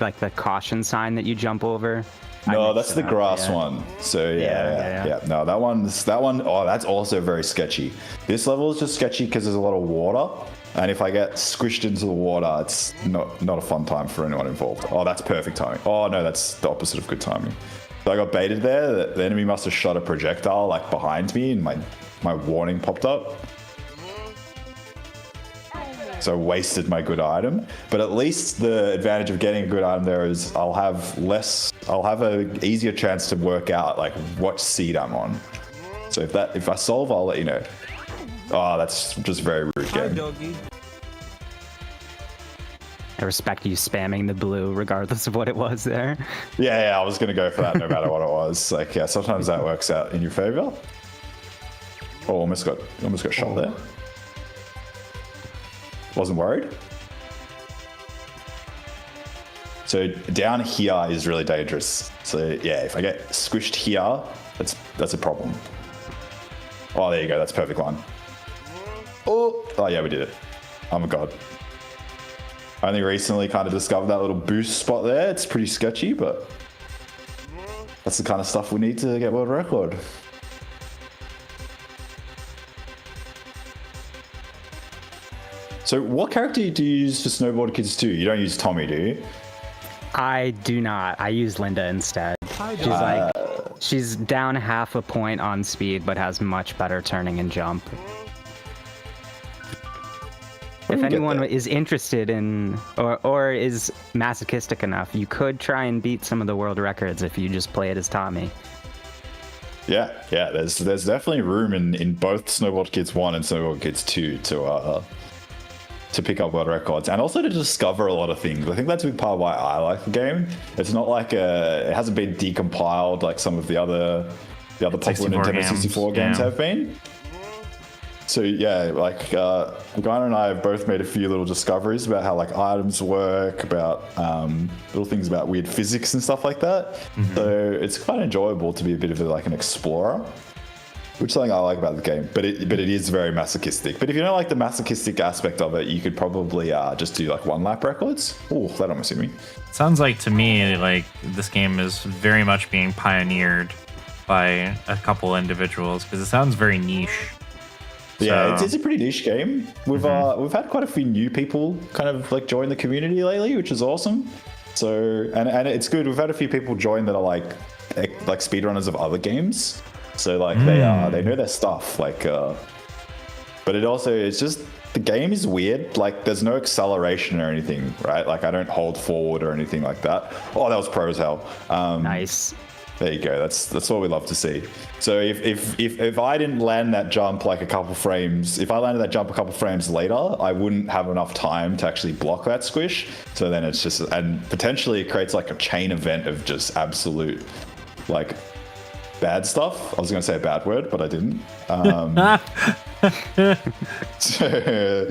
like the caution sign that you jump over. No, that's the grass one. So yeah. No, that one. Oh, that's also very sketchy. This level is just sketchy because there's a lot of water, and if I get squished into the water, it's not a fun time for anyone involved. Oh, that's perfect timing. Oh no, that's the opposite of good timing. So I got baited there. The enemy must have shot a projectile like behind me, and my warning popped up. So I wasted my good item, but at least the advantage of getting a good item there is I'll have an easier chance to work out like what seed I'm on. So if I solve, I'll let you know. Oh, that's just very rude game. I respect you spamming the blue regardless of what it was there. Yeah, I was gonna go for that no matter what it was. Like, yeah, sometimes that works out in your favor. Oh, almost got shot there. Wasn't worried. So down here is really dangerous. So yeah, if I get squished here, that's a problem. Oh, there you go. That's perfect line. Oh yeah, we did it. Oh my god. I only recently kind of discovered that little boost spot there. It's pretty sketchy, but that's the kind of stuff we need to get world record. So what character do you use for Snowboard Kids 2? You don't use Tommy, do you? I do not. I use Linda instead. She's down half a point on speed, but has much better turning and jump. If anyone is interested in, or is masochistic enough, you could try and beat some of the world records if you just play it as Tommy. Yeah. There's definitely room in both Snowboard Kids 1 and Snowboard Kids 2 to pick up world records, and also to discover a lot of things. I think that's a big part of why I like the game. It's not like it hasn't been decompiled like some of the other popular Nintendo 64 games have been. So yeah, like McGyna and I have both made a few little discoveries about how like items work, about little things about weird physics and stuff like that. Mm-hmm. So it's quite enjoyable to be a bit of like an explorer, which is something I like about the game. But it is very masochistic. But if you don't like the masochistic aspect of it, you could probably just do like one lap records. Oh, that almost hit me. Sounds like to me like this game is very much being pioneered by a couple individuals because it sounds very niche. Yeah, it's a pretty niche game. We've had quite a few new people kind of like join the community lately, which is awesome. So and it's good. We've had a few people join that are like speedrunners of other games. So like they know their stuff. Like, but it's just the game is weird. Like there's no acceleration or anything, right? Like I don't hold forward or anything like that. Oh, that was pro as hell. Nice. There you go. That's what we love to see. So if I didn't land that jump like a couple frames, if I landed that jump a couple frames later, I wouldn't have enough time to actually block that squish. So then it's just, and potentially it creates like a chain event of just absolute like bad stuff. I was going to say a bad word, but I didn't. So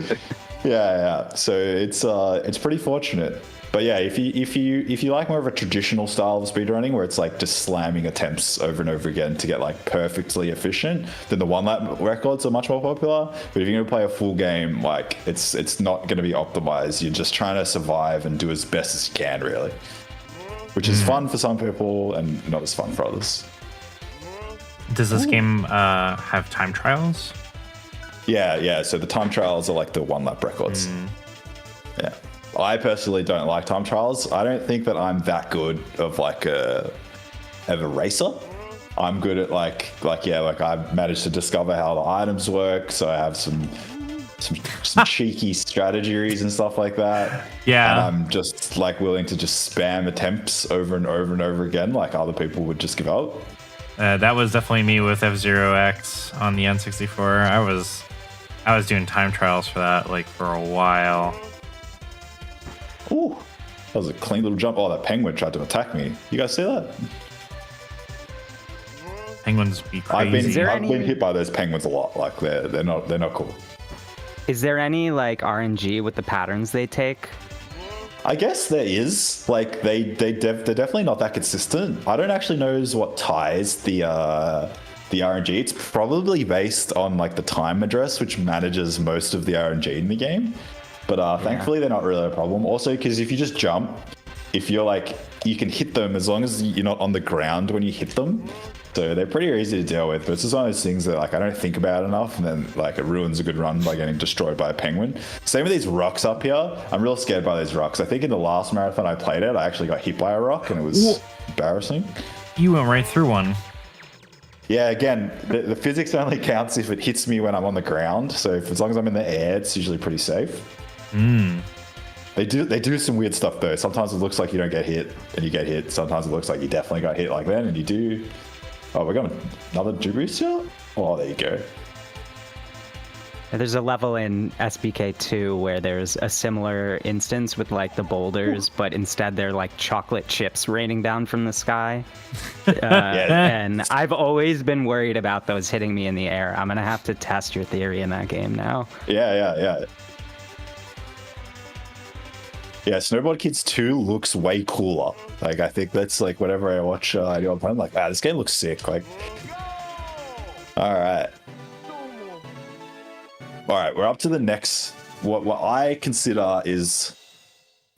yeah. So it's pretty fortunate. But yeah, if you like more of a traditional style of speedrunning where it's like just slamming attempts over and over again to get like perfectly efficient, then the one lap records are much more popular. But if you're gonna play a full game, like it's not gonna be optimized. You're just trying to survive and do as best as you can, really. Which is fun for some people and not as fun for others. Does this game have time trials? Yeah. So the time trials are like the one lap records. Yeah. I personally don't like time trials. I don't think that I'm that good of like a racer. I'm good at like I've managed to discover how the items work, so I have some cheeky strategies and stuff like that. Yeah. And I'm just like willing to just spam attempts over and over and over again, like other people would just give up. That was definitely me with F-Zero X on the N64. I was doing time trials for that like for a while. Ooh, that was a clean little jump. Oh, that penguin tried to attack me. You guys see that? Penguins be crazy. I've been hit by those penguins a lot. Like they're not cool. Is there any like RNG with the patterns they take? I guess there is. Like they're definitely not that consistent. I don't actually know what ties the RNG. It's probably based on like the time address, which manages most of the RNG in the game. But thankfully, they're not really a problem. Also, because if you just jump, if you're like, you can hit them as long as you're not on the ground when you hit them. So they're pretty easy to deal with. But it's just one of those things that like I don't think about enough, and then like it ruins a good run by getting destroyed by a penguin. Same with these rocks up here. I'm real scared by these rocks. I think in the last marathon I played it, I actually got hit by a rock, and it was embarrassing. You went right through one. Yeah, again, the physics only counts if it hits me when I'm on the ground. So as long as I'm in the air, it's usually pretty safe. They do some weird stuff though. Sometimes it looks like you don't get hit and you get hit. Sometimes it looks like you definitely got hit like that and you do. Oh, we got another boost here? Oh, there you go. There's a level in SBK 2 where there's a similar instance with like the boulders, but instead they're like chocolate chips raining down from the sky. And I've always been worried about those hitting me in the air. I'm gonna have to test your theory in that game now. Yeah, Snowboard Kids 2 looks way cooler. Like, I think that's like whenever I watch I'm like, this game looks sick. Like, all right, we're up to the next, what I consider is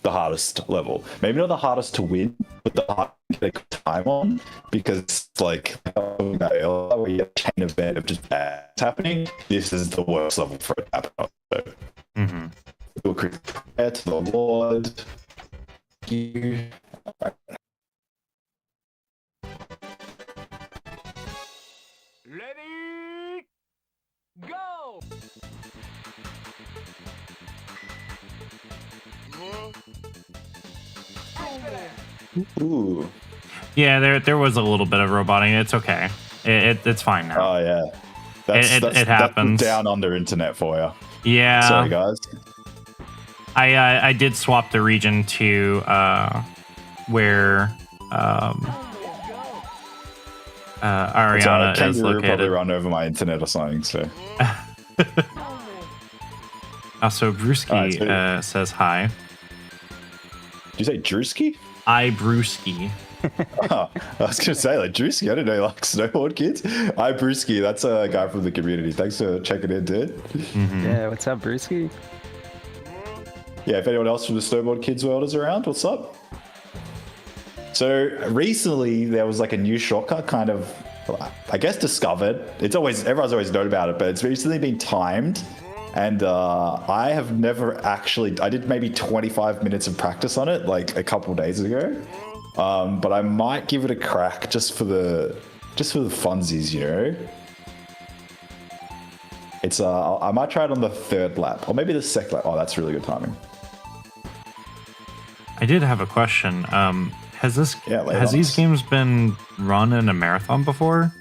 the hardest level. Maybe not the hardest to win, but the hardest to get a good time on, because like where you have a chain event of just bad happening, this is the worst level for it to happen on. So. prayer to the Lord. You. Ready, go! Ooh. Yeah, there was a little bit of roboting. It's okay. It's fine now. Oh yeah. It happens. That's down under internet for you. Yeah. Sorry, guys. I did swap the region to where Ariana is Kangaroo located. probably run over my internet or something. So. Also, Brewski says hi. Did you say Drewski? I Brewski. Oh, I was gonna say like Drewski. I didn't know like Snowboard Kids. I Brewski. That's a guy from the community. Thanks for checking in, dude. Mm-hmm. Yeah, what's up, Brewski? Yeah, if anyone else from the Snowboard Kids world is around, what's up? So recently there was like a new shortcut kind of, I guess, discovered. Everyone's always known about it, but it's recently been timed. And I have never actually, I did maybe 25 minutes of practice on it like a couple days ago. But I might give it a crack just for the funsies, you know. It's I might try it on the third lap or maybe the second lap. Oh, that's really good timing. I did have a question. Has these games been run in a marathon before?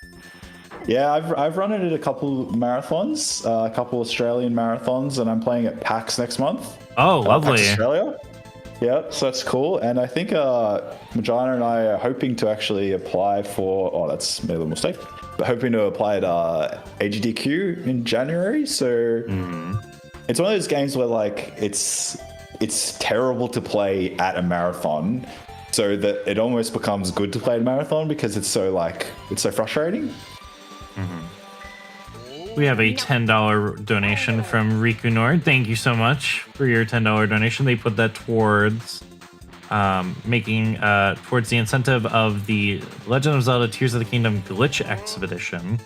Yeah, I've run it at a couple marathons, a couple Australian marathons, and I'm playing at PAX next month. Oh, lovely. PAX Australia. Yeah, so that's cool. And I think McGyna and I are hoping to actually apply for. Oh, that's made a little mistake. But hoping to apply at AGDQ in January. So it's one of those games where like it's terrible to play at a marathon, so that it almost becomes good to play at a marathon because it's so frustrating. We have a $10 donation from Riku Nord. Thank you so much for your $10 donation. They put that towards making towards the incentive of the Legend of Zelda Tears of the Kingdom Glitch Expedition.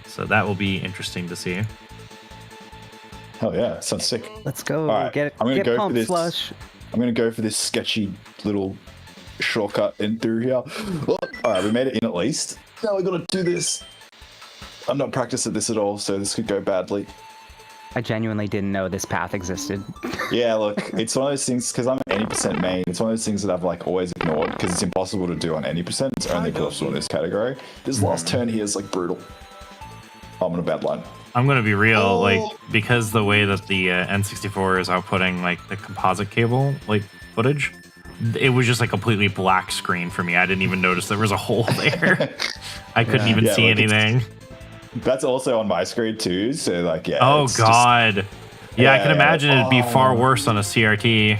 So that will be interesting to see. Hell yeah, sounds sick. Let's go. All right, Get I'm gonna go for pumped, this. Slush. I'm gonna go for this sketchy little shortcut in through here. Oh, all right, we made it in at least. Now we gotta do this. I'm not practiced at this at all, so this could go badly. I genuinely didn't know this path existed. Yeah, look, it's one of those things, because I'm an any percent main, it's one of those things that I've like always ignored, because it's impossible to do on any percent. It's only possible in this category. This last turn here is like brutal. Oh, I'm on a bad line. I'm gonna be real, like, because the way that the N64 is outputting like the composite cable like footage, it was just a completely black screen for me. I didn't even notice there was a hole there. I couldn't even see anything. That's also on my screen too, so like, yeah. Oh god. I can imagine it'd be far worse on a CRT.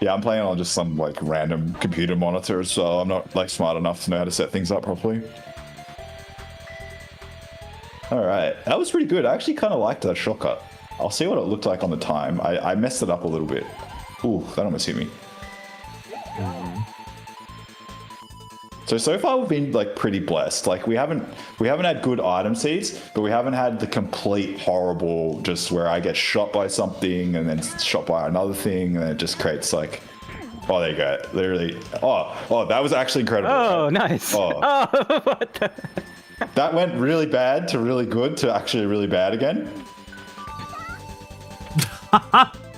Yeah, I'm playing on just some like random computer monitor, so I'm not like smart enough to know how to set things up properly. All right, that was pretty good. I actually kind of liked that shortcut. I'll see what it looked like on the time. I messed it up a little bit. Ooh, that almost hit me. So far we've been like pretty blessed. Like we haven't had good item seeds, but we haven't had the complete horrible, just where I get shot by something and then shot by another thing, and it just creates like, oh, there you go, literally. Oh, that was actually incredible. Oh, nice. Oh, What the? that went really bad to really good to actually really bad again.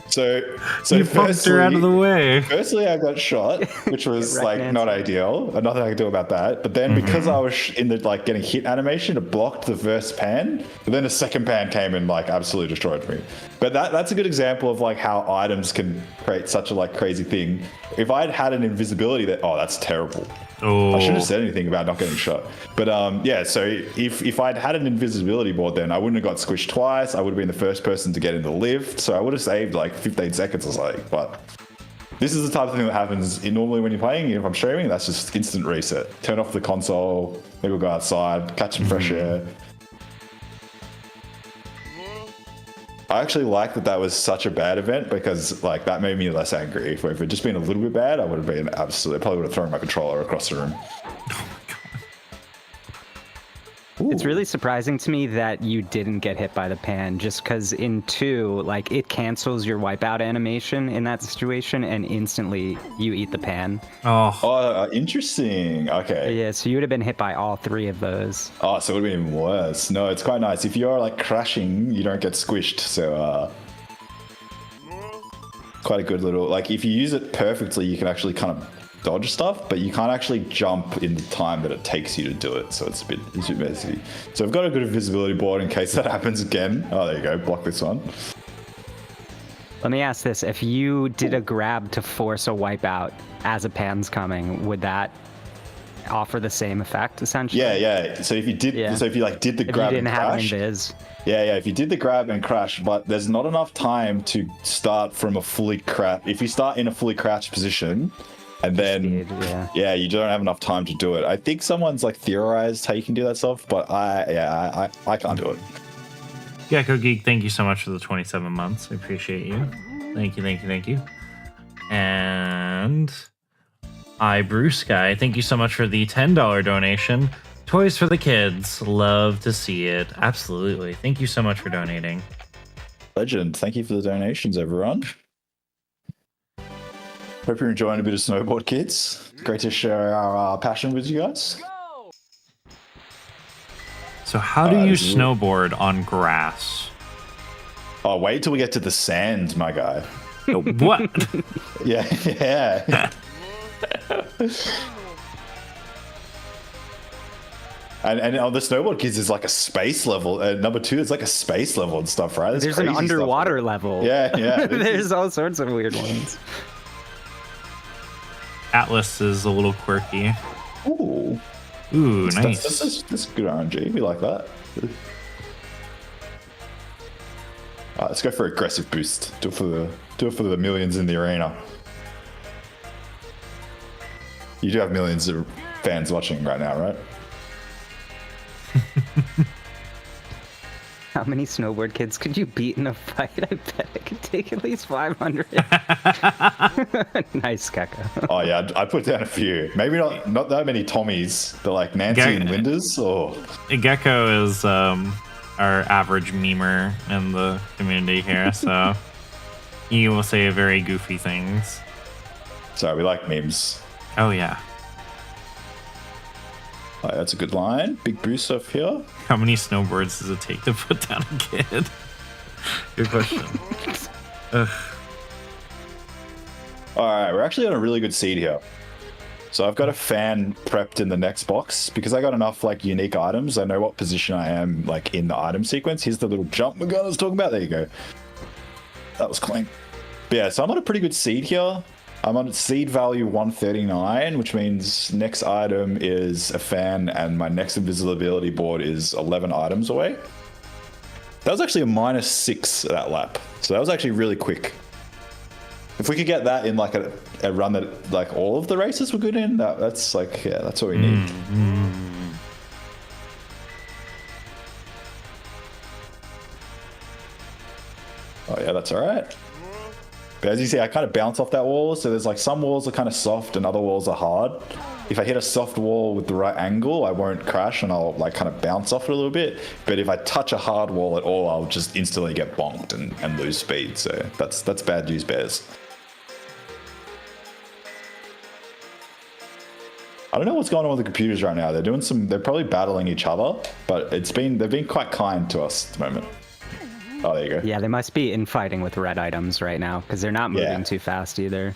So You punked her out of the way. Firstly, I got shot, which was like not ideal. Nothing I could do about that. But then because I was in the like getting hit animation, it blocked the first pan. But then the second pan came and like absolutely destroyed me. But that's a good example of like how items can create such a like crazy thing. If I'd had an invisibility, that's terrible. Oh. I shouldn't have said anything about not getting shot. But yeah, so if I'd had an invisibility board, then I wouldn't have got squished twice. I would have been the first person to get in the lift. So I would have saved like 15 seconds or something. But this is the type of thing that happens normally when you're playing. If I'm streaming, that's just instant reset. Turn off the console, maybe we'll go outside, catch some fresh air. I actually like that was such a bad event, because like that made me less angry. If it had just been a little bit bad, I would have been probably would have thrown my controller across the room. Oh It's really surprising to me that you didn't get hit by the pan, just because in 2, like, it cancels your wipeout animation in that situation, and instantly you eat the pan. Oh, Interesting. Okay. Yeah, so you would have been hit by all 3 of those. Oh, so it would be even worse. No, it's quite nice. If you're like crashing, you don't get squished. So, quite a good little, like, if you use it perfectly, you can actually kind of dodge stuff, but you can't actually jump in the time that it takes you to do it. So it's a bit messy. So I've got a good visibility board in case that happens again. Oh, there you go. Block this one. Let me ask this. If you did a grab to force a wipeout as a pan's coming, would that offer the same effect, essentially? Yeah. So if you did, so if you like did the grab and crash, yeah. If you did the grab and crash, but there's not enough time to start from a fully crash. If you start in a fully crouched position, and then you don't have enough time to do it. I think someone's like theorized how you can do that stuff, but I can't do it. Gecko Geek, thank you so much for the 27 months. I appreciate you. Thank you. And Bruce Guy, thank you so much for the $10 donation. Toys for the kids. Love to see it. Absolutely. Thank you so much for donating. Legend. Thank you for the donations, everyone. Hope you're enjoying a bit of Snowboard, kids. Great to share our passion with you guys. So how do you snowboard on grass? Oh, wait till we get to the sand, my guy. What? Yeah. And on the Snowboard Kids is like a space level. Number 2 is like a space level and stuff, right? There's an underwater level. Yeah. There's all sorts of weird ones. Atlas is a little quirky. Ooh, nice. That's good RNG. We like that. Let's go for aggressive boost. Do it for the millions in the arena. You do have millions of fans watching right now, right? How many Snowboard Kids could you beat in a fight? I bet I could take at least 500. Nice, Gecko. Oh yeah, I put down a few. Maybe not that many Tommies, but like Nancy and Linders. Or Gecko is our average memer in the community here, so he will say very goofy things. Sorry, we like memes. Oh yeah. Oh, that's a good line. Big boost off here. How many snowboards does it take to put down a kid? Good question. Ugh. All right, we're actually on a really good seed here. So I've got a fan prepped in the next box because I got enough like unique items. I know what position I am like in the item sequence. Here's the little jump McGyna was talking about. There you go. That was clean. But yeah, so I'm on a pretty good seed here. I'm on seed value 139, which means next item is a fan and my next invisibility board is 11 items away. That was actually a -6 that lap. So that was actually really quick. If we could get that in like a run that like all of the races were good in, that's like, yeah, that's what we need. Oh yeah, that's all right. But as you see, I kind of bounce off that wall. So there's like some walls are kind of soft and other walls are hard. If I hit a soft wall with the right angle, I won't crash and I'll like kind of bounce off it a little bit. But if I touch a hard wall at all, I'll just instantly get bonked and lose speed. So that's bad news, bears. I don't know what's going on with the computers right now. They're probably battling each other, but they've been quite kind to us at the moment. Oh, there you go. Yeah, they must be infighting with red items right now because they're not moving too fast either.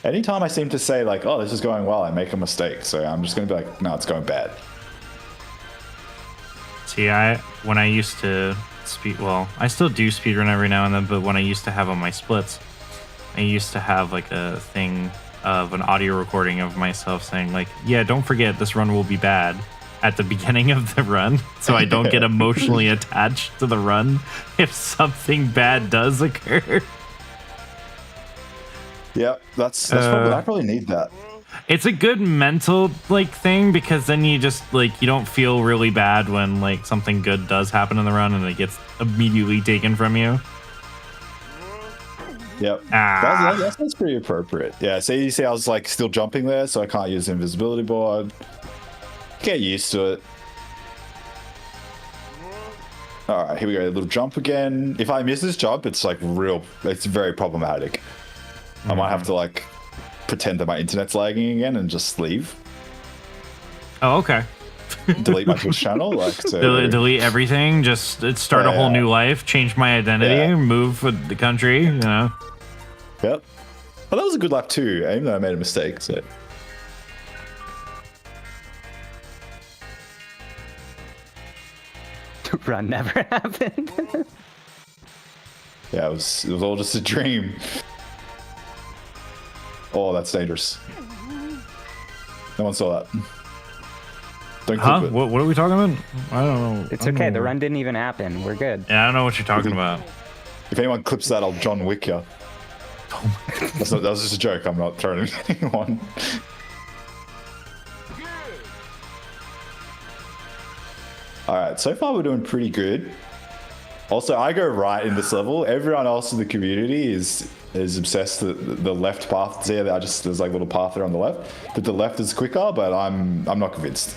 Anytime I seem to say like, oh, this is going well, I make a mistake. So I'm just going to be like, no, it's going bad. See, when I used to I still do speedrun every now and then, but when I used to have on my splits, I used to have like a thing of an audio recording of myself saying like, yeah, don't forget this run will be bad at the beginning of the run, so I don't get emotionally attached to the run if something bad does occur. Yeah, I probably need that. It's a good mental like thing because then you just like you don't feel really bad when like something good does happen in the run and it gets immediately taken from you. Yep, that's pretty appropriate. Yeah, so you see I was like still jumping there, so I can't use the invisibility board. Get used to it. All right, here we go. A little jump again. If I miss this jump, it's like it's very problematic. I might have to like pretend that my internet's lagging again and just leave. Oh, okay. Delete my Twitch channel. Like, so, Delete everything. Just start a whole new life. Change my identity. Move with the country. You know. Yep. Well, that was a good lap too, even though I made a mistake. So. Run never happened. Yeah, it was all just a dream. Oh, that's dangerous. No one saw that. Don't clip it. What are we talking about? I don't know. It's okay. The run didn't even happen. We're good. Yeah, I don't know what you're talking about. If anyone clips that, I'll John Wick you. That was just a joke. I'm not throwing anyone. Alright, so far we're doing pretty good. Also, I go right in this level. Everyone else in the community is obsessed with the left path. See, there's like a little path there on the left. But the left is quicker, but I'm not convinced.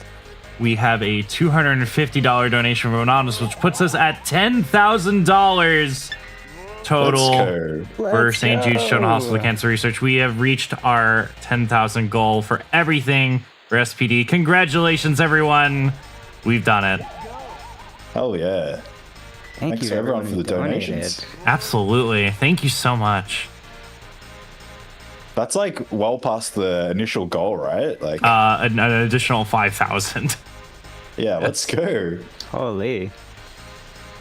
We have a $250 donation from Anonymous, which puts us at $10,000 total for St. Jude's Children's Hospital Cancer Research. We have reached our 10,000 goal for everything for SPD. Congratulations, everyone. We've done it. Hell yeah. Thanks to everyone for the donations. Absolutely. Thank you so much. That's like well past the initial goal, right? Like an additional 5,000. Yeah, let's go. Holy.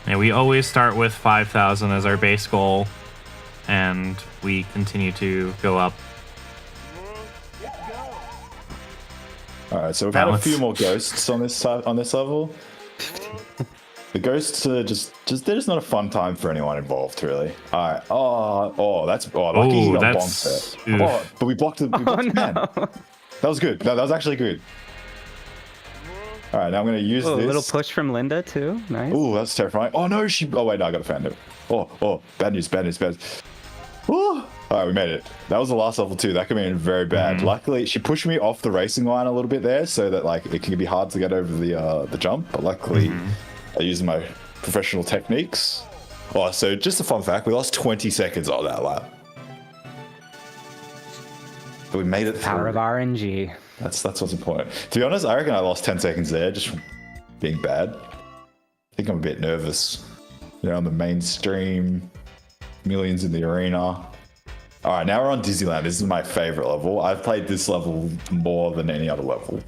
Yeah, we always start with 5,000 as our base goal, and we continue to go up. All right, so we've had a few more ghosts on this level. The ghosts are just they're just not a fun time for anyone involved, really. All right. Lucky he got bonked there. Oh, but we blocked the man. That was good. That was actually good. All right, now I'm gonna use this. A little push from Linda too. Nice. Oh, that's terrifying. Oh no, oh wait, no, I got a fan note. Oh, bad news. All right, we made it. That was the last level too. That could have been very bad. Luckily, she pushed me off the racing line a little bit there, so that like it can be hard to get over the jump. But luckily, I used my professional techniques. Oh, so just a fun fact: we lost 20 seconds on that lap, but we made it through. Power of RNG. That's what's important. To be honest, I reckon I lost 10 seconds there just from being bad. I think I'm a bit nervous. You know, on the mainstream, millions in the arena. All right, now we're on Disneyland. This is my favorite level. I've played this level more than any other level.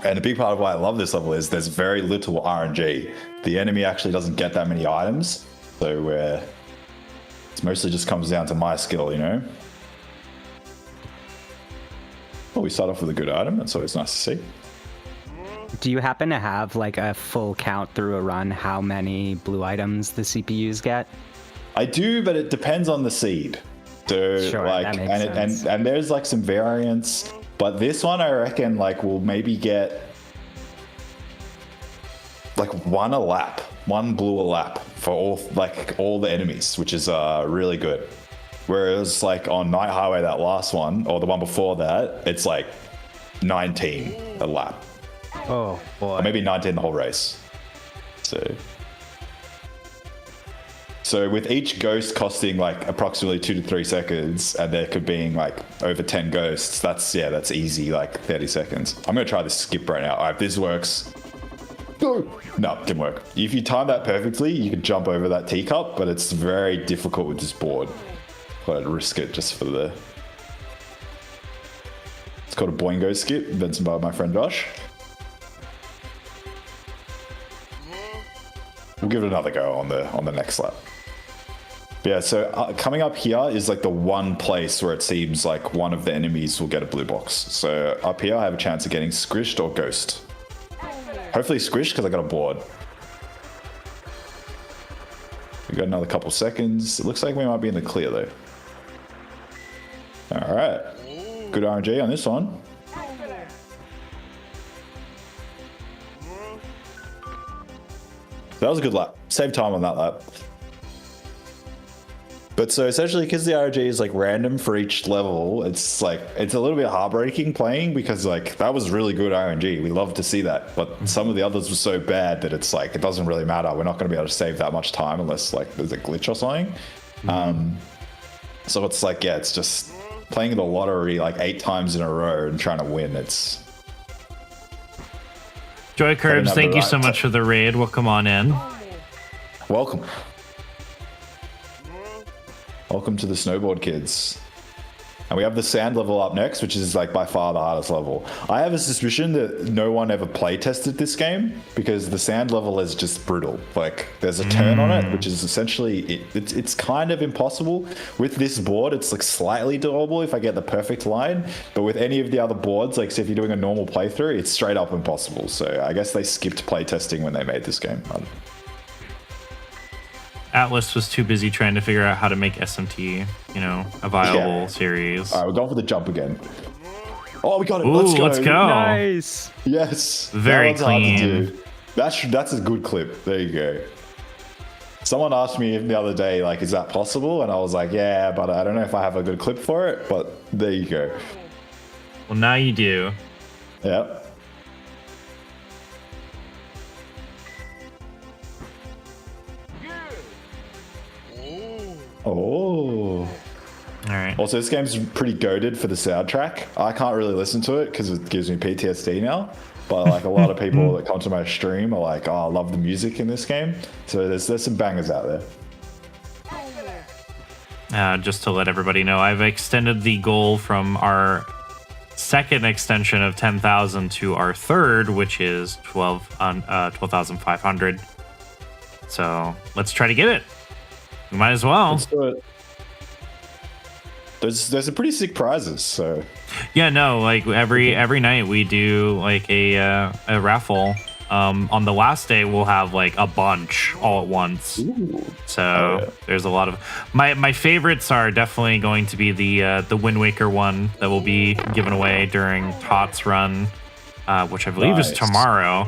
And a big part of why I love this level is there's very little RNG. The enemy actually doesn't get that many items, so it mostly just comes down to my skill, you know? Well, we start off with a good item. That's always nice to see. Do you happen to have like a full count through a run how many blue items the CPUs get? I do, but it depends on the seed. So sure, like that makes sense. And there's like some variants, but this one I reckon like will maybe get like one blue a lap for all the enemies, which is really good. Whereas like on Night Highway, that last one, or the one before that, it's like 19 a lap. Oh boy. Or maybe 19 the whole race. So with each ghost costing like approximately 2 to 3 seconds, and there could be like over 10 ghosts, that's easy, like 30 seconds. I'm gonna try this skip right now. All right, if this works. No, it didn't work. If you time that perfectly, you can jump over that teacup, but it's very difficult with this board. I'd risk it just for the... It's called a Boingo skip, invented by my friend Josh. We'll give it another go on the next lap. But yeah, so coming up here is like the one place where it seems like one of the enemies will get a blue box. So up here I have a chance of getting squished or ghost. Hopefully squished because I got a board. We got another couple seconds. It looks like we might be in the clear though. All right, good RNG on this one. That was a good lap. Save time on that lap. But so essentially, because the RNG is like random for each level, it's like it's a little bit heartbreaking playing because like that was really good RNG. We love to see that, but some of the others were so bad that it's like it doesn't really matter. We're not going to be able to save that much time unless like there's a glitch or something. So it's like it's just playing the lottery like 8 times in a row and trying to win. It's Joy Curbs, thank you so much for the raid. Welcome on in. welcome. Welcome to the Snowboard Kids. And we have the sand level up next, which is like by far the hardest level. I have a suspicion that no one ever play tested this game because the sand level is just brutal. Like there's a turn on it, which is essentially, it's kind of impossible. With this board, it's like slightly doable if I get the perfect line. But with any of the other boards, like say if you're doing a normal playthrough, it's straight up impossible. So I guess they skipped play testing when they made this game. Atlas was too busy trying to figure out how to make SMT, you know, a viable series. All right, we're going for the jump again. Oh, we got it. Ooh, let's go. Nice. Yes. Very That one's hard to clean. do. That's a good clip. There you go. Someone asked me the other day, like, is that possible? And I was like, yeah, but I don't know if I have a good clip for it. But there you go. Well, now you do. Yep. Oh. All right. Also, this game's pretty goated for the soundtrack. I can't really listen to it because it gives me PTSD now. But like a lot of people that come to my stream are like, "Oh, I love the music in this game." So there's some bangers out there. Just to let everybody know, I've extended the goal from our second extension of 10,000 to our third, which is 12,500. So let's try to get it. We might as well. Let's do it. There's some pretty sick prizes. So Yeah, no, like every night we do like a raffle. On the last day we'll have like a bunch all at once. ooh. So there's a lot of my favorites are definitely going to be the Wind Waker one that will be given away during Tot's run, which I believe is Nice. tomorrow.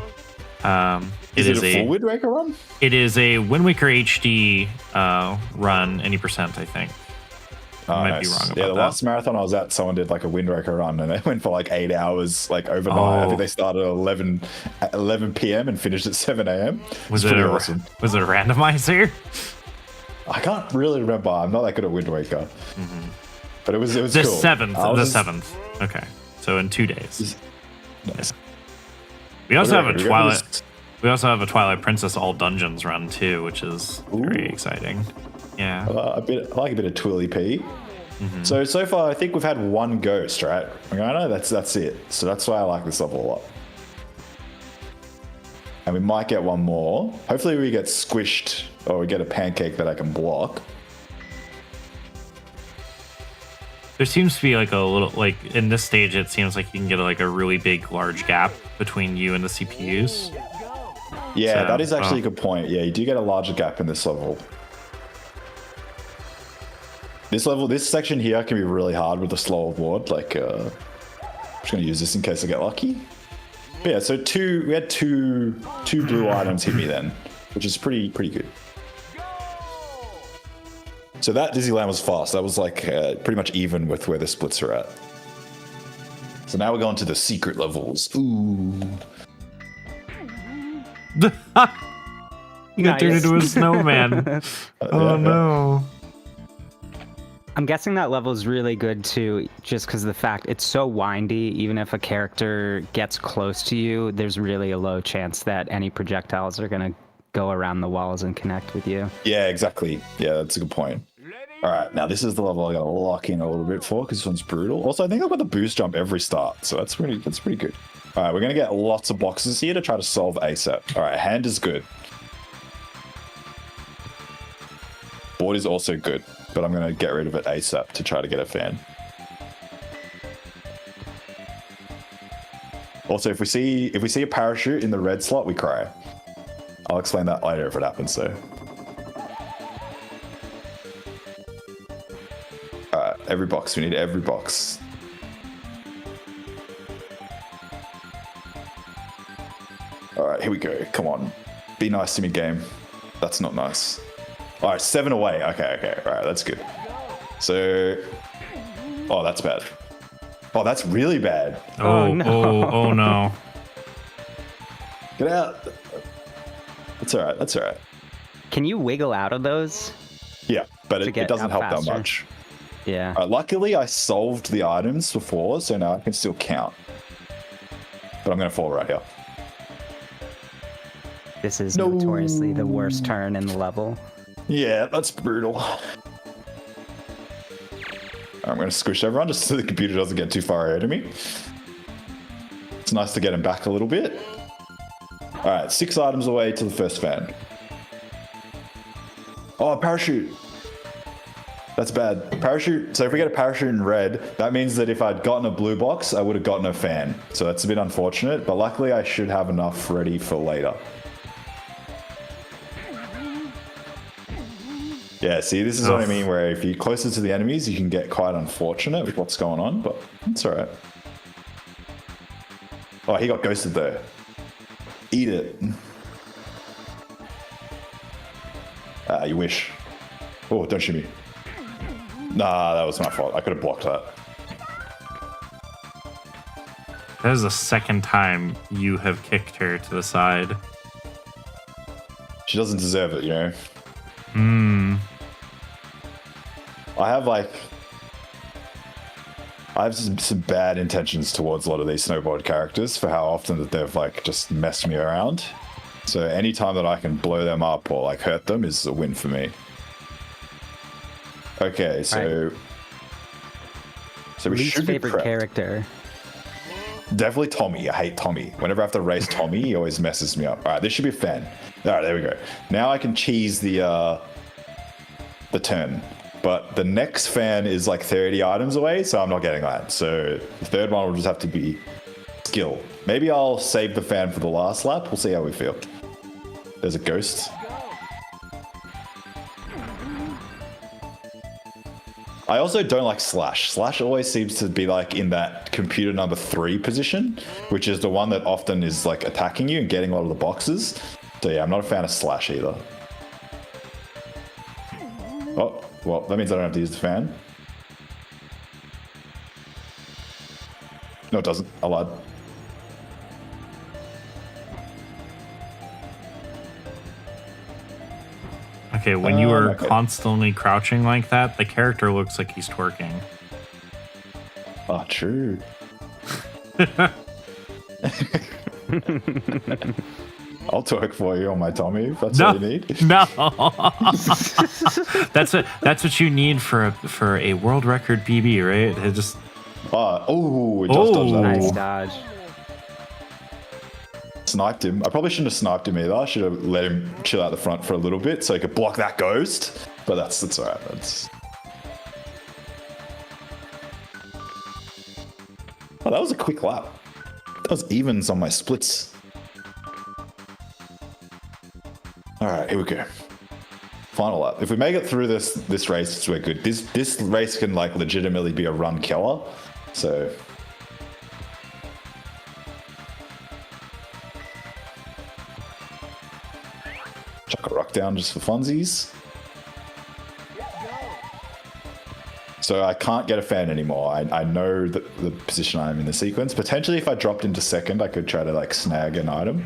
Is it a full Wind Waker run? It is a Wind Waker HD run, any percent, I think. I might be wrong about Yeah, the that. last marathon I was at, someone did like a Wind Waker run and they went for like 8 hours, like overnight. I Oh. think they started at 11 p.m. and finished at 7 a.m. Was It's it pretty a awesome. was it a randomizer? I can't really remember. I'm not that good at Wind Waker. But it was The cool. seventh. I was The just- seventh. Okay, so in 2 days. Nice. We also have What a do you reckon? Twilight. We also have a Twilight Princess all dungeons run too, which is very exciting. Yeah. I like a bit of Twilly P. So far, I think we've had one ghost, right? McGyna? That's it. So that's why I like this level a lot. And we might get one more. Hopefully we get squished or we get a pancake that I can block. There seems to be like a little like in this stage. It seems like you can get like a really big, large gap between you and the CPUs. Yeah, So, that is actually a good point. Yeah, you do get a larger gap in this level. This section here can be really hard with a slower board. Like, I'm just gonna use this in case I get lucky. But yeah, so we had two blue items hit me then, which is pretty good. So that Disneyland was fast. That was like pretty much even with where the splits are at. So now we're going to the secret levels. Ooh. You got turned Nice. into a snowman. Oh no. I'm guessing that level is really good too, just because of the fact it's so windy. Even if a character gets close to you, there's really a low chance that any projectiles are gonna go around the walls and connect with you. Yeah, exactly. Yeah, that's a good point. All right, now this is the level I gotta lock in a little bit for because this one's brutal. Also, I think I've got the boost jump every start, so that's pretty good. All right, we're gonna get lots of boxes here to try to solve ASAP. All right, hand is good. Board is also good, but I'm gonna get rid of it ASAP to try to get a fan. Also, if we see a parachute in the red slot, we cry. I'll explain that later if it happens. So. Alright, every box. We need every box. Alright, here we go. Come on. Be nice to me, game. That's not nice. All right, 7 away. Okay. All right, that's good. So, oh, that's bad. Oh, that's really bad. Oh no. oh no. Get out. That's all right. That's all right. Can you wiggle out of those? Yeah, but To it get doesn't out help that faster. much. Yeah. Luckily, I solved the items before, so now I can still count. But I'm going to fall right here. This is notoriously the worst turn in the level. Yeah, that's brutal. I'm going to squish everyone just so the computer doesn't get too far ahead of me. It's nice to get him back a little bit. All right, 6 items away to the first fan. Oh, parachute. That's bad. Parachute. So if we get a parachute in red, that means that if I'd gotten a blue box, I would have gotten a fan. So that's a bit unfortunate, but luckily I should have enough ready for later. Yeah, see, this is what I mean, where if you're closer to the enemies, you can get quite unfortunate with what's going on, but it's all right. Oh, he got ghosted there. Eat it. You wish. Oh, don't shoot me. Nah, that was my fault. I could have blocked that. That is the second time you have kicked her to the side. She doesn't deserve it, you know? I have some bad intentions towards a lot of these Snowboard characters for how often that they've like just messed me around. So anytime that I can blow them up or like hurt them is a win for me. Okay, so we Least should be favorite prepped. character. Definitely Tommy. I hate Tommy. Whenever I have to race Tommy, he always messes me up. All right, this should be a fan. All right, there we go. Now I can cheese the turn. But the next fan is like 30 items away, so I'm not getting that. So the third one will just have to be skill. Maybe I'll save the fan for the last lap. We'll see how we feel. There's a ghost. I also don't like Slash. Slash always seems to be like in that computer number 3 position, which is the one that often is like attacking you and getting a lot of the boxes. So yeah, I'm not a fan of Slash either. Oh, well, that means I don't have to use the fan. No, it doesn't. I lied. Okay, when you are okay. constantly crouching like that, the character looks like he's twerking. Oh, true. I'll twerk for you on my Tommy if that's all you need. No. That's what you need for a world record PB, right? It just Oh, it just dodged that. Nice dodge. Sniped him. I probably shouldn't have sniped him either. I should have let him chill out the front for a little bit so he could block that ghost. But that's all right. Oh, that was a quick lap. That was evens on my splits. All right, here we go. Final lap. If we make it through this race, we're good. This race can like legitimately be a run killer. So. Chuck a rock down just for funsies. So I can't get a fan anymore. I know the position I'm in the sequence. Potentially if I dropped into second, I could try to like snag an item.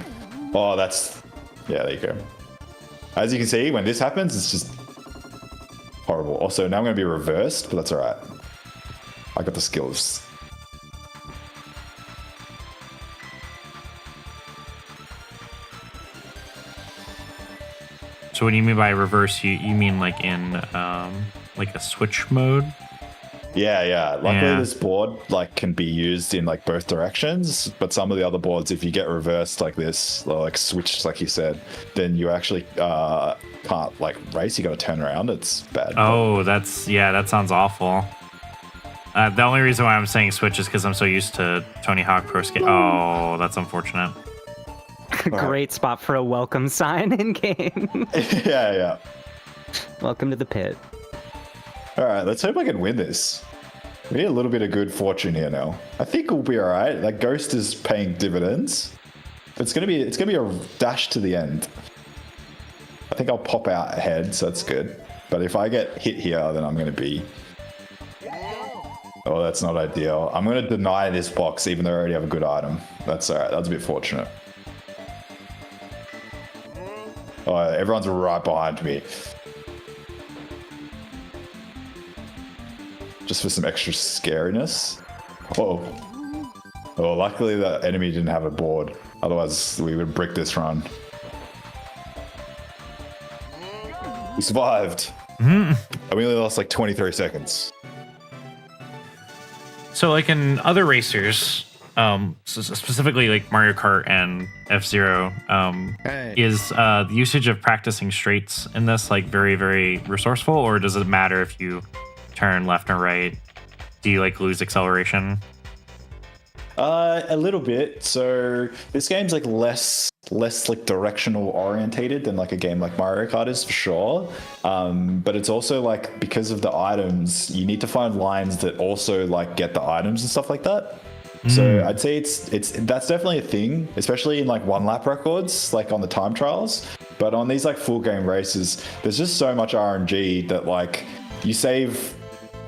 Oh, that's... Yeah, there you go. As you can see, when this happens, it's just horrible. Also, now I'm going to be reversed, but that's all right. I got the skills. So what do you mean by reverse? You mean like in like a switch mode? Yeah. Luckily, this board like can be used in like both directions, but some of the other boards, if you get reversed like this, or like switched like you said, then you actually can't like race. You got to turn around. It's bad. Oh, that sounds awful. The only reason why I'm saying switch is because I'm so used to Tony Hawk Pro Skate. Oh, that's unfortunate. Great spot for a welcome sign in game. Yeah. Welcome to the pit. All right, let's hope I can win this. We need a little bit of good fortune here now. I think we'll be all right. That ghost is paying dividends. But it's gonna be a dash to the end. I think I'll pop out ahead, so that's good. But if I get hit here, then I'm going to be... Oh, that's not ideal. I'm going to deny this box, even though I already have a good item. That's all right. That's a bit fortunate. Oh, everyone's right behind me. Just for some extra scariness. Whoa. Oh, luckily the enemy didn't have a board. Otherwise, we would brick this run. We survived. And we only lost like 23 seconds. So, like in other racers, specifically like Mario Kart and F-Zero, is the usage of practicing straights in this like very, very resourceful, or does it matter if you turn left or right? Do you like lose acceleration? A little bit. So this game's like less like directional orientated than like a game like Mario Kart is for sure. But it's also like because of the items, you need to find lines that also like get the items and stuff like that. So I'd say it's that's definitely a thing, especially in like one lap records, like on the time trials. But on these like full game races, there's just so much RNG that like you save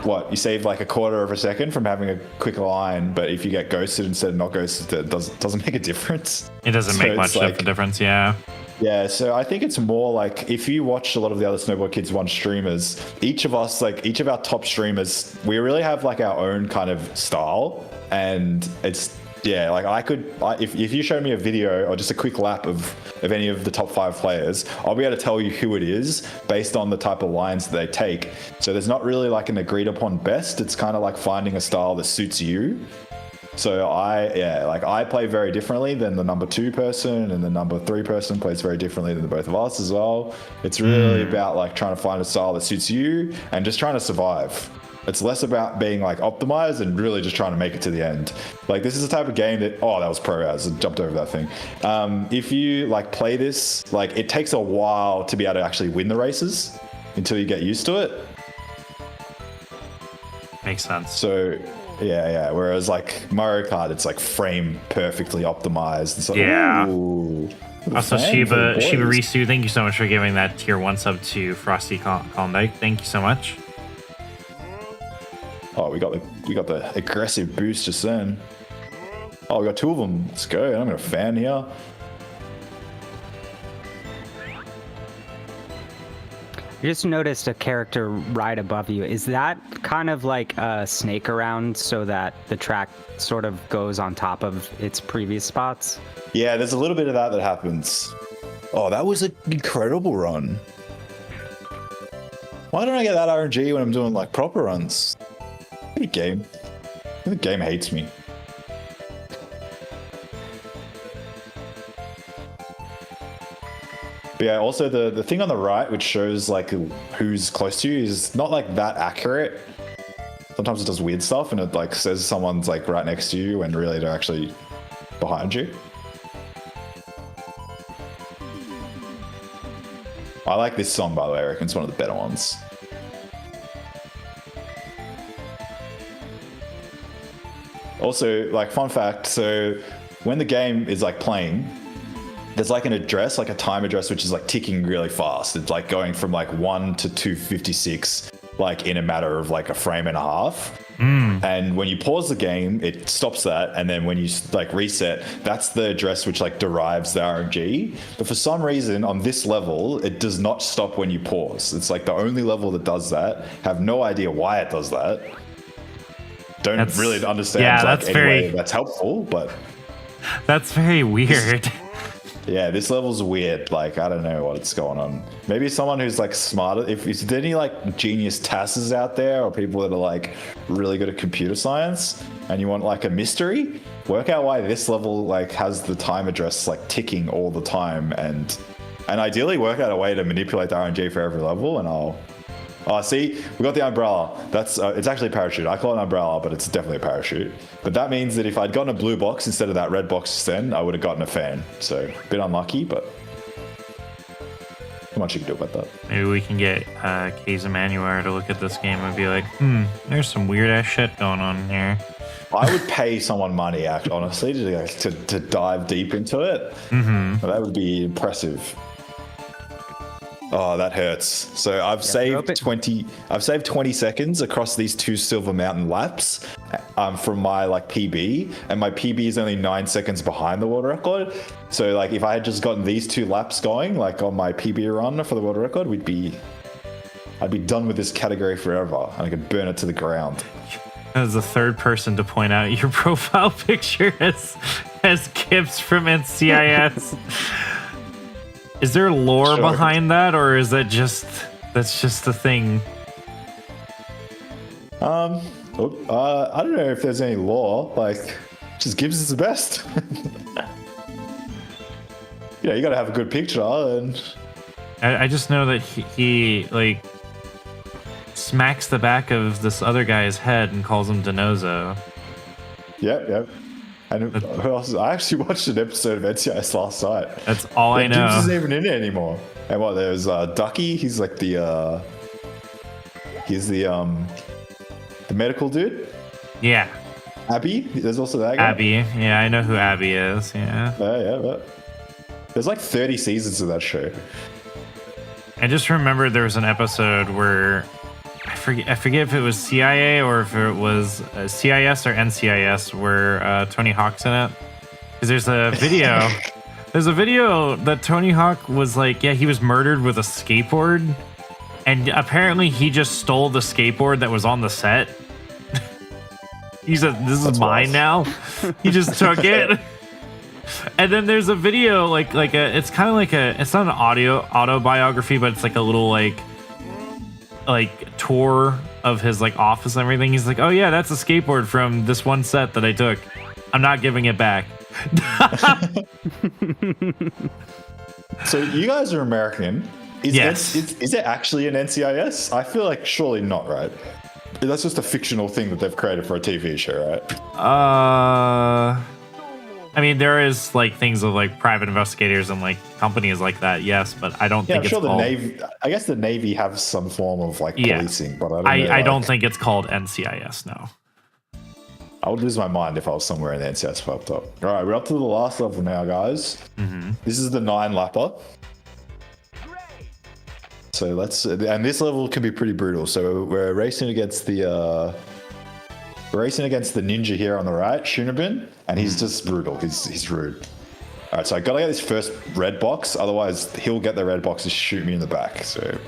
like a quarter of a second from having a quick line, but if you get ghosted instead of not ghosted, it doesn't make a difference. It doesn't make much of a difference, yeah. Yeah, so I think it's more like if you watch a lot of the other Snowboard Kids 1 streamers, each of our top streamers, we really have like our own kind of style, and it's like if you show me a video or just a quick lap of any of the top 5 players, I'll be able to tell you who it is based on the type of lines that they take. So there's not really like an agreed upon best. It's kind of like finding a style that suits you. So I play very differently than the number 2 person, and the number 3 person plays very differently than the both of us as well. It's really about like trying to find a style that suits you and just trying to survive. It's less about being like optimized and really just trying to make it to the end. Like this is the type of game that, oh, that was pro as I jumped over that thing. If you like play this, like it takes a while to be able to actually win the races until you get used to it. Makes sense. So yeah. Whereas like Mario Kart, it's like frame perfectly optimized. It's like, yeah. Ooh, also, Shiba Risu, thank you so much for giving that tier 1 sub to Frosty Klondike. Thank you so much. Oh, we got the aggressive boost just then. Oh, we got 2 of them. Let's go. I'm gonna fan here. I just noticed a character right above you. Is that kind of like a snake around so that the track sort of goes on top of its previous spots? Yeah, there's a little bit of that happens. Oh, that was an incredible run. Why don't I get that RNG when I'm doing like proper runs? The game hates me. But yeah, also the thing on the right, which shows like who's close to you, is not like that accurate. Sometimes it does weird stuff and it like says someone's like right next to you when really they're actually behind you. I like this song, by the way. I reckon it's one of the better ones. Also, like fun fact, so when the game is like playing, there's like an address, like a time address, which is like ticking really fast. It's like going from like 1 to 256, like in a matter of like a frame and a half. And when you pause the game, it stops that. And then when you like reset, that's the address which like derives the RNG. But for some reason on this level, it does not stop when you pause. It's like the only level that does that. Have no idea why it does that. Don't really understand. Yeah, like, that's very. That's helpful, but that's very weird. Yeah, this level's weird. Like, I don't know what's going on. Maybe someone who's like smarter. Is there any like genius TASs out there, or people that are like really good at computer science, and you want like a mystery? Work out why this level like has the time address like ticking all the time, and ideally work out a way to manipulate the RNG for every level, and I'll. Oh, see, we got the umbrella. That's it's actually a parachute. I call it an umbrella, but it's definitely a parachute. But that means that if I'd gotten a blue box instead of that red box then, I would have gotten a fan. So, a bit unlucky, but not much you can do about that. Maybe we can get Kaz Emanuel to look at this game and be like, there's some weird ass shit going on here. I would pay someone money, honestly, to dive deep into it. That would be impressive. Oh, that hurts. So I've saved 20 seconds across these 2 Silver Mountain laps from my like PB, and my PB is only 9 seconds behind the world record. So like if I had just gotten these 2 laps going like on my PB run for the world record, I'd be done with this category forever, and I could burn it to the ground. As the third person to point out your profile picture as Gibbs from NCIS. Is there lore behind that, or is that's just a thing? I don't know if there's any lore. Like, just Gibbs is the best. You got to have a good picture, and I just know that he like smacks the back of this other guy's head and calls him Denozo. Yep. And who else? I actually watched an episode of NCIS last night. That's all I know. Gibbs isn't even in it anymore. And what? There's Ducky. He's like the medical dude. Yeah. Abby. There's also that guy. Abby. Yeah, I know who Abby is. Yeah. Yeah. There's like 30 seasons of that show. I just remember there was an episode where I forget if it was CIA or if it was CIS or NCIS where Tony Hawk's in it. Because there's a video. There's a video that Tony Hawk was like, yeah, he was murdered with a skateboard. And apparently he just stole the skateboard that was on the set. He said, this is mine now. He just took it. And then there's a video it's kind of like it's not an autobiography, but it's like a little like tour of his like office and everything. He's like, oh yeah, that's a skateboard from this one set that I took. I'm not giving it back. So you guys are American. Yes. Is it actually an NCIS? I feel like surely not, right? That's just a fictional thing that they've created for a TV show, right? I mean, there is like things of like private investigators and like companies like that, yes, but I don't think it's sure called... the Navy. I guess the Navy have some form of like policing, but I don't think it's called NCIS. No, I would lose my mind if I was somewhere in the NCIS popped up. All right, we're up to the last level now, guys. Mm-hmm. This is the 9-lapper. So and this level can be pretty brutal. So we're racing against the ninja here on the right, Shunobin, and he's just brutal. He's rude. All right, so I gotta get this first red box, otherwise he'll get the red box and shoot me in the back. So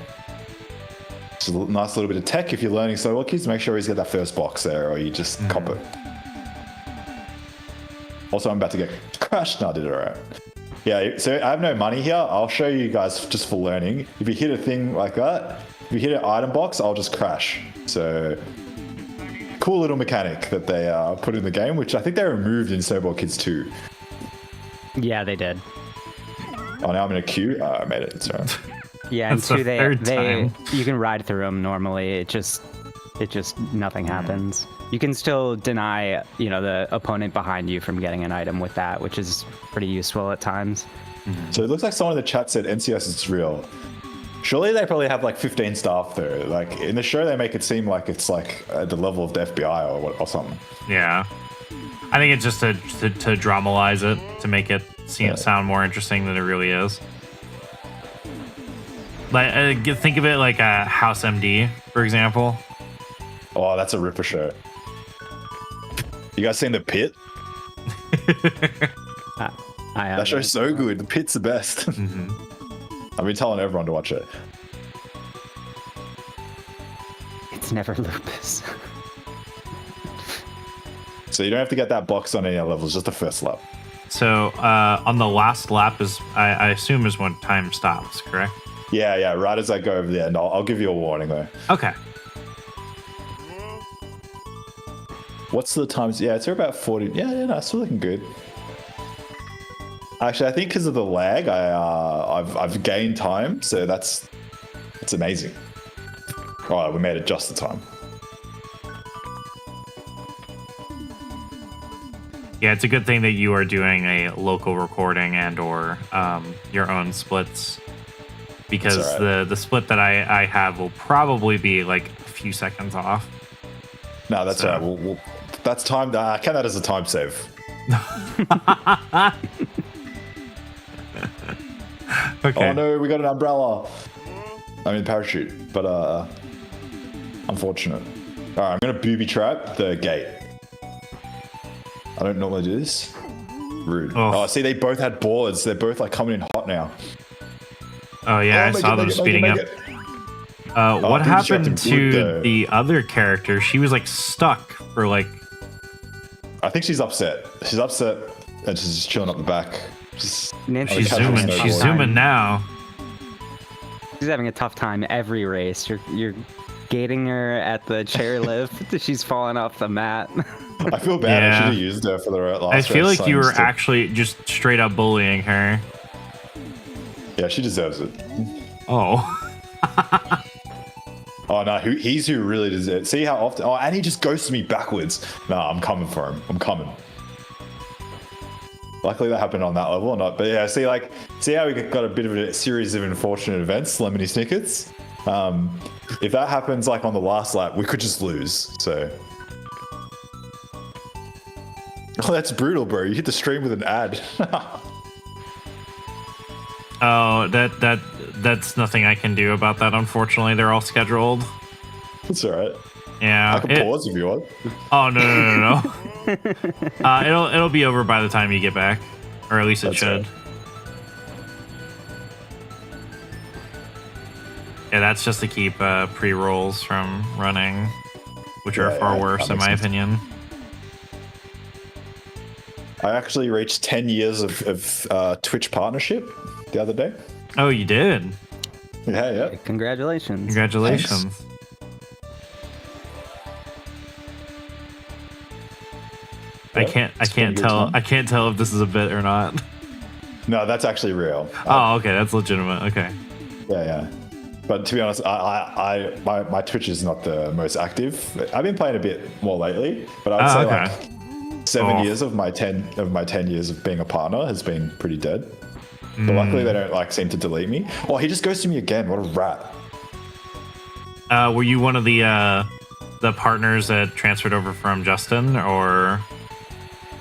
it's a nice little bit of tech if you're learning Snowboard Kids. Make sure he's got that first box there, or you just cop it. Also, I'm about to get crashed. No, I did it all right. Yeah, so I have no money here. I'll show you guys just for learning. If you hit a thing like that, if you hit an item box, I'll just crash. So cool little mechanic that they put in the game, which I think they removed in Snowboard Kids 2. Yeah, they did. Oh, now I'm in a queue. I made it. Sorry. Yeah, and That's the 2 third time. you can ride through them normally. It just nothing happens. You can still deny, the opponent behind you from getting an item with that, which is pretty useful at times. So it looks like someone in the chat said NCS is real. Surely they probably have like 15 staff there. Like in the show, they make it seem like it's like at the level of the FBI or something. Yeah, I think it's just to dramatize it, to make it sound more interesting than it really is. Like think of it like a House MD, for example. Oh, that's a ripper show. You guys seen The Pit? I have That show's so good. The Pit's the best. I've been telling everyone to watch it. It's never lupus. So you don't have to get that box on any other levels, just the first lap. So on the last lap is I assume is when time stops, correct? Yeah, right as I go over the end. I'll give you a warning though. Okay. What's the times? Yeah, it's about 40. Yeah, no, it's still looking good. Actually, I think because of the lag, I've gained time, so that's amazing. Oh, we made it just the time. Yeah, it's a good thing that you are doing a local recording and or your own splits, because right. the split that I have will probably be like a few seconds off. No, that's all right. We'll that's time. I count that as a time save. Okay. Oh no, we got an umbrella. I mean parachute, but unfortunate. All right, I'm gonna booby trap the gate. I don't normally do this. Rude. Oh. Oh, see, they both had boards. They're both like coming in hot now. Oh yeah, I make saw it, them make it, speeding make up. it. What booby trapped happened him to good, though. the other character? She was like stuck for like. I think she's upset. She's upset and she's just chilling up the back. Just Nancy, She's casual zooming. snowboard. She's zooming now. She's having a tough time every race. You're gating her at the chairlift. She's falling off the mat. I feel bad. I Yeah. should have used her for the last I feel race, like you were instead. actually just straight up bullying her. Yeah, she deserves it. Oh. Oh no, he's who really deserves it. See how often? Oh, and he just ghosted me backwards. No, I'm coming for him. I'm coming. Luckily that happened on that level or not. But yeah, see how we got a bit of a series of unfortunate events, Lemony Snickets. If that happens like on the last lap, we could just lose. So. Oh, that's brutal, bro. You hit the stream with an ad. Oh, that's nothing I can do about that. Unfortunately, they're all scheduled. It's alright. Yeah. I can pause if you want. Oh no. It'll be over by the time you get back, or at least it That's should. right. Yeah, that's just to keep pre-rolls from running, which are Yeah, far yeah, worse that in makes my sense. opinion. I actually reached 10 years of Twitch partnership the other day. Oh, you did. Yeah. Congratulations. Congratulations. I can't pretty good tell. time. I can't tell if this is a bit or not. No, that's actually real. Oh, okay, that's legitimate. Okay. Yeah. But to be honest, my Twitch is not the most active. I've been playing a bit more lately, but I'd say okay. like 7 Oh. years of my 10 years of being a partner has been pretty dead. But luckily they don't like seem to delete me. Oh, he just goes to me again. What a rat. Were you one of the partners that transferred over from Justin, or?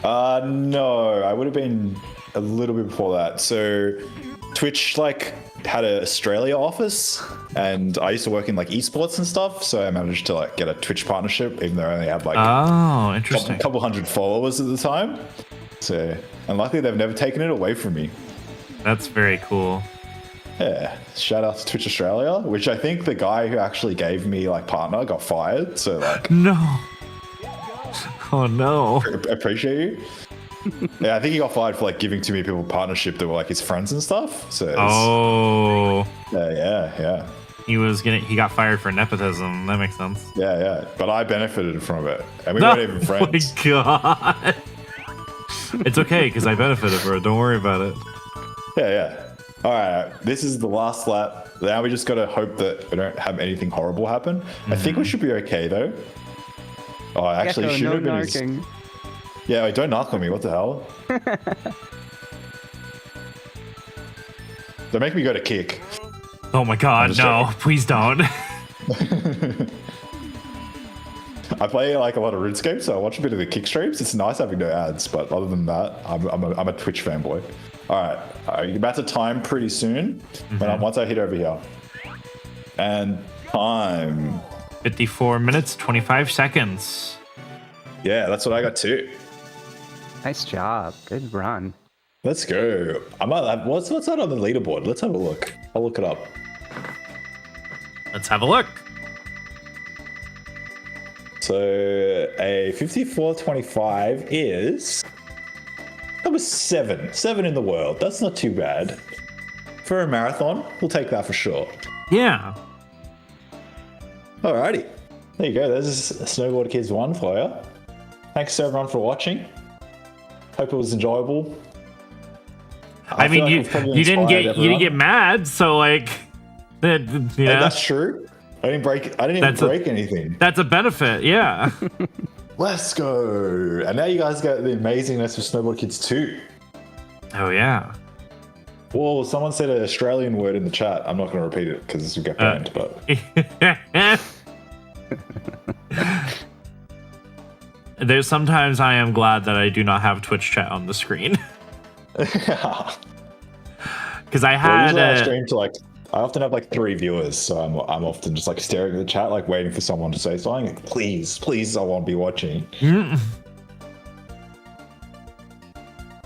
No, I would have been a little bit before that. So Twitch like had an Australia office, and I used to work in like esports and stuff. So I managed to like get a Twitch partnership, even though I only had like Oh, a interesting. couple hundred followers at the time. So, and luckily they've never taken it away from me. That's very cool. Yeah, shout out to Twitch Australia, which I think the guy who actually gave me like partner got fired. So like, No. Oh no. appreciate you. Yeah, I think he got fired for like giving too many people partnership that were like his friends and stuff. So Oh. yeah. He got fired for nepotism. That makes sense. Yeah. But I benefited from it, and we weren't even friends. Oh my god. It's okay because I benefited from it. Don't worry about it. Yeah. All right, this is the last lap. Now we just got to hope that we don't have anything horrible happen. I think we should be okay though. Oh, actually, Gecko, should no have been. narking. Yeah, wait, don't knock on me. What the hell? Don't make me go to kick. Oh my god, just no. joking. Please don't. I play like a lot of RuneScape, so I watch a bit of the kick streams. It's nice having no ads, but other than that, I'm a Twitch fanboy. All right, you're about to time pretty soon. Once I hit over here, and time. 54 minutes, 25 seconds. Yeah, that's what I got too. Nice job. Good run. Let's go. What's that on the leaderboard? Let's have a look. I'll look it up. Let's have a look. So a 54.25 is number 7 in the world. That's not too bad for a marathon. We'll take that for sure. Yeah. Alrighty, there you go. There's Snowboard Kids 1 for you. Thanks to everyone for watching. Hope it was enjoyable. I mean, feel like you we've probably didn't inspired get everyone. mad, so like, Hey, yeah, that's true. I didn't even break anything. that's a benefit. Yeah. Let's go. And now you guys got the amazingness of Snowboard Kids 2. Oh yeah. Well, someone said an Australian word in the chat. I'm not going to repeat it because we get banned. But There's sometimes I am glad that I do not have Twitch chat on the screen. Because I well, had usually I stream to like I often have like 3 viewers, so I'm often just like staring at the chat, like waiting for someone to say something. Like, please, I won't be watching.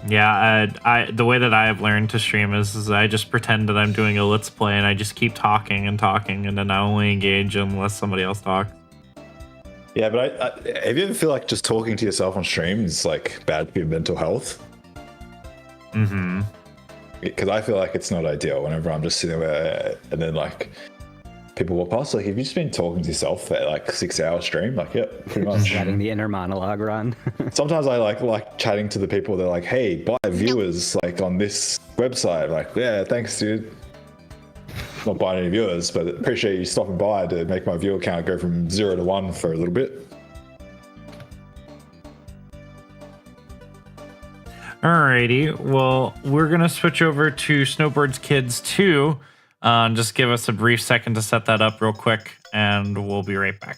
Yeah, the way that I have learned to stream is I just pretend that I'm doing a let's play and I just keep talking, and then I only engage unless somebody else talks. Yeah, but have you ever feel like just talking to yourself on stream is like bad for your mental health? Mm-hmm. Because I feel like it's not ideal whenever I'm just sitting there and then like people walk past, like, have you just been talking to yourself for like 6-hour stream? Like, yep, pretty much. Letting the inner monologue run. Sometimes I like chatting to the people. They're like, hey, buy viewers like on this website. Like, yeah, thanks, dude. Not buying any viewers, but appreciate you stopping by to make my viewer count go from 0 to 1 for a little bit. Alrighty, well, we're gonna switch over to Snowboard's Kids 2. Just give us a brief second to set that up real quick, and we'll be right back.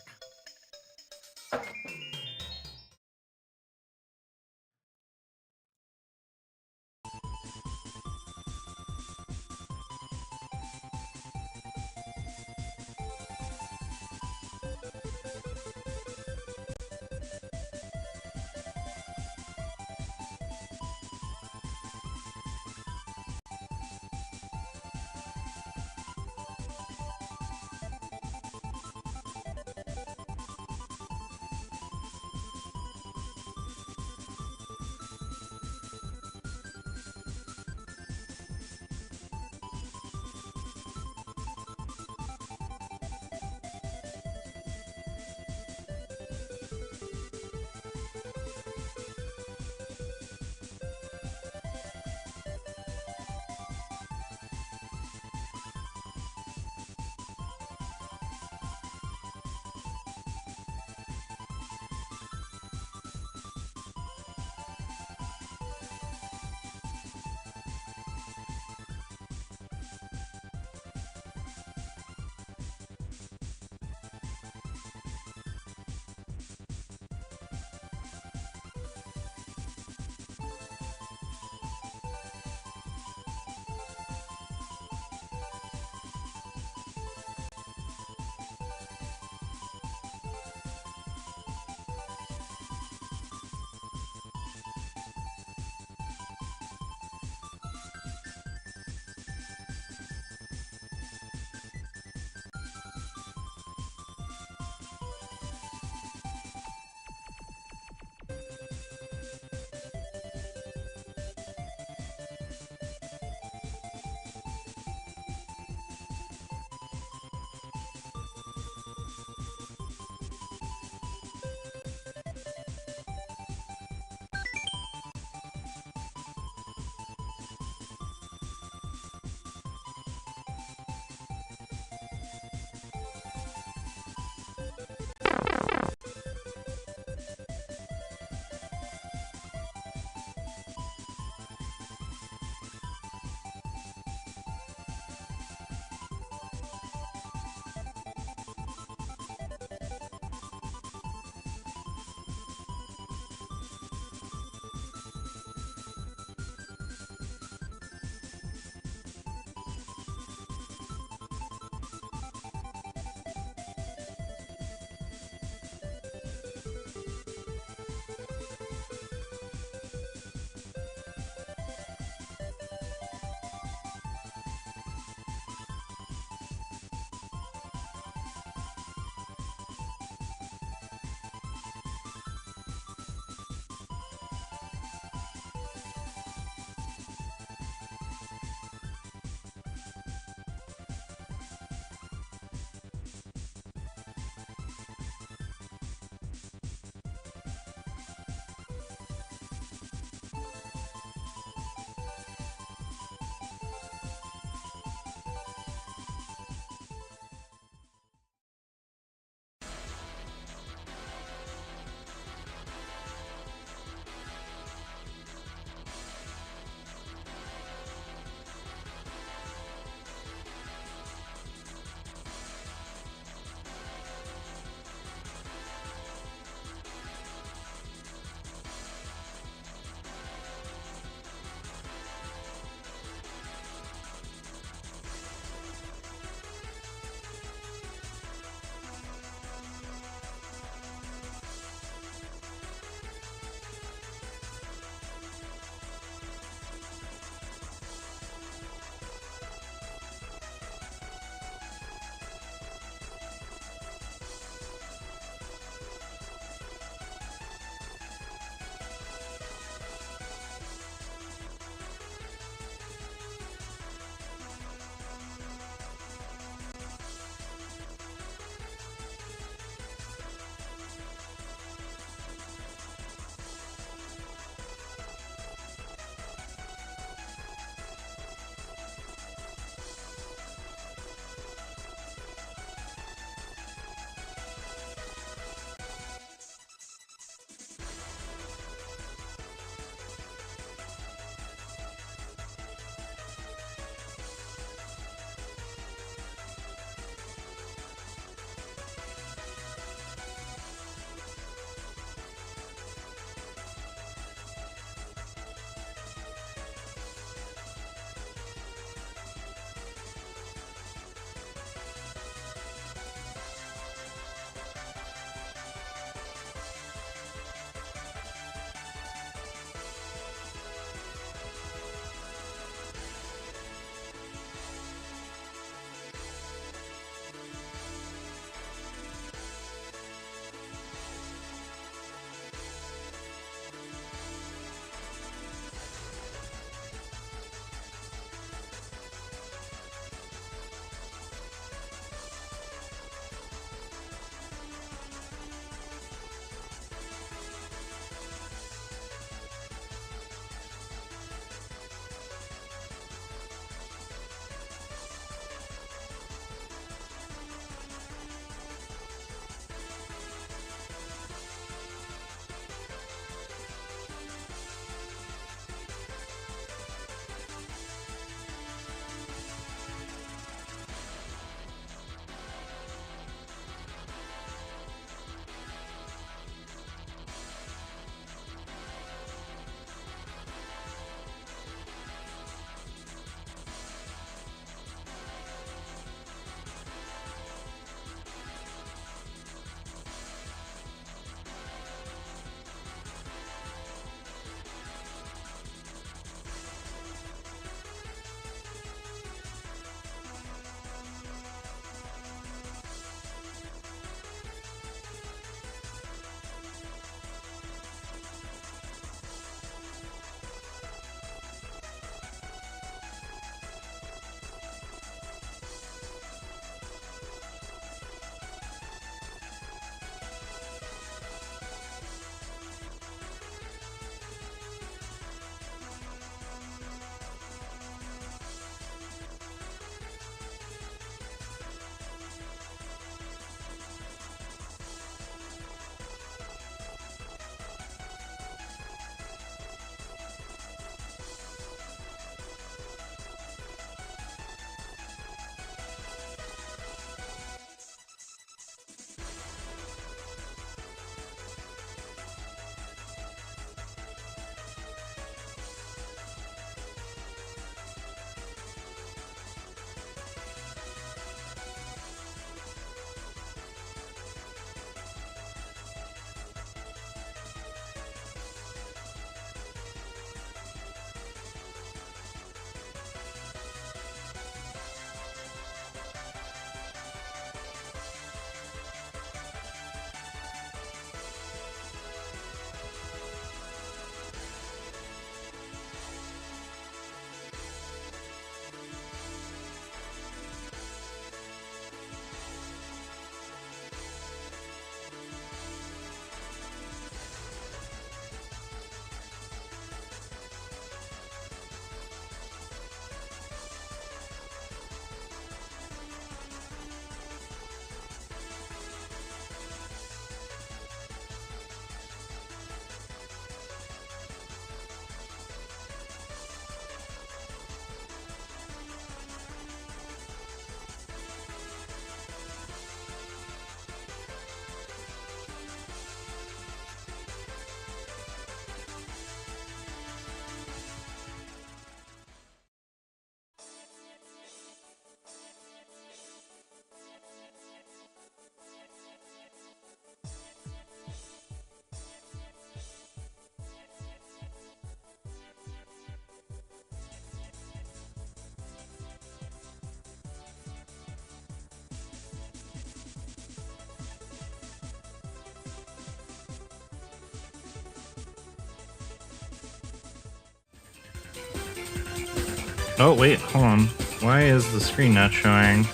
Oh, wait, hold on. Why is the screen not showing?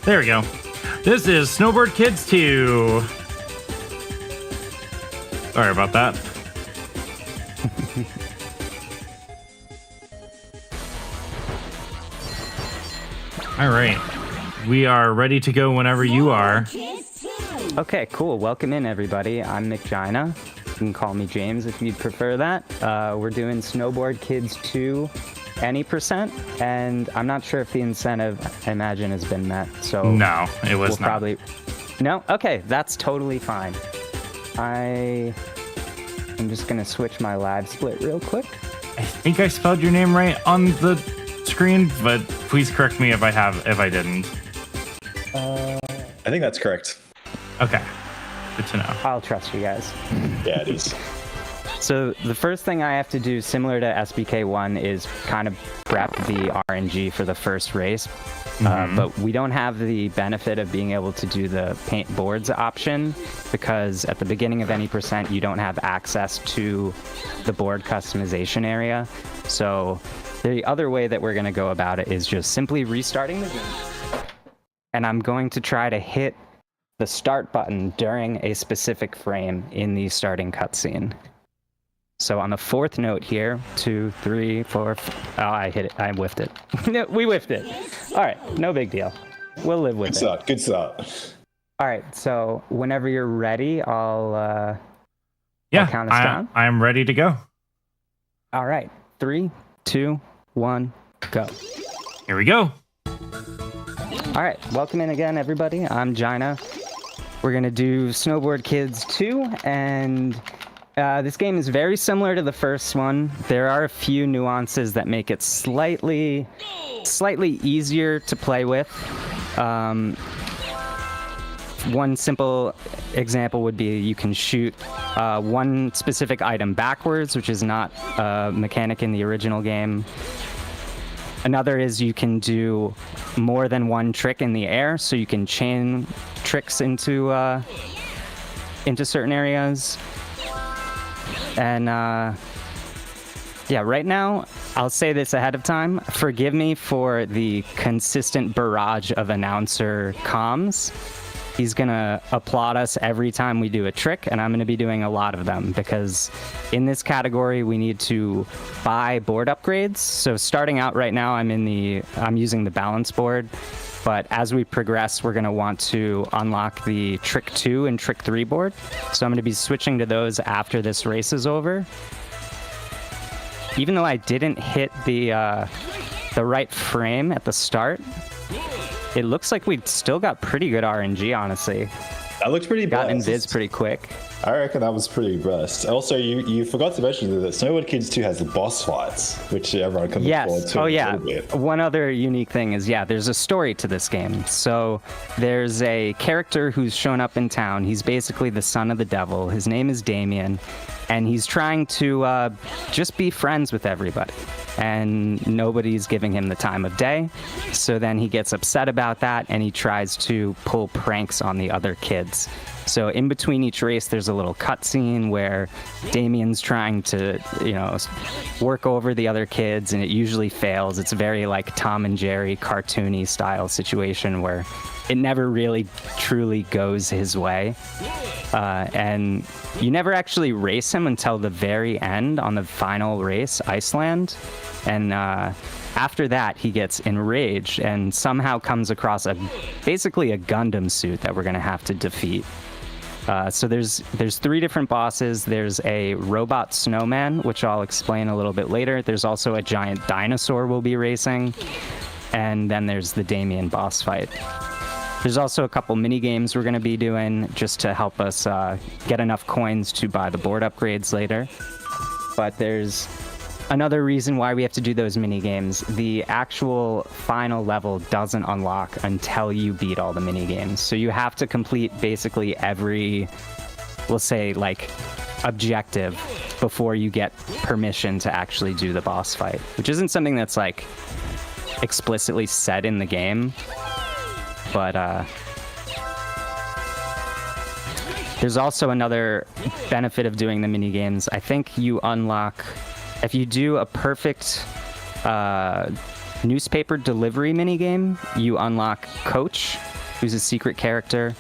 There we go. This is Snowboard Kids 2. Sorry about that. All right. We are ready to go whenever you are. Okay, cool. Welcome in, everybody. I'm McGyna. You can call me James if you'd prefer that. We're doing Snowboard Kids 2 any percent, and I'm not sure if the incentive, I imagine, has been met. So No, it was we'll not. probably... No? Okay, that's totally fine. I'm just going to switch my live split real quick. I think I spelled your name right on the screen, but please correct me if I didn't. I think that's correct. Okay. Good to know. I'll trust you guys. Yeah, it is. So the first thing I have to do, similar to SBK1, is kind of prep the RNG for the first race. But we don't have the benefit of being able to do the paint boards option because at the beginning of any percent, you don't have access to the board customization area. So the other way that we're going to go about it is just simply restarting the game. And I'm going to try to hit the start button during a specific frame in the starting cutscene. So on the fourth note here, 2, 3, 4. Oh, I hit it. I whiffed it. No, we whiffed it. All right, no big deal. We'll live with it. Good start. All right, so whenever you're ready, I'll Yeah, count us down. I'm ready to go. All right, 3, 2, 1, go. Here we go. All right, welcome in again, everybody. I'm Gyna. We're gonna do Snowboard Kids 2, and this game is very similar to the first one. There are a few nuances that make it slightly easier to play with. One simple example would be you can shoot one specific item backwards, which is not a mechanic in the original game. Another is you can do more than one trick in the air, so you can chain tricks into certain areas. And yeah, right now, I'll say this ahead of time. Forgive me for the consistent barrage of announcer comms. He's going to applaud us every time we do a trick, and I'm going to be doing a lot of them because in this category, we need to buy board upgrades. So starting out right now, I'm using the balance board, but as we progress, we're going to want to unlock the Trick 2 and Trick 3 board. So I'm going to be switching to those after this race is over. Even though I didn't hit the right frame at the start, it looks like we still got pretty good RNG, honestly. That looks pretty Got in blessed. vids pretty quick. I reckon that was pretty blessed. Also, you forgot to mention that Snowboard Kids 2 has the boss fights, which everyone can look forward Yes. to. Oh, a yeah. little bit. One other unique thing is, there's a story to this game. So there's a character who's shown up in town. He's basically the son of the devil. His name is Damien, and he's trying to just be friends with everybody. And nobody's giving him the time of day. So then he gets upset about that, and he tries to pull pranks on the other kids. So in between each race, there's a little cutscene where Damien's trying to, work over the other kids, and it usually fails. It's very like Tom and Jerry cartoony style situation where it never really truly goes his way. And you never actually race him until the very end on the final race, Iceland. And after that, he gets enraged and somehow comes across basically a Gundam suit that we're going to have to defeat. So there's 3 different bosses. There's a robot snowman, which I'll explain a little bit later. There's also a giant dinosaur we'll be racing. And then there's the Damien boss fight. There's also a couple mini games we're going to be doing just to help us get enough coins to buy the board upgrades later. But there's another reason why we have to do those mini games. The actual final level doesn't unlock until you beat all the mini games. So you have to complete basically every, we'll say, like, objective before you get permission to actually do the boss fight, which isn't something that's like explicitly said in the game. But there's also another benefit of doing the mini games. I think you unlock if you do a perfect newspaper delivery minigame, you unlock Coach, who's a secret character.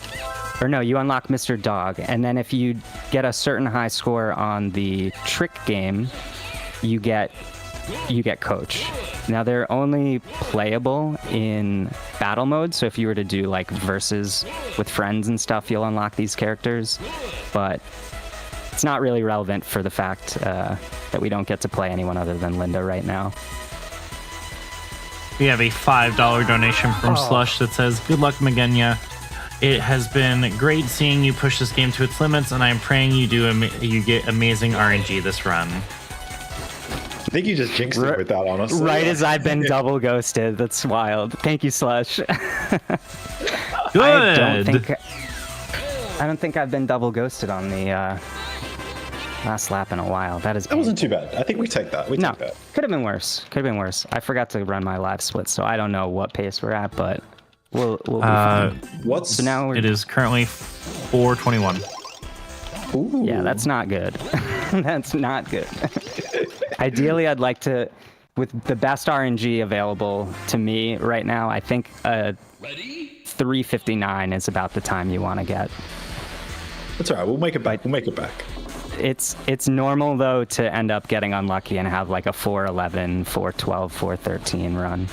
Or no, you unlock Mr. Dog. And then if you get a certain high score on the trick game, you get Coach. Now they're only playable in battle mode, so if you were to do like versus with friends and stuff, you'll unlock these characters. But it's not really relevant for the fact that we don't get to play anyone other than Linda right now. We have a $5 donation from Slush that says, "Good luck, McGyna. It has been great seeing you push this game to its limits, and I'm praying you get amazing RNG this run." I think you just jinxed it with that, honestly. Right as I've been double ghosted. That's wild. Thank you, Slush. Good. I don't think I've been double ghosted on the last lap in a while. That wasn't too bad. I think we take that. Take that. Could have been worse. I forgot to run my live split, so I don't know what pace we're at, but we'll be fine. So now it is currently 4:21. Ooh. Yeah, that's not good. That's not good. Ideally, I'd like to, with the best RNG available to me right now, I think 3:59 is about the time you want to get. That's all right. We'll make it back. It's normal though to end up getting unlucky and have like a 4:11, 4:12, 4:13 run.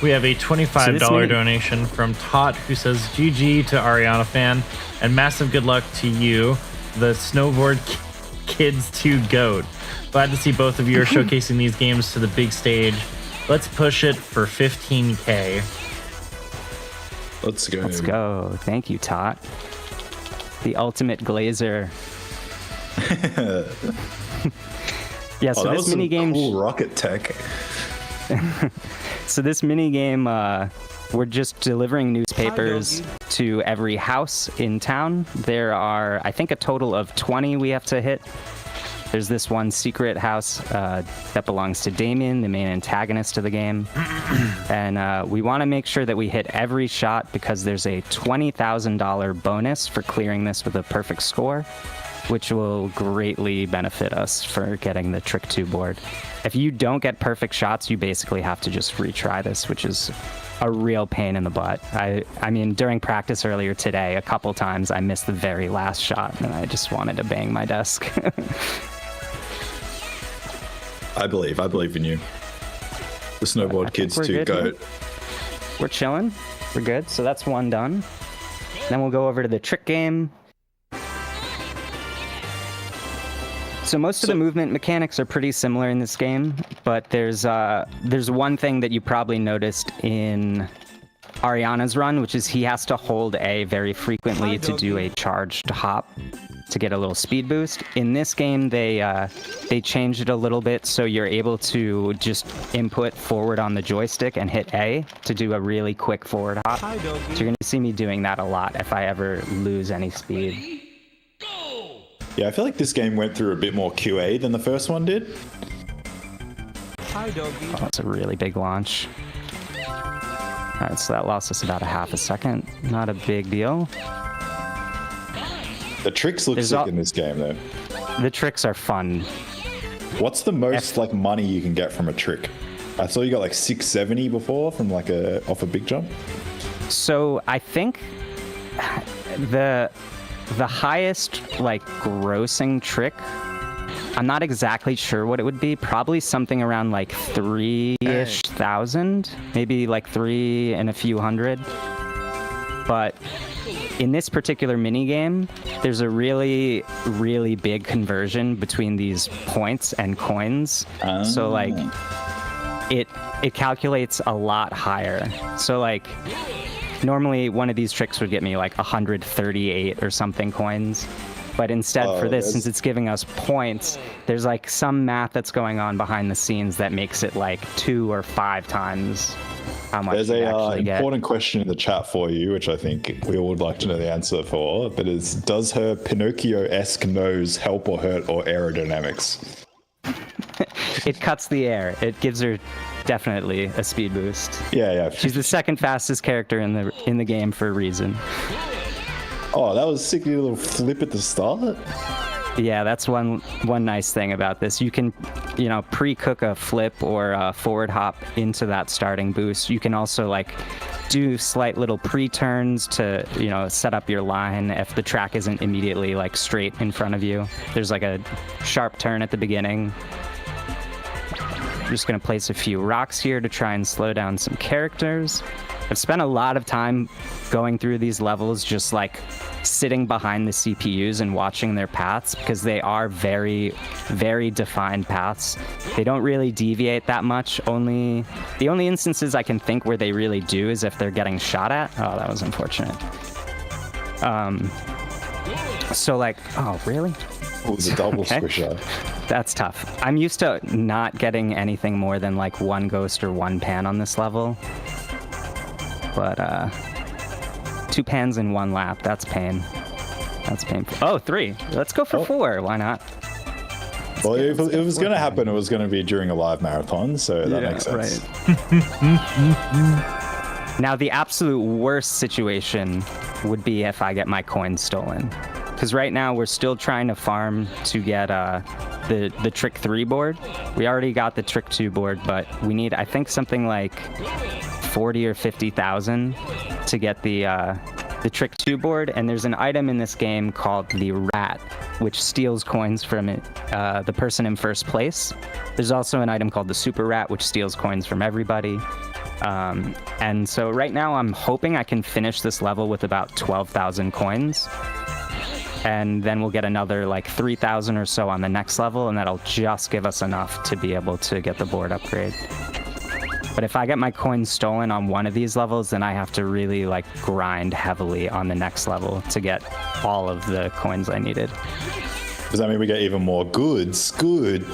We have a $25 donation from Tot, who says, "GG to Ariana Fan, and massive good luck to you, the Snowboard Kids 2 GOAT. Glad to see both of you are showcasing these games to the big stage. Let's push it for 15K. Let's go. Let's go. Thank you, Tot. The ultimate glazer. Yeah, so this mini game. Cool rocket tech. So this mini game, we're just delivering newspapers to every house in town. There are, I think, a total of 20 we have to hit. There's this one secret house that belongs to Damien, the main antagonist of the game. And we want to make sure that we hit every shot because there's a $20,000 bonus for clearing this with a perfect score, which will greatly benefit us for getting the Trick 2 board. If you don't get perfect shots, you basically have to just retry this, which is a real pain in the butt. I mean, during practice earlier today, a couple times I missed the very last shot, and I just wanted to bang my desk. I believe in you. The Snowboard Kids 2 GOAT. We're chilling. We're good. So that's one done. Then we'll go over to the trick game. So most of the movement mechanics are pretty similar in this game, but there's one thing that you probably noticed in Ariana's run, which is he has to hold A very frequently to do a charged hop to get a little speed boost. In this game, they changed it a little bit, so you're able to just input forward on the joystick and hit A to do a really quick forward hop. So you're going to see me doing that a lot if I ever lose any speed. Yeah, I feel like this game went through a bit more QA than the first one did. Oh, that's a really big launch. All right, so that lost us about a half a second. Not a big deal. The tricks look sick in this game, though. The tricks are fun. What's the most like money you can get from a trick? I saw you got like 670 before from like off a big jump. So I think the highest like grossing trick, I'm not exactly sure what it would be. Probably something around like 3-ish thousand, maybe like 3 and a few hundred. But in this particular mini game, there's a really, really big conversion between these points and coins. So like it calculates a lot higher. So like normally one of these tricks would get me like 138 or something coins. But instead for this, since it's giving us points, there's like some math that's going on behind the scenes that makes it like 2 or 5 times how much There's you a actually get. important question in the chat for you, which I think we all would like to know the answer for, but is, does her Pinocchio-esque nose help or hurt or aerodynamics? It cuts the air. It gives her definitely a speed boost. Yeah. She's the second fastest character in the game for a reason. Oh, that was sick. A little flip at the start. Yeah, that's one nice thing about this. You can, pre-cook a flip or a forward hop into that starting boost. You can also like do slight little pre-turns to, set up your line if the track isn't immediately like straight in front of you. There's like a sharp turn at the beginning. I'm just gonna place a few rocks here to try and slow down some characters. I've spent a lot of time going through these levels just like sitting behind the CPUs and watching their paths because they are very, very defined paths. They don't really deviate that much. The only instances I can think where they really do is if they're getting shot at. Oh, that was unfortunate. So like, oh, really? Oh, it was a double squisher. That's tough. I'm used to not getting anything more than like one ghost or one pan on this level. But 2 pans in 1 lap, that's pain. That's painful. Oh, 3. Let's go for 4. Why not? Well, if it was going to happen, it was going to be during a live marathon, so that makes sense. Right. Now, the absolute worst situation would be if I get my coins stolen. Because right now, we're still trying to farm to get the Trick 3 board. We already got the Trick 2 board, but we need, I think, something like 40 or 50,000 to get the Trick 2 board, and there's an item in this game called the Rat, which steals coins from the person in first place. There's also an item called the Super Rat, which steals coins from everybody. And so right now I'm hoping I can finish this level with about 12,000 coins. And then we'll get another like 3,000 or so on the next level, and that'll just give us enough to be able to get the board upgrade. But if I get my coins stolen on one of these levels, then I have to really like grind heavily on the next level to get all of the coins I needed. Does that mean we get even more goods? Good.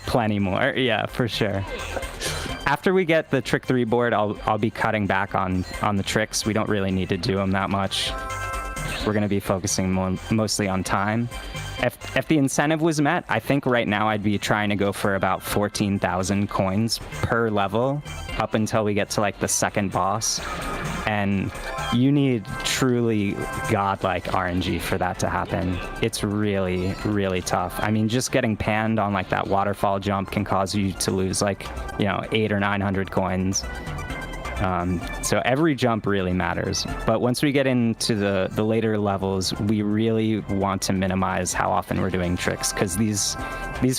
Plenty more, yeah, for sure. After we get the Trick 3 board, I'll be cutting back on the tricks. We don't really need to do them that much. We're going to be focusing mostly on time. If the incentive was met, I think right now I'd be trying to go for about 14,000 coins per level up until we get to like the second boss. And you need truly godlike RNG for that to happen. It's really, really tough. I mean, just getting panned on like that waterfall jump can cause you to lose like, 800 or 900 coins. So every jump really matters. But once we get into the later levels, we really want to minimize how often we're doing tricks, because these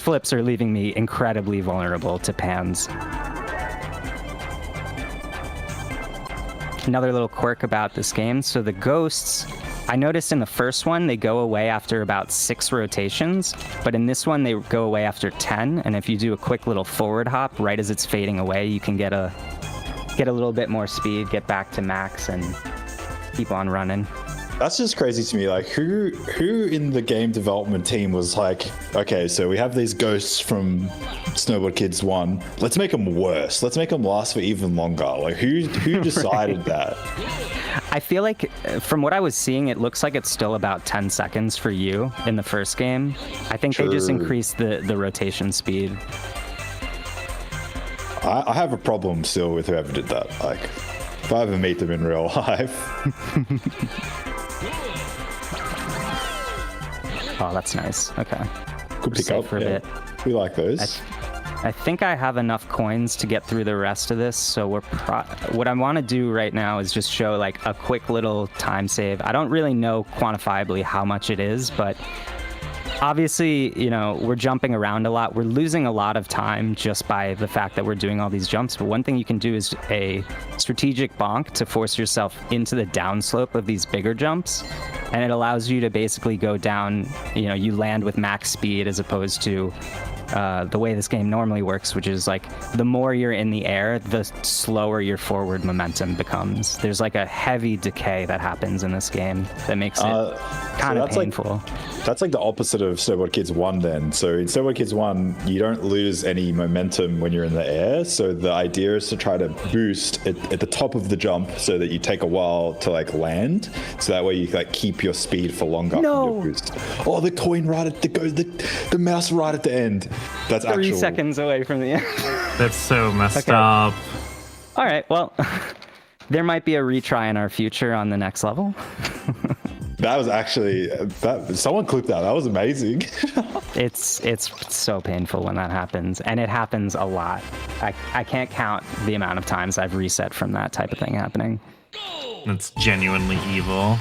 flips are leaving me incredibly vulnerable to pans. Another little quirk about this game, so the ghosts, I noticed in the first one they go away after about 6 rotations, but in this one they go away after 10, and if you do a quick little forward hop right as it's fading away, you can get a little bit more speed, get back to max, and keep on running. That's just crazy to me. Like, who in the game development team was like, okay, so we have these ghosts from Snowboard Kids 1. Let's make them worse. Let's make them last for even longer. Like, who decided that? I feel like, from what I was seeing, it looks like it's still about 10 seconds for you in the first game. I think they just increased the rotation speed. I have a problem still with whoever did that. Like, if I ever meet them in real life. Oh, that's nice. Okay. Good pick up for a bit. We like those. I think I have enough coins to get through the rest of this, so what I want to do right now is just show like a quick little time save. I don't really know quantifiably how much it is, but obviously, we're jumping around a lot. We're losing a lot of time just by the fact that we're doing all these jumps. But one thing you can do is a strategic bonk to force yourself into the downslope of these bigger jumps. And it allows you to basically go down, you land with max speed as opposed to the way this game normally works, which is like the more you're in the air, the slower your forward momentum becomes. There's like a heavy decay that happens in this game that makes it kind of painful. That's like the opposite of Snowboard Kids 1 then. So in Snowboard Kids 1, you don't lose any momentum when you're in the air. So the idea is to try to boost at the top of the jump so that you take a while to like land. So that way you like keep your speed for longer. No. Your boost. Oh, the coin right at the mouse right at the end. That's 3 seconds away from the end. That's so messed up. All right, well, there might be a retry in our future on the next level. That was actually someone clipped that. That was amazing. It's so painful when that happens, and it happens a lot. I can't count the amount of times I've reset from that type of thing happening. That's genuinely evil.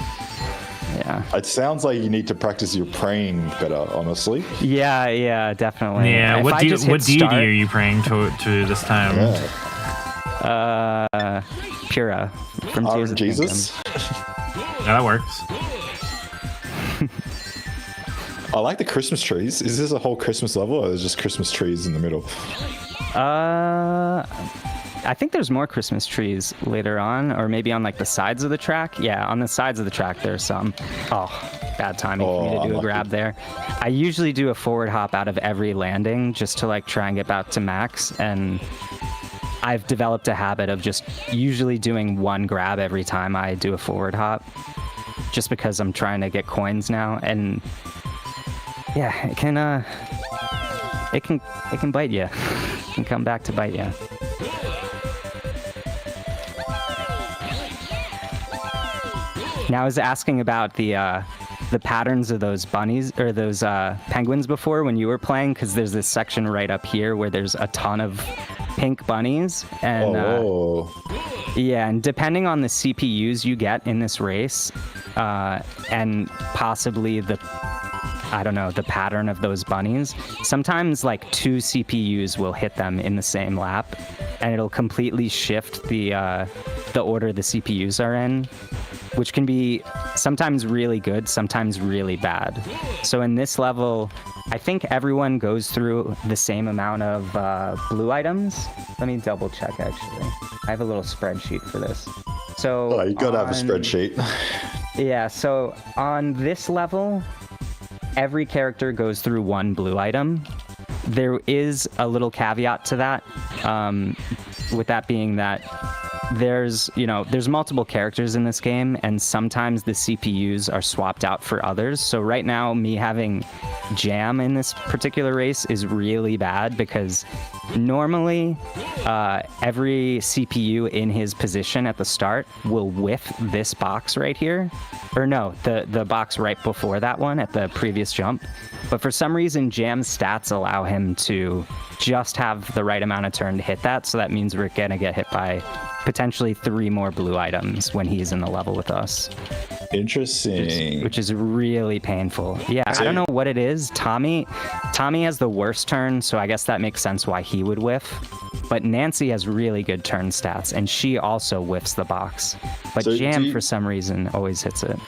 Yeah. It sounds like you need to practice your praying better, honestly. Yeah, definitely. Yeah. If What I deity just hit start, are you praying to this time? Yeah. Pura from Tears of the Jesus. Yeah, that works. I like the Christmas trees. Is this a whole Christmas level, or is just Christmas trees in the middle? I think there's more Christmas trees later on, or maybe on like the sides of the track. Yeah, on the sides of the track there's some. Oh, bad timing for me to do unlucky. a grab there. I usually do a forward hop out of every landing just to like try and get back to max, and I've developed a habit of just usually doing one grab every time I do a forward hop, just because I'm trying to get coins now. And yeah, it can bite you. It can come back to bite you. Now I was asking about the patterns of those bunnies or those penguins before when you were playing, because there's this section right up here where there's a ton of pink bunnies, and yeah, and depending on the CPUs you get in this race, and possibly the pattern of those bunnies, sometimes like 2 CPUs will hit them in the same lap, and it'll completely shift the order the CPUs are in, which can be sometimes really good, sometimes really bad. So in this level, I think everyone goes through the same amount of blue items. Let me double check, actually. I have a little spreadsheet for this. So you gotta have a spreadsheet. Yeah, so on this level, every character goes through 1 blue item. There is a little caveat to that, with that being that there's multiple characters in this game, and sometimes the CPUs are swapped out for others. So right now, me having Jam in this particular race is really bad, because normally every CPU in his position at the start will whiff this box right here. Or no, the box right before that one at the previous jump. But for some reason, Jam's stats allow him to just have the right amount of turn to hit that. So that means we're going to get hit by potentially 3 more blue items when he's in the level with us. Interesting. Which is really painful. Yeah, I don't know what it is. Tommy has the worst turn, so I guess that makes sense why he would whiff. But Nancy has really good turn stats, and she also whiffs the box. But So Jam, for some reason, always hits it.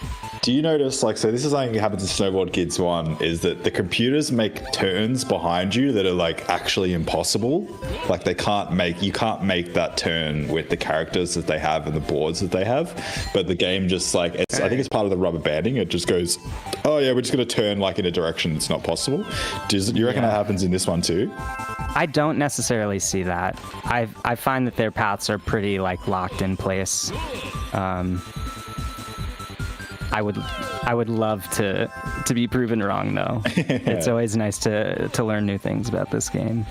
Do you notice, so this is something that happens in Snowboard Kids 1, is that the computers make turns behind you that are actually impossible. Like you can't make that turn with the characters that they have and the boards that they have. But the game just I think it's part of the rubber banding. It just goes, oh yeah, we're just going to turn in a direction that's not possible. Do you reckon that happens in this one too? I don't necessarily see that. I find that their paths are pretty locked in place. I would love to be proven wrong though. It's always nice to learn new things about this game.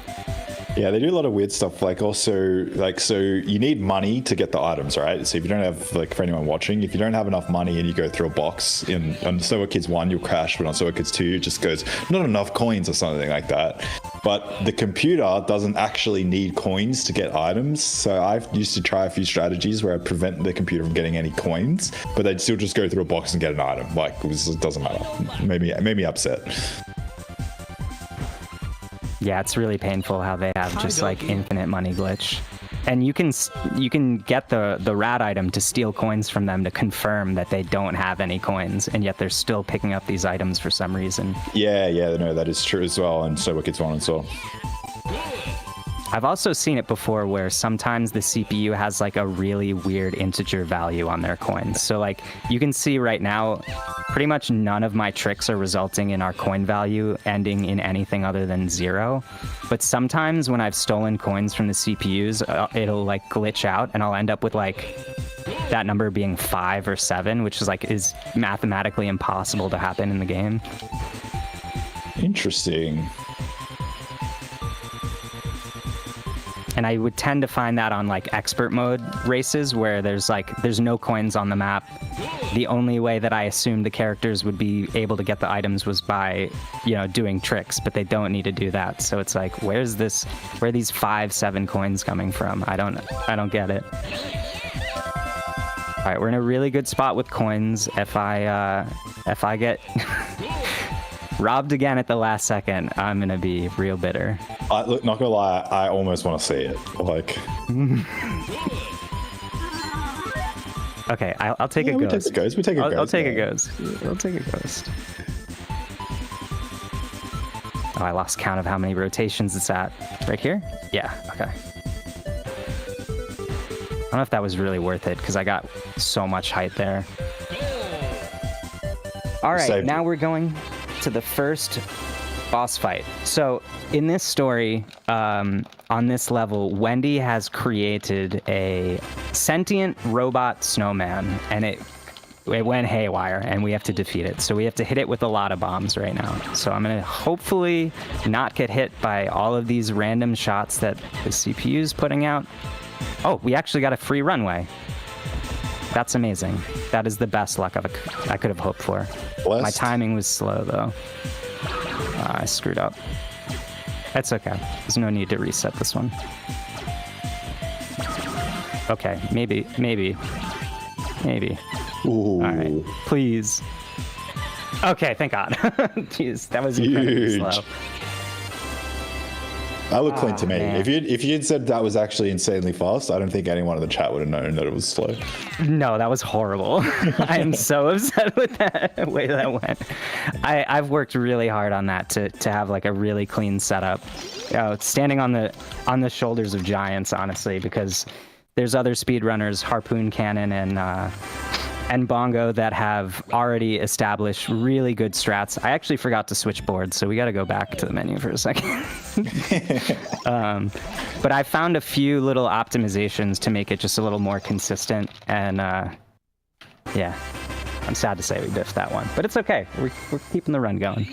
Yeah, they do a lot of weird stuff. So you need money to get the items, right? So if you don't have, for anyone watching, if you don't have enough money and you go through a box on Snowboard Kids 1, you'll crash, but on Snowboard Kids 2, it just goes, not enough coins or something like that. But the computer doesn't actually need coins to get items. So I've used to try a few strategies where I prevent the computer from getting any coins, but they'd still just go through a box and get an item. It doesn't matter. It made me upset. Yeah, it's really painful how they have just infinite money glitch. And you can get the rat item to steal coins from them to confirm that they don't have any coins, and yet they're still picking up these items for some reason. Yeah, no, that is true as well, and so Kids 1 as well. I've also seen it before where sometimes the CPU has a really weird integer value on their coins. So you can see right now, pretty much none of my tricks are resulting in our coin value ending in anything other than 0. But sometimes when I've stolen coins from the CPUs, it'll glitch out, and I'll end up with that number being 5 or 7, which is mathematically impossible to happen in the game. Interesting. And I would tend to find that on like expert mode races where there's no coins on the map. The only way that I assumed the characters would be able to get the items was by, doing tricks, but they don't need to do that. So it's like, where are these 5-7 coins coming from? I don't get it. All right, we're in a really good spot with coins. If I get robbed again at the last second, I'm gonna be real bitter. Look, not gonna lie, I almost want to see it. Like, okay, I'll take a we ghost. take the ghost. We take a ghost. I'll take a man. ghost. I'll take a ghost. Oh, I lost count of how many rotations it's at. Right here? Yeah. Okay. I don't know if that was really worth it because I got so much height there. All right, Saved now it. we're going to the first boss fight. So in this story, on this level, Wendy has created a sentient robot snowman, and it went haywire, and we have to defeat it. So we have to hit it with a lot of bombs right now. So I'm gonna hopefully not get hit by all of these random shots that the CPU is putting out. Oh, we actually got a free runway. That's amazing. That is the best luck I could have hoped for. Blessed. My timing was slow, though. I screwed up. That's okay. There's no need to reset this one. Okay, maybe. Ooh. All right, please. Okay, thank God. Jeez, that was incredibly Huge. slow. That looked clean to me. man. If you'd said that was actually insanely fast, I don't think anyone in the chat would have known that it was slow. No, that was horrible. I am so upset with that way that went. I've worked really hard on that to have like a really clean setup. It's standing on the shoulders of giants, honestly, because there's other speedrunners, Harpoon Cannon and Bongo, that have already established really good strats. I actually forgot to switch boards, so we got to go back to the menu for a second. But I found a few little optimizations to make it just a little more consistent, and yeah, I'm sad to say we biffed that one, but it's okay. We're keeping the run going.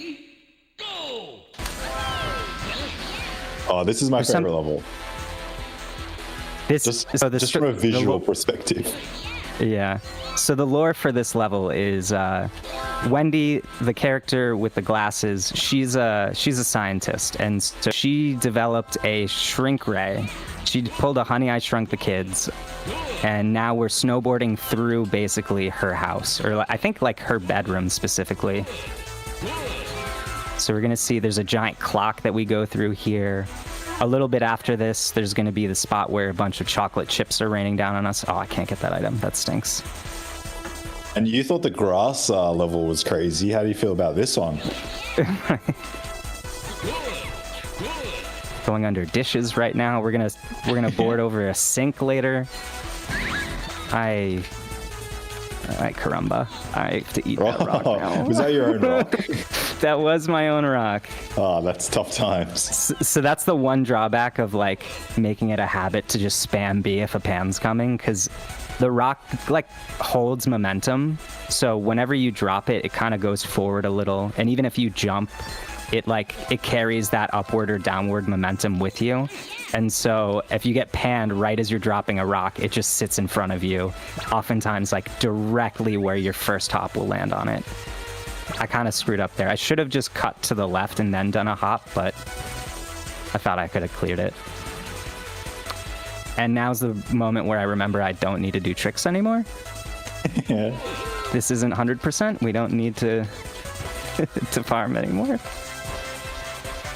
Oh, this is my There's some- favorite level. Just Just from a visual perspective. Yeah. So the lore for this level is Wendy, the character with the glasses. She's a scientist, and so she developed a shrink ray. She pulled a Honey I Shrunk the Kids, and now we're snowboarding through basically her house, or I think like her bedroom specifically. So we're gonna see there's a giant clock that we go through here. A little bit after this, there's going to be the spot where a bunch of chocolate chips are raining down on us. Oh, I can't get that item. That stinks. And you thought the grass level was crazy. How do you feel about this one? Going under dishes right now. We're gonna board over a sink later. Caramba. I have to eat that rock now. Was that your own rock? That was my own rock. Oh, that's tough times. So that's the one drawback of like making it a habit to just spam B if a pan's coming, because the rock like holds momentum. So whenever you drop it, it kind of goes forward a little, and even if you jump, it carries that upward or downward momentum with you. And so if you get panned right as you're dropping a rock, it just sits in front of you, oftentimes like directly where your first hop will land on it. I kind of screwed up there. I should have just cut to the left and then done a hop, but I thought I could have cleared it. And now's the moment where I remember I don't need to do tricks anymore. Yeah. This isn't 100%. We don't need to to farm anymore.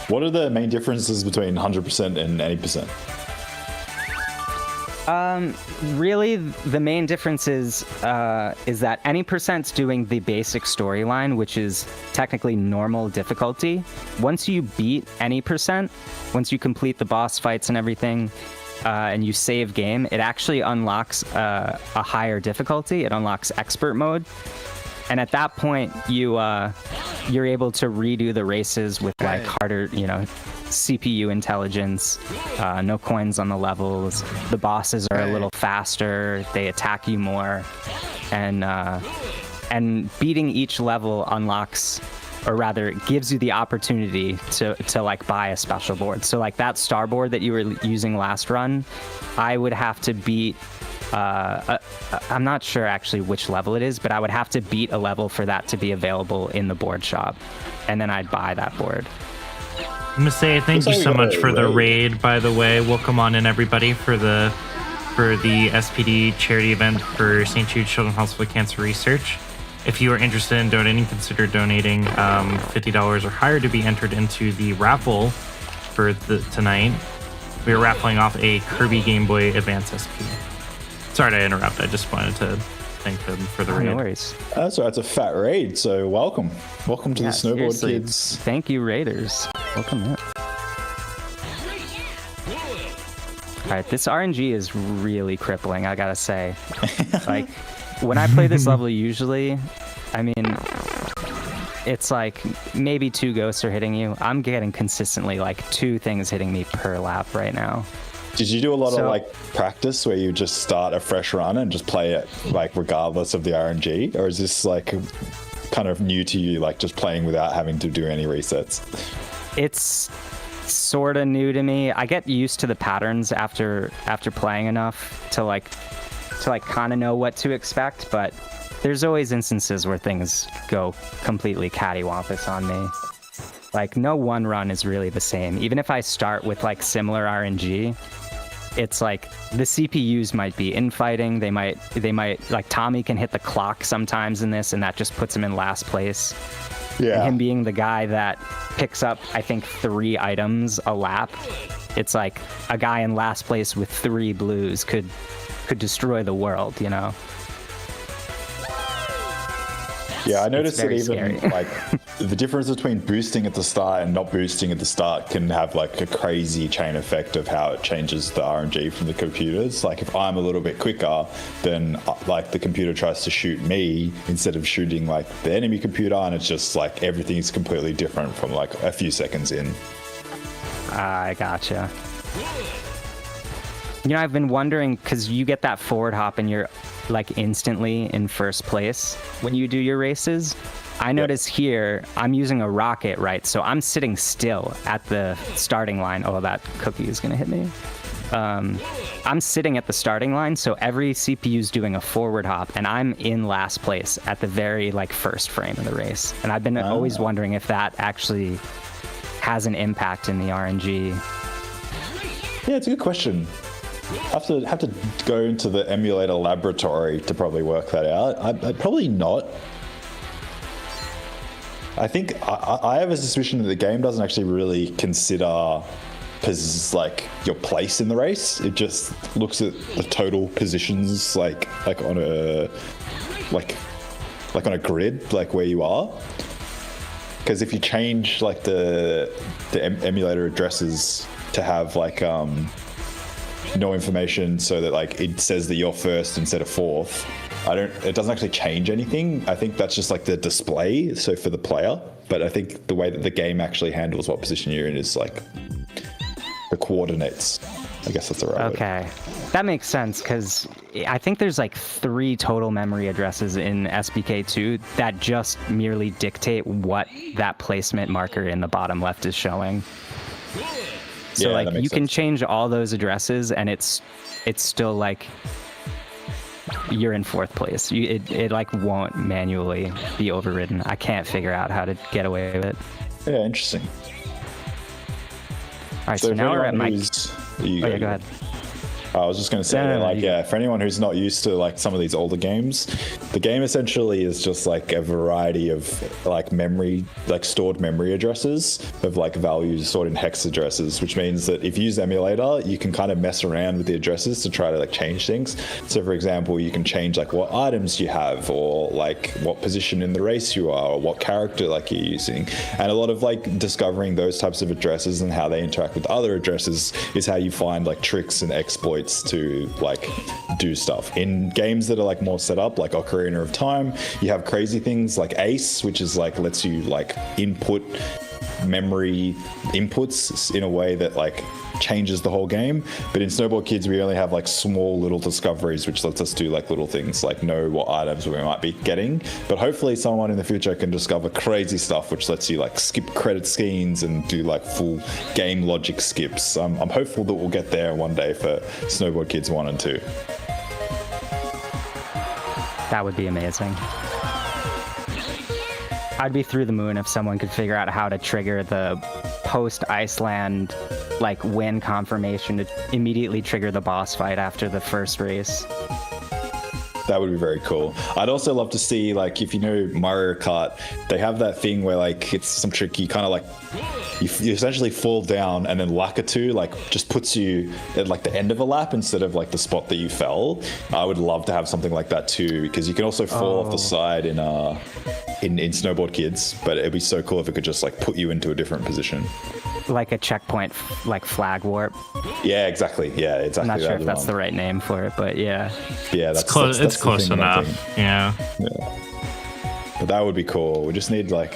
What are the main differences between 100% and 80%? Really, the main difference is that any percent's doing the basic storyline, which is technically normal difficulty. Once you beat any percent, once you complete the boss fights and everything, and you save game, it actually unlocks a higher difficulty. It unlocks expert mode. And at that point, you're able to redo the races with like harder, CPU intelligence, no coins on the levels. The bosses are a little faster. They attack you more, and beating each level unlocks or rather it gives you the opportunity to like buy a special board. So like that starboard that you were using last run, I would have to beat I'm not sure actually which level it is, but I would have to beat a level for that to be available in the board shop, and then I'd buy that board. Masay, thank you so much for the raid, by the way. Welcome on in, everybody, for the SPD charity event for St. Jude Children's Hospital Cancer Research. If you are interested in donating, consider donating $50 or higher to be entered into the raffle for tonight. We are raffling off a Kirby Game Boy Advance SP. Sorry to interrupt. I just wanted to thank them for the raid. No worries. That's all right. It's a fat raid, so welcome. Welcome to the Snowboard seriously, Kids. Thank you, Raiders. Welcome in. All right, this RNG is really crippling, I gotta say. Like, when I play this level usually, I mean, it's like maybe 2 ghosts are hitting you. I'm getting consistently like 2 things hitting me per lap right now. Did you do a lot of like practice where you just start a fresh run and just play it like regardless of the RNG? Or is this like kind of new to you, like just playing without having to do any resets? It's sort of new to me. I get used to the patterns after playing enough to like kind of know what to expect, but there's always instances where things go completely cattywampus on me. Like no one run is really the same. Even if I start with like similar RNG, it's like the CPUs might be infighting. They might like Tommy can hit the clock sometimes in this, and that just puts him in last place. Yeah. And him being the guy that picks up, I think, 3 items a lap. It's like a guy in last place with 3 blues could destroy the world, you know? Yeah, I noticed that even scary. like the difference between boosting at the start and not boosting at the start can have like a crazy chain effect of how it changes the RNG from the computers. Like if I'm a little bit quicker, then like the computer tries to shoot me instead of shooting like the enemy computer, and it's just like everything's completely different from like a few seconds in. I gotcha. You know, I've been wondering, because you get that forward hop and you're like instantly in first place when you do your races. I notice here I'm using a rocket, right? So I'm sitting still at the starting line. Oh, that cookie is gonna hit me. I'm sitting at the starting line, so every CPU is doing a forward hop, and I'm in last place at the very like first frame of the race. And I've been always wondering if that actually has an impact in the RNG. Yeah, it's a good question. I have to go into the emulator laboratory to probably work that out. I'd probably not. I think I have a suspicion that the game doesn't actually really consider like your place in the race. It just looks at the total positions like on a on a grid, like where you are. Because if you change like the emulator addresses to have like no information, so that like it says that you're first instead of fourth, it doesn't actually change anything. I think that's just like the display, so for the player. But I think the way that the game actually handles what position you're in is like the coordinates. I guess that's the right Okay, that makes sense, because I think there's like 3 total memory addresses in SBK2 that just merely dictate what that placement marker in the bottom left is showing. So Yeah, like you can change all those addresses, and it's still like you're in fourth place. It like won't manually be overridden. I can't figure out how to get away with it. Yeah, interesting. All right, so now we're at my. Yeah, go ahead. I was just going to say, for anyone who's not used to like some of these older games, the game essentially is just like a variety of like memory, like stored memory addresses of like values stored in hex addresses, which means that if you use emulator, you can kind of mess around with the addresses to try to like change things. So for example, you can change like what items you have, or like what position in the race you are, or what character like you're using. And a lot of like discovering those types of addresses and how they interact with other addresses is how you find like tricks and exploits to like do stuff. In games that are like more set up, like Ocarina of Time, you have crazy things like Ace, which is like lets you like input memory inputs in a way that like changes the whole game. But in Snowboard Kids, we only have like small little discoveries, which lets us do like little things like know what items we might be getting. But hopefully someone in the future can discover crazy stuff, which lets you like skip credit scenes and do like full game logic skips. I'm hopeful that we'll get there one day for Snowboard Kids 1 and 2. That would be amazing. I'd be through the moon if someone could figure out how to trigger the post-Iceland like win confirmation to immediately trigger the boss fight after the first race. That would be very cool. I'd also love to see, like, if you know Mario Kart, they have that thing where, like, it's some trick, you kind of, like, you essentially fall down and then Lakitu, like, just puts you at, like, the end of a lap instead of, like, the spot that you fell. I would love to have something like that, too, because you can also fall off the side in Snowboard Kids, but it'd be so cool if it could just, like, put you into a different position. Like a checkpoint, like flag warp. Yeah, exactly. Yeah, exactly. I'm not sure if that's the right name for it, but yeah. Yeah, that's close. That's it's close enough. Yeah. But that would be cool. We just need like,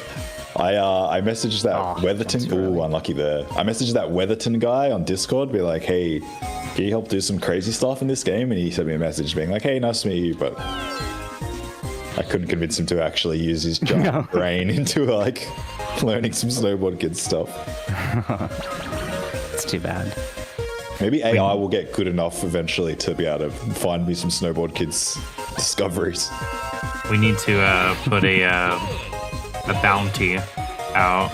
I messaged that Weatherton. Ooh, unlucky there. I messaged that Weatherton guy on Discord, be like, hey, can you help do some crazy stuff in this game? And he sent me a message being like, hey, nice to meet you, but I couldn't convince him to actually use his giant brain into like learning some Snowboard Kids stuff. It's too bad. Maybe AI will get good enough eventually to be able to find me some Snowboard Kids discoveries. We need to put a bounty out.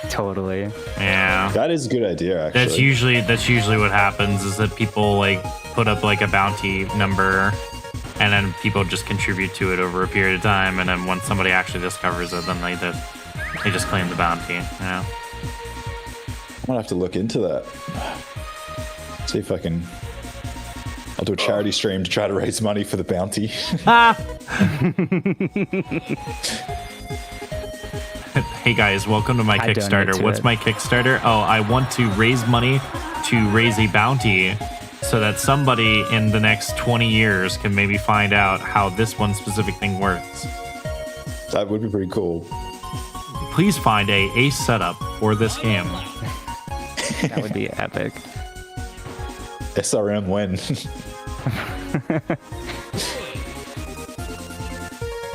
Totally. Yeah. That is a good idea, actually. That's usually what happens is that people like put up like a bounty number, and then people just contribute to it over a period of time, and then once somebody actually discovers it, then they just claim the bounty. Yeah. I'm gonna have to look into that. See if I can. I'll do a charity stream to try to raise money for the bounty. Hey guys, welcome to my Kickstarter. What's my Kickstarter? Oh, I want to raise money to raise a bounty so that somebody in the next 20 years can maybe find out how this one specific thing works. That would be pretty cool. Please find a ace setup for this game. That would be epic. SRM when?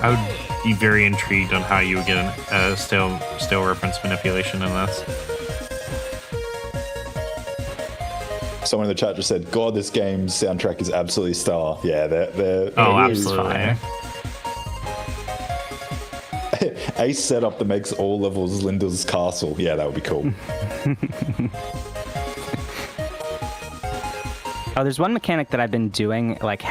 I would be very intrigued on how you would get a still reference manipulation in this. Someone in the chat just said, God, this game's soundtrack is absolutely stellar. Yeah, they're absolutely. A setup that makes all levels Linda's castle. Yeah, that would be cool. Oh, there's one mechanic that I've been doing, like,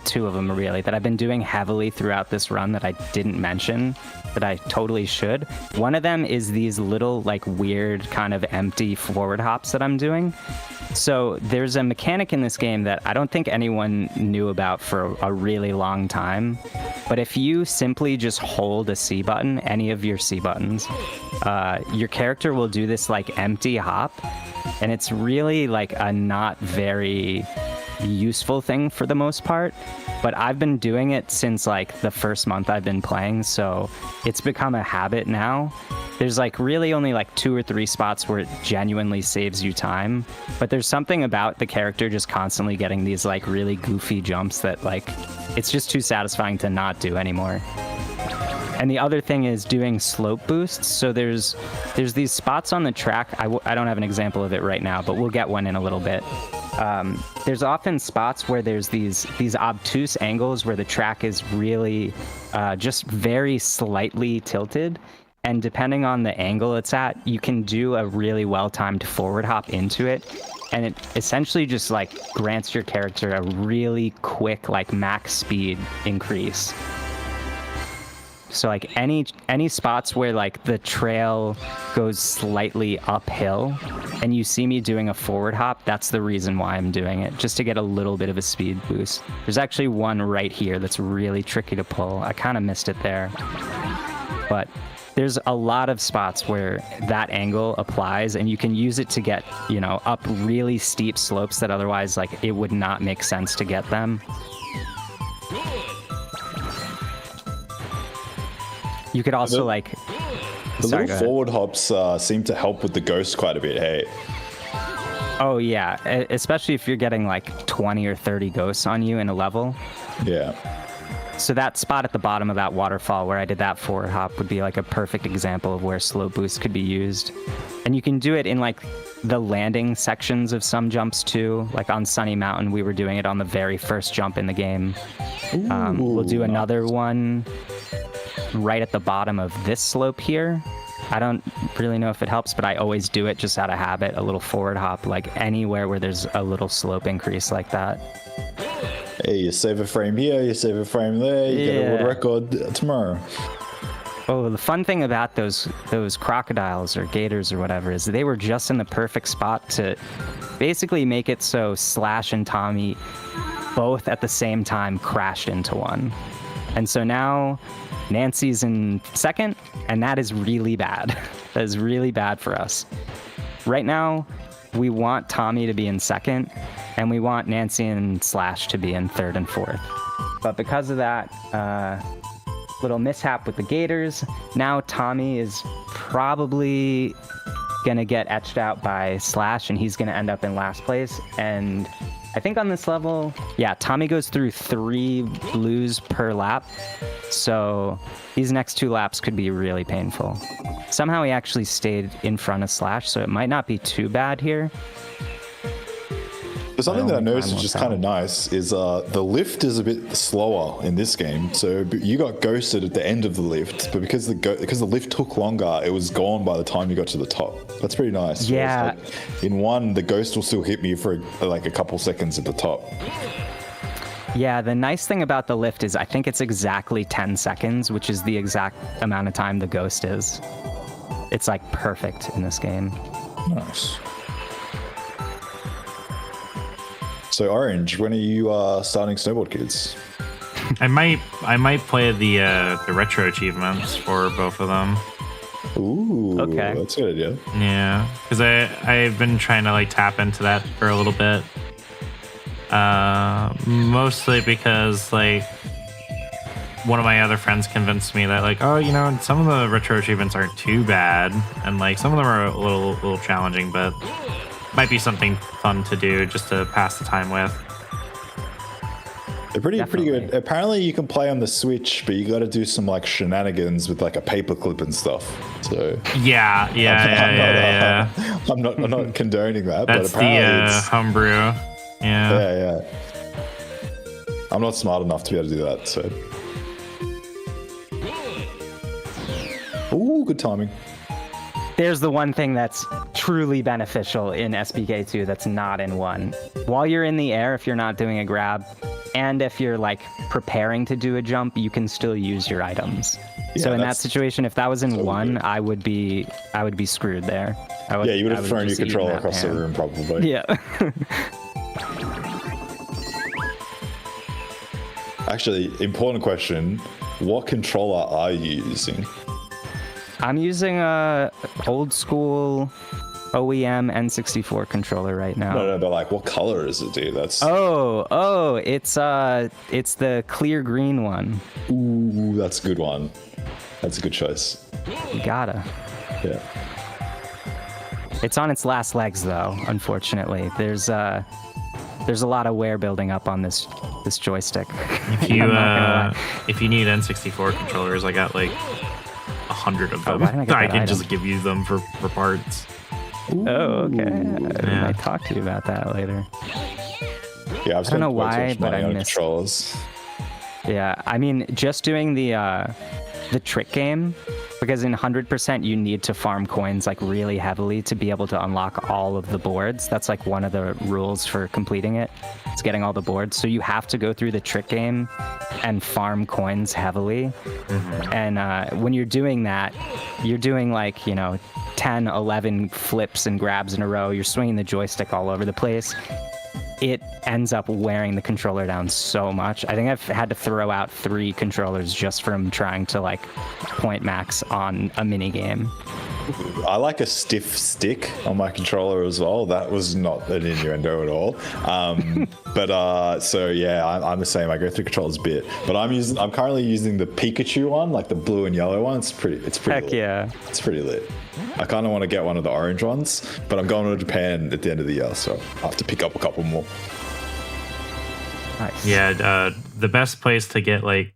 two of them really, that I've been doing heavily throughout this run that I didn't mention, that I totally should. One of them is these little, like, weird kind of empty forward hops that I'm doing. So there's a mechanic in this game that I don't think anyone knew about for a really long time. But if you simply just hold a C button, any of your C buttons, your character will do this, like, empty hop. And it's really, like, a not very useful thing for the most part. But I've been doing it since, like, the first month I've been playing, so it's become a habit now. There's, like, really only, like, 2 or 3 spots where it genuinely saves you time. But there's something about the character just constantly getting these, like, really goofy jumps that, like, it's just too satisfying to not do anymore. And the other thing is doing slope boosts. So there's these spots on the track. I don't have an example of it right now, but we'll get one in a little bit. There's often spots where there's these obtuse angles where the track is really just very slightly tilted. And depending on the angle it's at, you can do a really well-timed forward hop into it. And it essentially just, like, grants your character a really quick, like, max speed increase. So, like, any spots where, like, the trail goes slightly uphill and you see me doing a forward hop, that's the reason why I'm doing it, just to get a little bit of a speed boost. There's actually one right here that's really tricky to pull. I kind of missed it there. But there's a lot of spots where that angle applies, and you can use it to get, you know, up really steep slopes that otherwise, like, it would not make sense to get them. You could also, like, The Sorry, go little ahead. forward hops seem to help with the ghost quite a bit. Hey, Oh yeah, especially if you're getting like 20 or 30 ghosts on you in a level. yeah. So that spot at the bottom of that waterfall where I did that forward hop would be like a perfect example of where slow boost could be used. And you can do it in like the landing sections of some jumps too. Like on Sunny Mountain, we were doing it on the very first jump in the game. We'll do another one right at the bottom of this slope here. I don't really know if it helps, but I always do it just out of habit, a little forward hop, like anywhere where there's a little slope increase like that. Hey, you save a frame here, you save a frame there, you get a world Yeah. record tomorrow. Oh, the fun thing about those crocodiles or gators or whatever is they were just in the perfect spot to basically make it so Slash and Tommy both at the same time crashed into one. And so now Nancy's in second, and that is really bad. That is really bad for us. Right now, we want Tommy to be in second, and we want Nancy and Slash to be in third and fourth. But because of that little mishap with the gators, now Tommy is probably gonna get etched out by Slash, and he's gonna end up in last place. And I think on this level, yeah, Tommy goes through 3 blues per lap. So these next 2 laps could be really painful. Somehow he actually stayed in front of Slash, so it might not be too bad here. But something that I only noticed time is will just tell. kind of nice is the lift is a bit slower in this game. So you got ghosted at the end of the lift, but because the lift took longer, it was gone by the time you got to the top. That's pretty nice. Yeah. Whereas, like, in one, the ghost will still hit me for like a couple seconds at the top. Yeah, the nice thing about the lift is I think it's exactly 10 seconds, which is the exact amount of time the ghost is. It's like perfect in this game. Nice. So Orange, when are you starting Snowboard Kids? I might play the retro achievements for both of them. Ooh, Okay. that's a good idea. Yeah, because I've been trying to like tap into that for a little bit. Mostly because like one of my other friends convinced me that like, oh, you know, some of the retro achievements aren't too bad, and like some of them are a little challenging, but might be something fun to do just to pass the time with. They're pretty Definitely. good. Apparently, you can play on the Switch, but you got to do some like shenanigans with like a paperclip and stuff. So Yeah. I'm not condoning that, That's but apparently the it's homebrew. Yeah. yeah. I'm not smart enough to be able to do that. So, ooh, good timing. There's the one thing that's truly beneficial in SBK2 that's not in 1. While you're in the air, if you're not doing a grab, and if you're like preparing to do a jump, you can still use your items. So Yeah, in that that's situation, if that was in totally 1, good. I would be screwed there. Yeah, you would I have thrown your just eat controller that across the pan. room probably. Yeah. Actually, important question: what controller are you using? I'm using a old school OEM N64 controller right now. No, but like, what color is it, dude? That's It's the clear green one. ooh, that's a good one. That's a good choice. You gotta. Yeah. It's on its last legs though, unfortunately. There's a lot of wear building up on this joystick. If you I'm not gonna lie. if you need N64 controllers, I got like 100 of them. why didn't I get I that can item? just give you them for parts. Oh, okay. I Yeah. might talk to you about that later. Yeah, I've spent know way too why, much but money I on missed- controllers. Yeah, I mean, just doing the trick game, because in 100% you need to farm coins like really heavily to be able to unlock all of the boards. That's like one of the rules for completing it. It's getting all the boards. So you have to go through the trick game and farm coins heavily. And when you're doing that, you're doing like, 10, 11 flips and grabs in a row. You're swinging the joystick all over the place. It ends up wearing the controller down so much. I think I've had to throw out 3 controllers just from trying to like point max on a mini game. I like a stiff stick on my controller as well. That was not an innuendo at all. So yeah, I'm the same. I go through controllers a bit, but I'm currently using the Pikachu one, like the blue and yellow one. It's pretty Heck lit. yeah. It's pretty lit. I kind of want to get one of the orange ones, but I'm going to Japan at the end of the year, so I have to pick up a couple more. Nice. Yeah, the best place to get like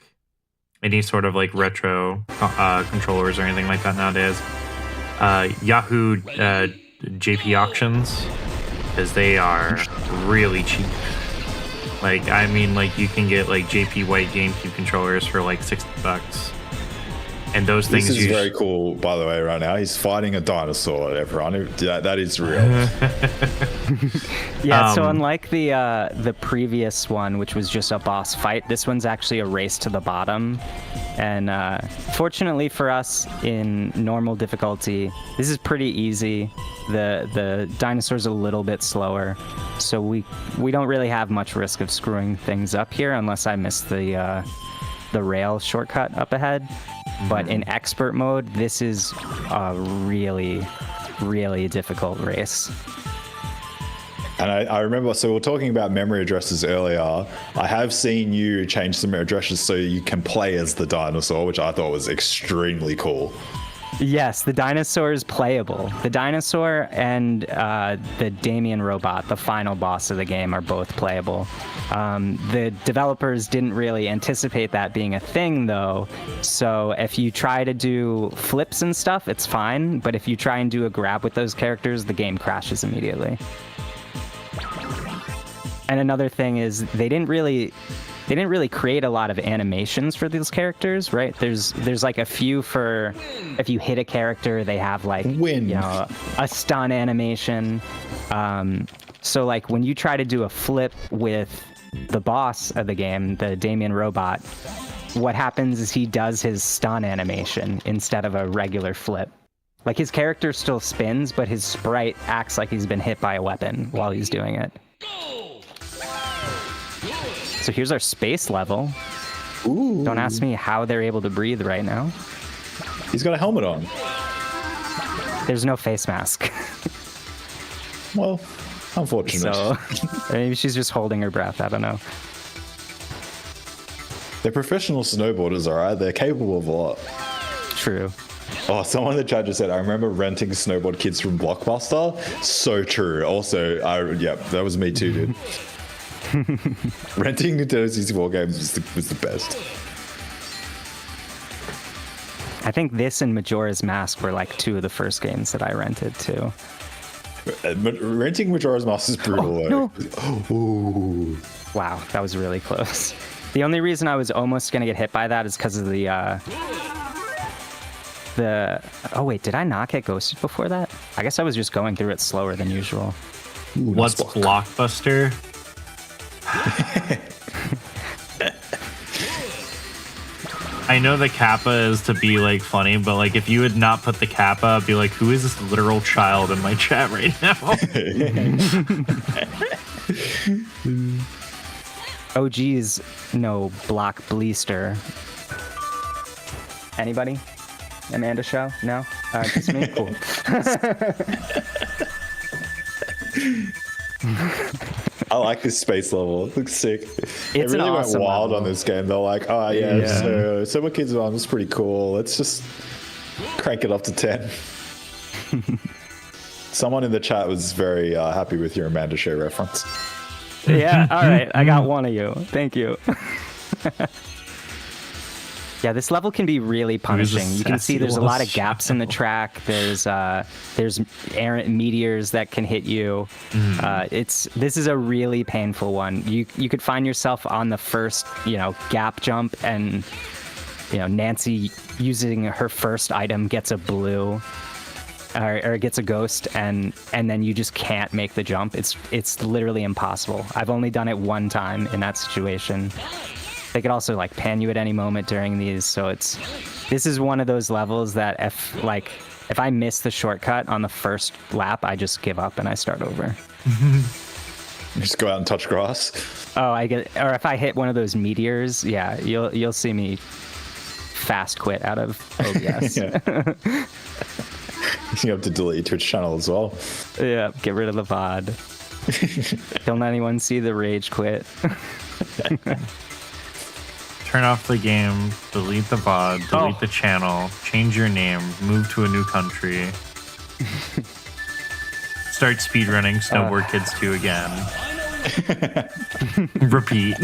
any sort of like retro controllers or anything like that nowadays, Yahoo JP auctions, because they are really cheap. Like, I mean, like you can get like JP White GameCube controllers for like $60. And those things. This is very cool, by the way. Right now, he's fighting a dinosaur. Everyone, that is real. Yeah. So unlike the previous one, which was just a boss fight, this one's actually a race to the bottom. And fortunately for us, in normal difficulty, this is pretty easy. The dinosaur's a little bit slower, so we don't really have much risk of screwing things up here, unless I miss the rail shortcut up ahead. But in expert mode, this is a really, really difficult race. And I remember, so we were talking about memory addresses earlier. I have seen you change some addresses so you can play as the dinosaur, which I thought was extremely cool. Yes, the dinosaur is playable. The dinosaur and the Damien robot, the final boss of the game, are both playable. The developers didn't really anticipate that being a thing, though. So if you try to do flips and stuff, it's fine. But if you try and do a grab with those characters, the game crashes immediately. And another thing is they didn't really create a lot of animations for these characters, right? There's like a few for if you hit a character, they have like a stun animation. So like when you try to do a flip with the boss of the game, the Damien robot, what happens is he does his stun animation instead of a regular flip. Like his character still spins, but his sprite acts like he's been hit by a weapon while he's doing it. So here's our space level. Ooh. Don't ask me how they're able to breathe right now. He's got a helmet on. There's no face mask. Well, unfortunate. So maybe she's just holding her breath. I don't know. They're professional snowboarders, all right? They're capable of a lot. True. Oh, someone in the chat just said, I remember renting Snowboard Kids from Blockbuster. So true. Also, that was me too, dude. Renting Nintendo 64 games was the best. I think this and Majora's Mask were like two of the first games that I rented too. Renting Majora's Mask is brutal, though. No. Ooh. Wow, that was really close. The only reason I was almost gonna get hit by that is because of the. Oh wait, did I not get ghosted before that? I guess I was just going through it slower than usual. Ooh, What's nice block. Blockbuster? I know the kappa is to be like funny, but like if you had not put the kappa, I'd be like, who is this literal child in my chat right now? Oh geez, no block bleaster. Anybody? Amanda show? No? Just me? Cool. I like this space level. It looks sick. It It's really an went awesome wild level. on this game. They're like, oh yeah, so my kids one was pretty cool. Let's just crank it up to 10. Someone in the chat was very happy with your Amanda Show reference. Yeah, all right. I got one of you. Thank you. Yeah, this level can be really punishing. You can see there's a lot of gaps in the track. There's errant meteors that can hit you. This is a really painful one. You could find yourself on the first, gap jump, and Nancy using her first item gets a blue. Or gets a ghost, and then you just can't make the jump. It's literally impossible. I've only done it one time in that situation. They could also like pan you at any moment during these, so this is one of those levels that if I miss the shortcut on the first lap, I just give up and I start over. Just go out and touch grass. Oh, or if I hit one of those meteors, yeah, you'll see me fast quit out of OBS. You have to delete your Twitch channel as well. Yeah, get rid of the VOD. Don't let anyone see the rage quit. Turn off the game, delete the VOD, delete the channel, change your name, move to a new country. Start speedrunning Snowboard Kids 2 again. Repeat.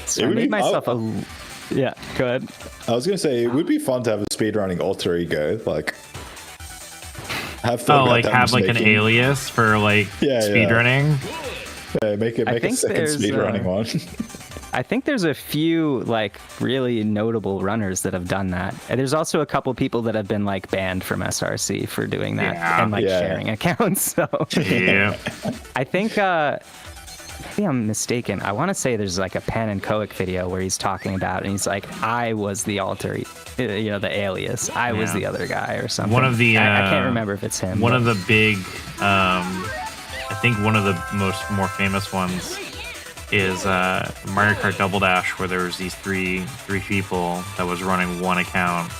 So I made myself a... Yeah, go ahead. I was gonna say it would be fun to have a speedrunning alter ego, like have fun. Oh, like have like an alias for like speedrunning. Yeah, make a second speedrunning one. I think there's a few like really notable runners that have done that. And there's also a couple people that have been like banned from SRC for doing that and like sharing accounts. So yeah, I think maybe I'm mistaken. I want to say there's like a Pan and Coic video where he's talking about it, and he's like, I was the alter, the alias. I was the other guy or something. One of the I can't remember if it's him. One of the big, I think one of the more famous ones is Mario Kart Double Dash, where there was these three people that was running one account,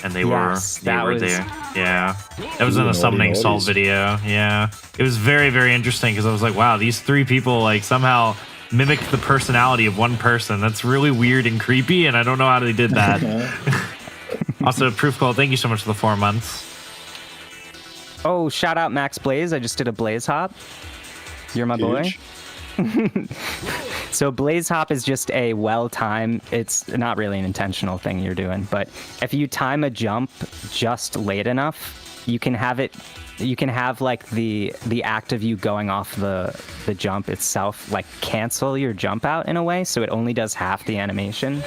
and they were there. Yeah, that was in a summoning salt video. Yeah, it was very, very interesting because I was like, wow, these three people like somehow mimicked the personality of one person. That's really weird and creepy, and I don't know how they did that. Also, Proof Call, thank you so much for the 4 months. Oh, shout out Max Blaze. I just did a Blaze Hop. You're my boy. So Blaze Hop is just a well-timed, it's not really an intentional thing you're doing, but if you time a jump just late enough, you can have like the act of you going off the jump itself like cancel your jump out in a way, so it only does half the animation.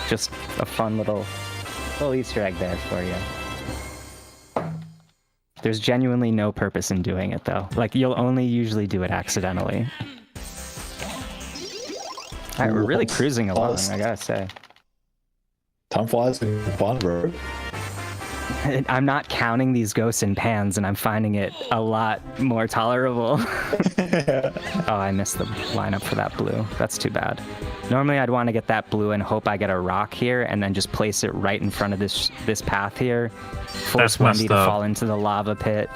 Just a fun little Easter egg there for you. There's genuinely no purpose in doing it, though. Like, you'll only usually do it accidentally. All right, we're really cruising along, I gotta say. Time flies in fun, bro. I'm not counting these ghosts and pans, and I'm finding it a lot more tolerable. Oh, I missed the lineup for that blue. That's too bad. Normally, I'd want to get that blue and hope I get a rock here, and then just place it right in front of this path here. Force Wendy to fall into the lava pit.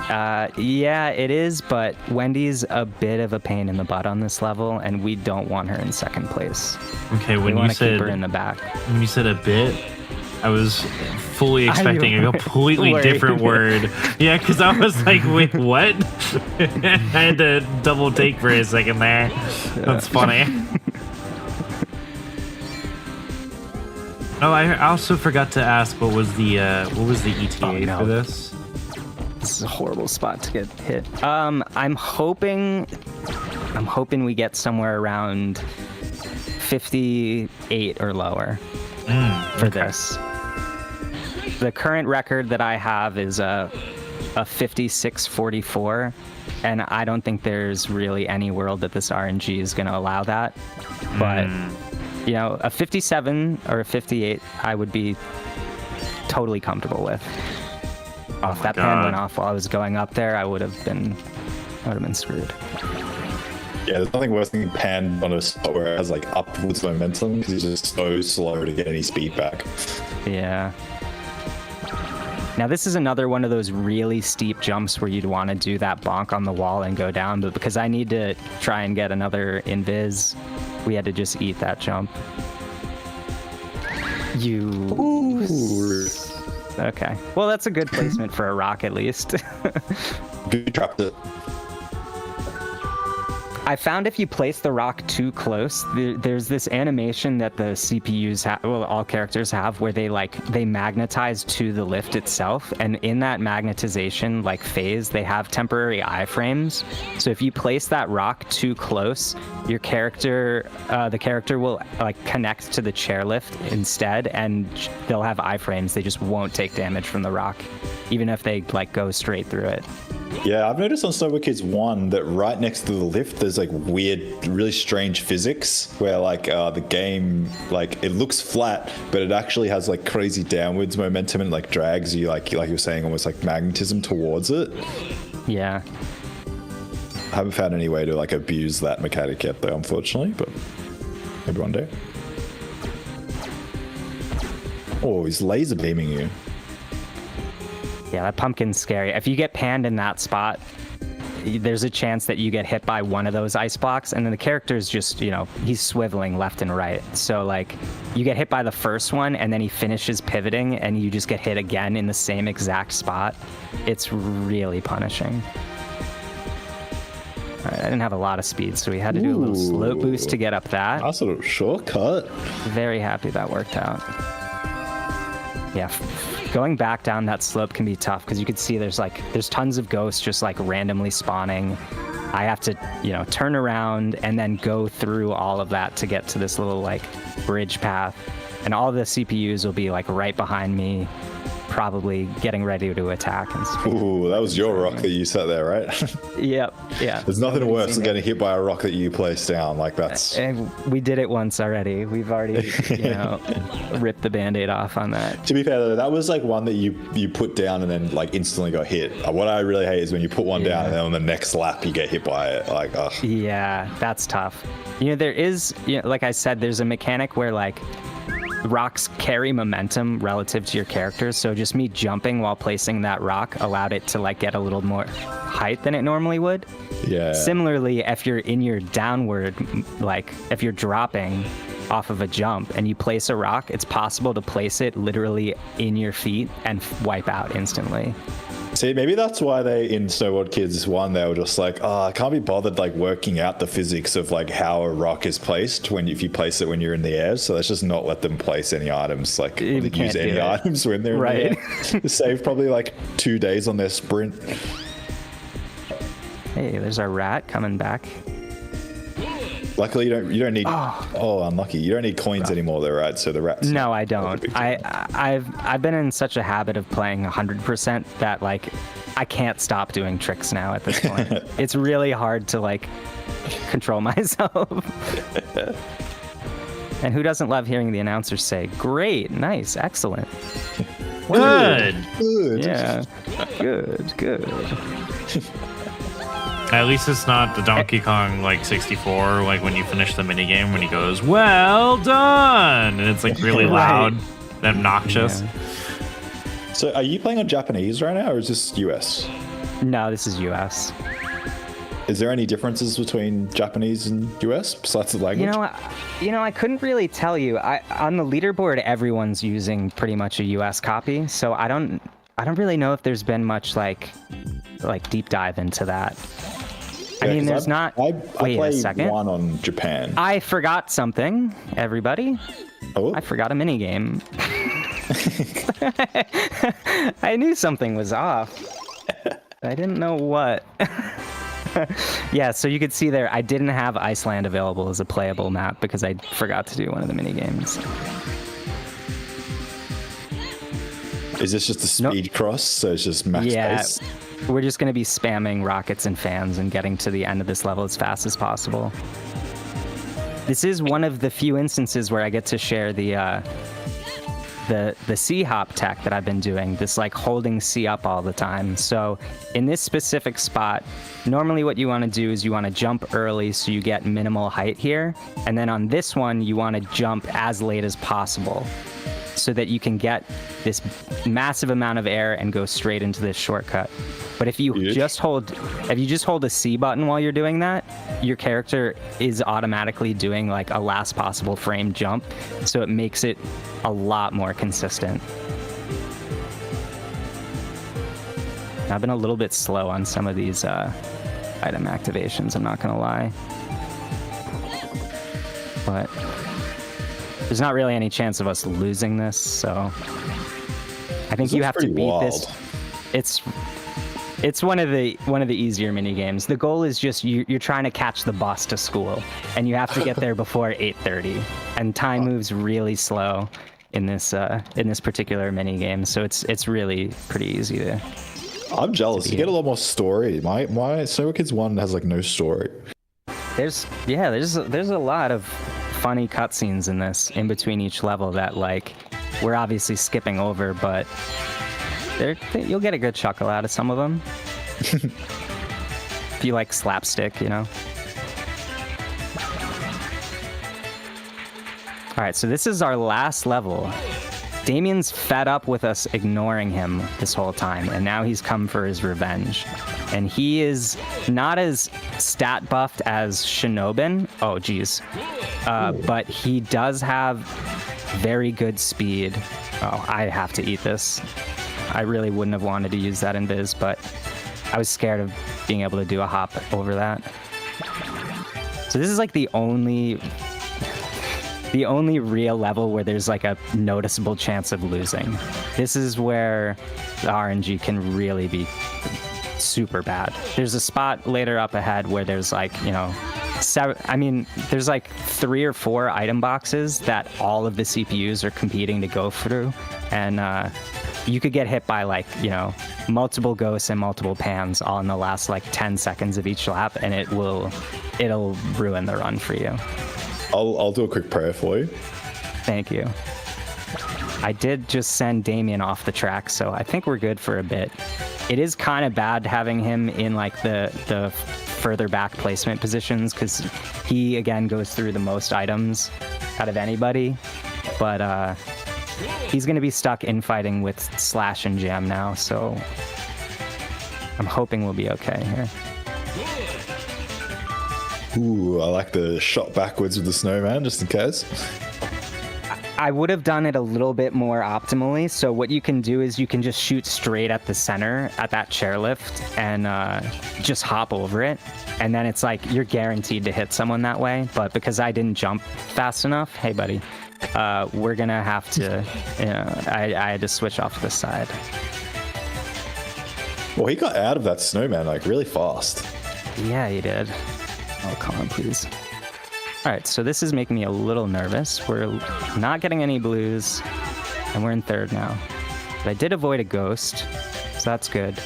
Yeah, it is, but Wendy's a bit of a pain in the butt on this level, and we don't want her in second place. Okay, when you said keep her in the back. When you said a bit, I was fully expecting a completely different word. Yeah, because I was like, wait, what? I had to double take for a second there. That's funny. Oh, I also forgot to ask what was the ETA for this? This is a horrible spot to get hit. I'm hoping we get somewhere around 58 or lower for this. The current record that I have is a 56.44, and I don't think there's really any world that this RNG is going to allow that. But you know, a 57 or a 58, I would be totally comfortable with. If that pan went off while I was going up there, I would have been screwed. Yeah, there's nothing worse than pan on a spot where it has like upwards momentum because it's just so slow to get any speed back. Yeah. Now this is another one of those really steep jumps where you'd want to do that bonk on the wall and go down, but because I need to try and get another invis, we had to just eat that jump. Okay. Well, that's a good placement for a rock at least. Good dropped it. I found if you place the rock too close, there's this animation that the CPUs have, well, all characters have, where they magnetize to the lift itself, and in that magnetization phase, they have temporary iframes. So if you place that rock too close, your character, the character will connect to the chairlift instead, and they'll have iframes. They just won't take damage from the rock, even if they go straight through it. Yeah, I've noticed on Snowboard Kids 1 that right next to the lift, there's weird, really strange physics where the game, it looks flat, but it actually has crazy downwards momentum and drags you, like you were saying, almost magnetism towards it. Yeah. I haven't found any way to abuse that mechanic yet though, unfortunately, but maybe one day. Oh, he's laser beaming you. Yeah, that pumpkin's scary. If you get panned in that spot, there's a chance that you get hit by one of those ice blocks, and then the character's just, you know, he's swiveling left and right. So, like, you get hit by the first one, and then he finishes pivoting, and you just get hit again in the same exact spot. It's really punishing. All right, I didn't have a lot of speed, so we had to do a little slope boost to get up that. Nice little shortcut. Very happy that worked out. Yeah, going back down that slope can be tough because you can see there's tons of ghosts just like randomly spawning. I have to, you know, turn around and then go through all of that to get to this little like bridge path. And all the CPUs will be like right behind me, probably getting ready to attack. And stuff. Ooh, that was your rock that you set there, right? Yep, yeah. There's nothing worse than getting hit by a rock that you placed down. Like that's. And we did it once already. We've already, you know, ripped the Band-Aid off on that. To be fair though, that was like one that you put down and then like instantly got hit. What I really hate is when you put one down and then on the next lap you get hit by it. Like, ugh. Yeah, that's tough. You know, there is, you know, like I said, there's a mechanic where like rocks carry momentum relative to your character, so just me jumping while placing that rock allowed it to like get a little more height than it normally would. Yeah. Similarly, if you're in your downward, like if you're dropping off of a jump and you place a rock, it's possible to place it literally in your feet and wipe out instantly. See, maybe that's why they, in Snowboard Kids 1, they were just like, oh, I can't be bothered like working out the physics of like how a rock is placed if you place it when you're in the air. So let's just not let them place any items, like use any items when they're in the air. Save probably like 2 days on their sprint. Hey, there's our rat coming back. Luckily, you don't need. Oh, unlucky. You don't need coins anymore, though, right? So the rats. No, I don't. I've been in such a habit of playing 100% that like I can't stop doing tricks now at this point. It's really hard to like control myself. And who doesn't love hearing the announcers say, "Great, nice, excellent." Good. Good. Yeah. Good. At least it's not the Donkey Kong like 64, like when you finish the minigame when he goes, "Well done," and it's like really loud and obnoxious. Yeah. So are you playing on Japanese right now, or is this US? No, this is US. Is there any differences between Japanese and US besides the language? You know, I couldn't really tell you. On the leaderboard, everyone's using pretty much a US copy, so I don't really know if there's been much like deep dive into that. I mean, there's not. Wait a second. One on Japan. I forgot something, everybody. Oh. I forgot a minigame. I knew something was off. I didn't know what. Yeah, so you could see there, I didn't have Iceland available as a playable map because I forgot to do one of the minigames. Is this just a speed cross? So it's just max pace? We're just going to be spamming rockets and fans and getting to the end of this level as fast as possible. This is one of the few instances where I get to share the C hop tech that I've been doing, this like holding C up all the time. So in this specific spot, normally what you want to do is you want to jump early so you get minimal height here. And then on this one, you want to jump as late as possible so that you can get this massive amount of air and go straight into this shortcut. But if you just hold a C button while you're doing that, your character is automatically doing like a last possible frame jump, so it makes it a lot more consistent. I've been a little bit slow on some of these item activations, I'm not gonna lie. But there's not really any chance of us losing this, so I think you have to beat this. It's one of the easier mini games. The goal is just you're trying to catch the bus to school, and you have to get there before 8:30. And time moves really slow in this particular mini game, so it's really pretty easy to. I'm jealous. You get a lot more story. My Snowboard Kids 1 has like no story. There's a lot of funny cutscenes in this in between each level that like we're obviously skipping over, but you'll get a good chuckle out of some of them. If you like slapstick, you know. All right, so this is our last level. Damien's fed up with us ignoring him this whole time, and now he's come for his revenge. And he is not as stat buffed as Shinobin. Oh, geez. But he does have very good speed. Oh, I have to eat this. I really wouldn't have wanted to use that invis, but I was scared of being able to do a hop over that. So this is like the only real level where there's like a noticeable chance of losing. This is where the RNG can really be super bad. There's a spot later up ahead where there's like, you know, there's like 3 or 4 item boxes that all of the CPUs are competing to go through, and you could get hit by like, you know, multiple ghosts and multiple pans all in the last like 10 seconds of each lap, and it'll ruin the run for you. I'll do a quick prayer for you. Thank you. I did just send Damien off the track, so I think we're good for a bit. It is kind of bad having him in like the further back placement positions, because he again goes through the most items out of anybody, but he's going to be stuck infighting with Slash and Jam now, so I'm hoping we'll be okay here. Ooh, I like the shot backwards with the snowman, just in case. I would have done it a little bit more optimally. So what you can do is you can just shoot straight at the center at that chairlift and just hop over it. And then it's like you're guaranteed to hit someone that way. But because I didn't jump fast enough, hey, buddy, we're going to have to, you know, I had to switch off to the side. Well, he got out of that snowman like really fast. Yeah, he did. Oh, come on, please. All right, so this is making me a little nervous. We're not getting any blues, and we're in third now. But I did avoid a ghost, so that's good.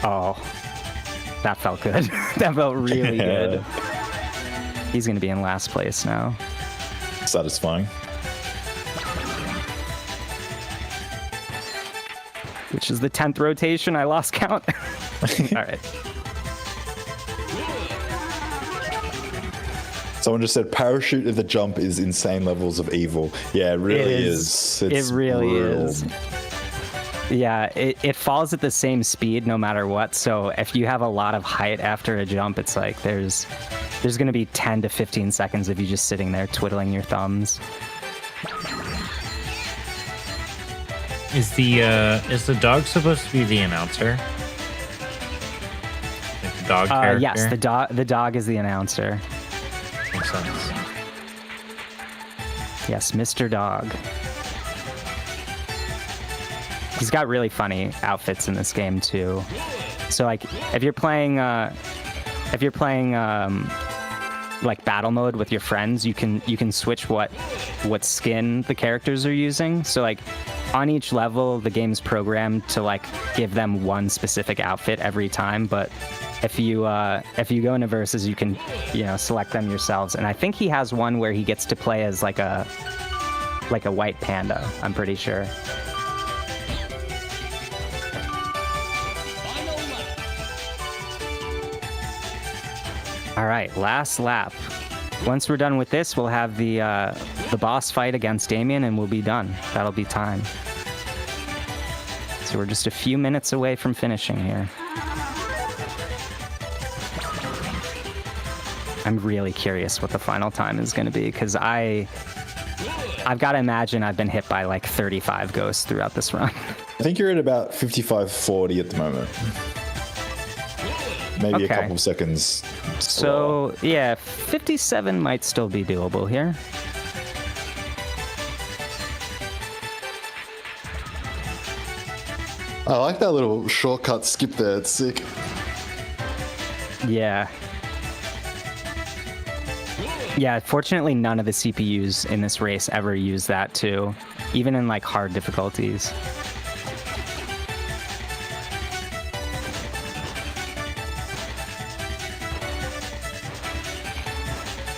Oh, that felt good. That felt really good. He's going to be in last place now. Satisfying. Which is the 10th rotation. I lost count. All right. Someone just said parachute at the jump is insane levels of evil. Yeah, it really is. It's it really brutal. is. Yeah, it falls at the same speed no matter what. So if you have a lot of height after a jump, it's like there's going to be 10 to 15 seconds of you just sitting there twiddling your thumbs. Is the dog supposed to be the announcer? Like the dog character? Yes, the dog is the announcer. Makes sense. Yes, Mr. Dog. He's got really funny outfits in this game too. So like if you're playing like battle mode with your friends, you can switch what skin the characters are using. So like on each level, the game's programmed to like give them one specific outfit every time. But if you go into versus, you can select them yourselves. And I think he has one where he gets to play as like a white panda. I'm pretty sure. All right, last lap. Once we're done with this, we'll have the boss fight against Damien, and we'll be done. That'll be time. So we're just a few minutes away from finishing here. I'm really curious what the final time is going to be, because I've got to imagine I've been hit by like 35 ghosts throughout this run. I think you're at about 55-40 at the moment. Maybe a couple of seconds. So, yeah, 57 might still be doable here. I like that little shortcut skip there. It's sick. Yeah. Yeah, fortunately, none of the CPUs in this race ever use that, too. Even in, like, hard difficulties.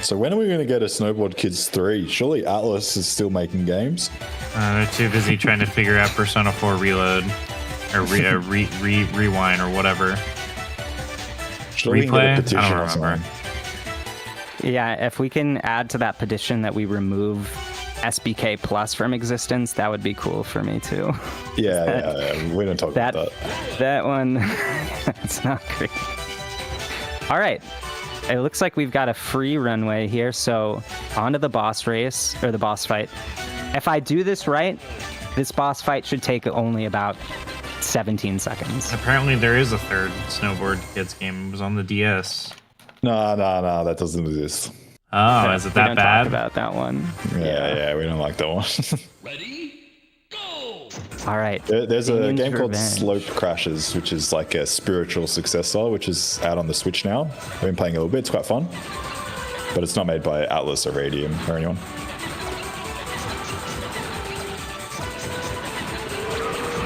So when are we going to get a Snowboard Kids 3? Surely Atlas is still making games. They're too busy trying to figure out Persona 4 Reload. Or rewind or whatever. Surely we can get a Replay? petition I don't or remember. something. Yeah, if we can add to that petition that we remove SBK Plus from existence, that would be cool for me too. Yeah, we don't talk about that. That one, it's not great. All right, it looks like we've got a free runway here, so onto the boss race, or the boss fight. If I do this right, this boss fight should take only about 17 seconds. Apparently there is a third Snowboard Kids game. It was on the DS. No, that doesn't exist. Oh, is it We that don't bad? talk about that one. Yeah, we don't like that one. All right. There's a Demon's game called Revenge. Slope Crashes, which is like a spiritual successor, which is out on the Switch now. I've been playing a little bit. It's quite fun. But it's not made by Atlas or Radium or anyone.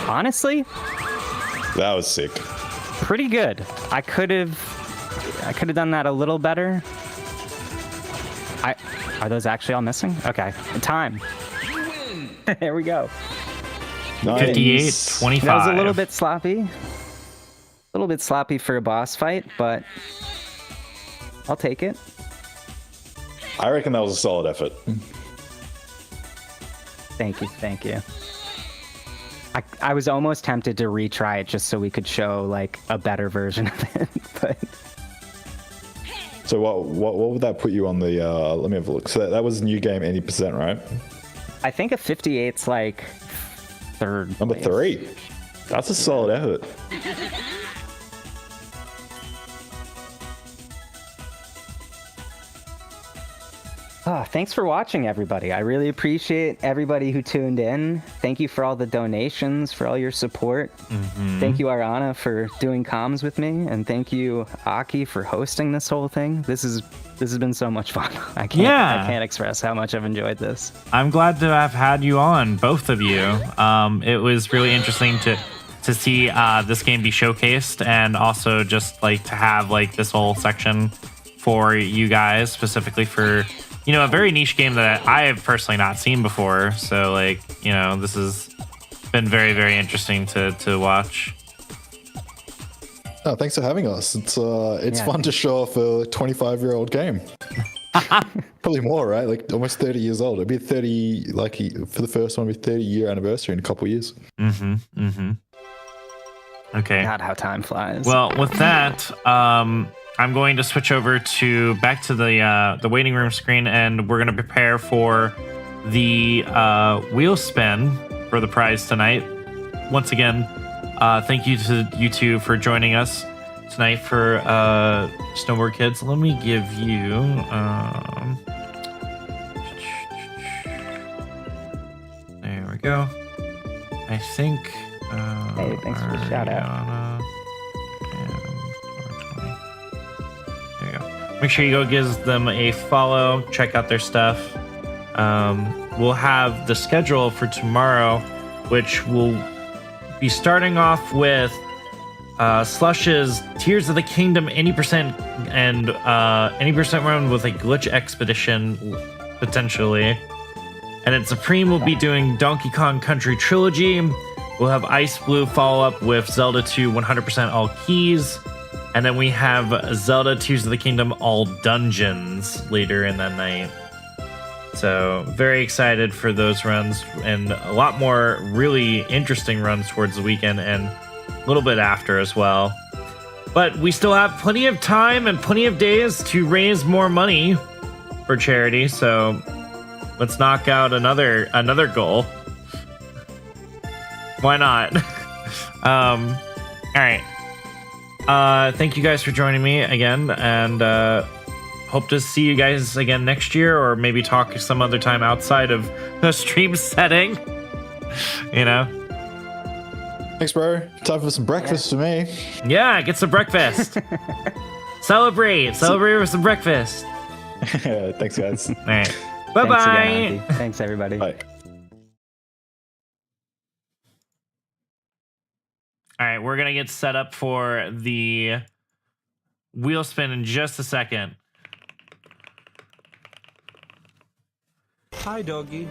Honestly, That was sick. pretty good. I could have done that a little better. Are those actually all missing? Okay. Time. There we go. 58, Nice. 25. That was a little bit sloppy. A little bit sloppy for a boss fight, but I'll take it. I reckon that was a solid effort. Thank you. Thank you. I was almost tempted to retry it just so we could show like a better version of it, but So what would that put you on the? Let me have a look. So that was new game 80%, right? I think a 58's like third. Number place. 3. That's a solid effort. Oh, thanks for watching, everybody. I really appreciate everybody who tuned in. Thank you for all the donations, for all your support. Thank you, Ariana, for doing comms with me, and thank you, Aki, for hosting this whole thing. This has been so much fun. I can't express how much I've enjoyed this. I'm glad to have had you on, both of you. It was really interesting to see this game be showcased, and also just like to have like this whole section for you guys, specifically for, you know, a very niche game that I have personally not seen before. So like, you know, this has been very, very interesting to watch. Oh, thanks for having us. It's Yeah. fun to show off a 25-year-old game. Probably more, right? Like almost 30 years old. It'd be 30, like for the first one, it'd be 30-year anniversary in a couple of years. Okay. God, how time flies. Well, with that, I'm going to switch over back to the waiting room screen, and we're going to prepare for the wheel spin for the prize tonight. Once again, thank you to you two for joining us tonight for Snowboard Kids. Let me give you. There we go. I think. Hey, thanks for the shout out. There you go. Make sure you go give them a follow. Check out their stuff. We'll have the schedule for tomorrow, which will be starting off with Slush's Tears of the Kingdom 80% and 80% run with a glitch expedition potentially. And then Supreme will be doing Donkey Kong Country Trilogy. We'll have Ice Blue follow up with Zelda 2 100% all keys. And then we have Zelda Tears of the Kingdom all dungeons later in that night. So very excited for those runs, and a lot more really interesting runs towards the weekend and a little bit after as well. But we still have plenty of time and plenty of days to raise more money for charity. So let's knock out another goal. Why not? All right. Thank you guys for joining me again, and hope to see you guys again next year, or maybe talk some other time outside of the stream setting. You know? Thanks, bro. Time for some breakfast for me. Yeah, get some breakfast. Celebrate with some breakfast. Thanks, guys. All right. Bye Thanks bye. again, Andy. Thanks, everybody. Bye. All right, we're gonna get set up for the wheel spin in just a second. Hi, doggy.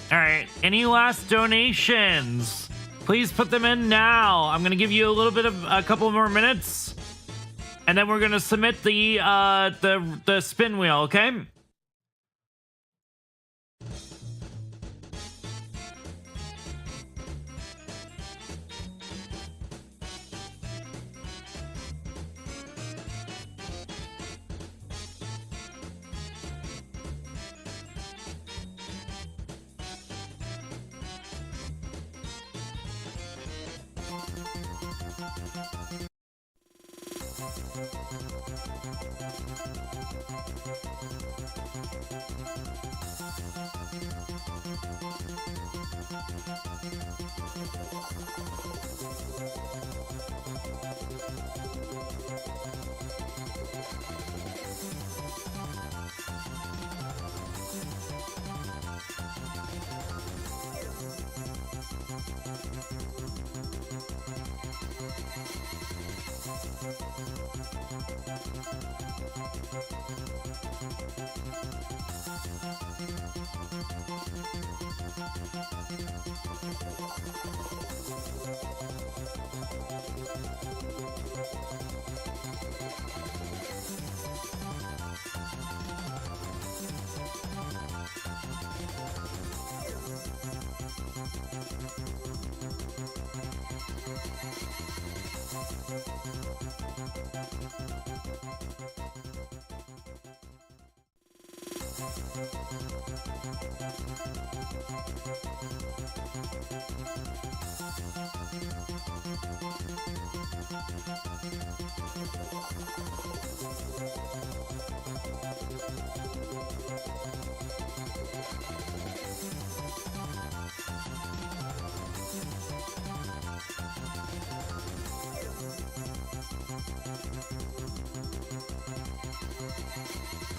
All right. Any last donations? Please put them in now. I'm gonna give you a couple more minutes, and then we're gonna submit the spin wheel. Okay.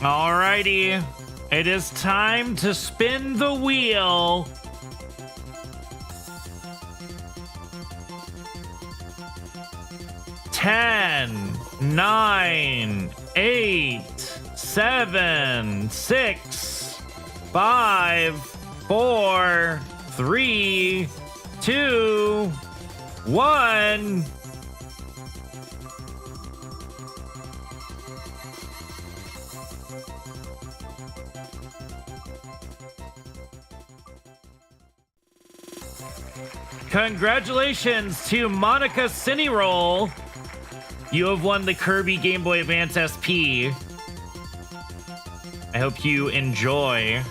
Alrighty, it is time to spin the wheel. Ten, 9, 8, 7, 6, 5, 4, 3, 2, 1. Congratulations to Monica Cineroll. You have won the Kirby Game Boy Advance SP. I hope you enjoy.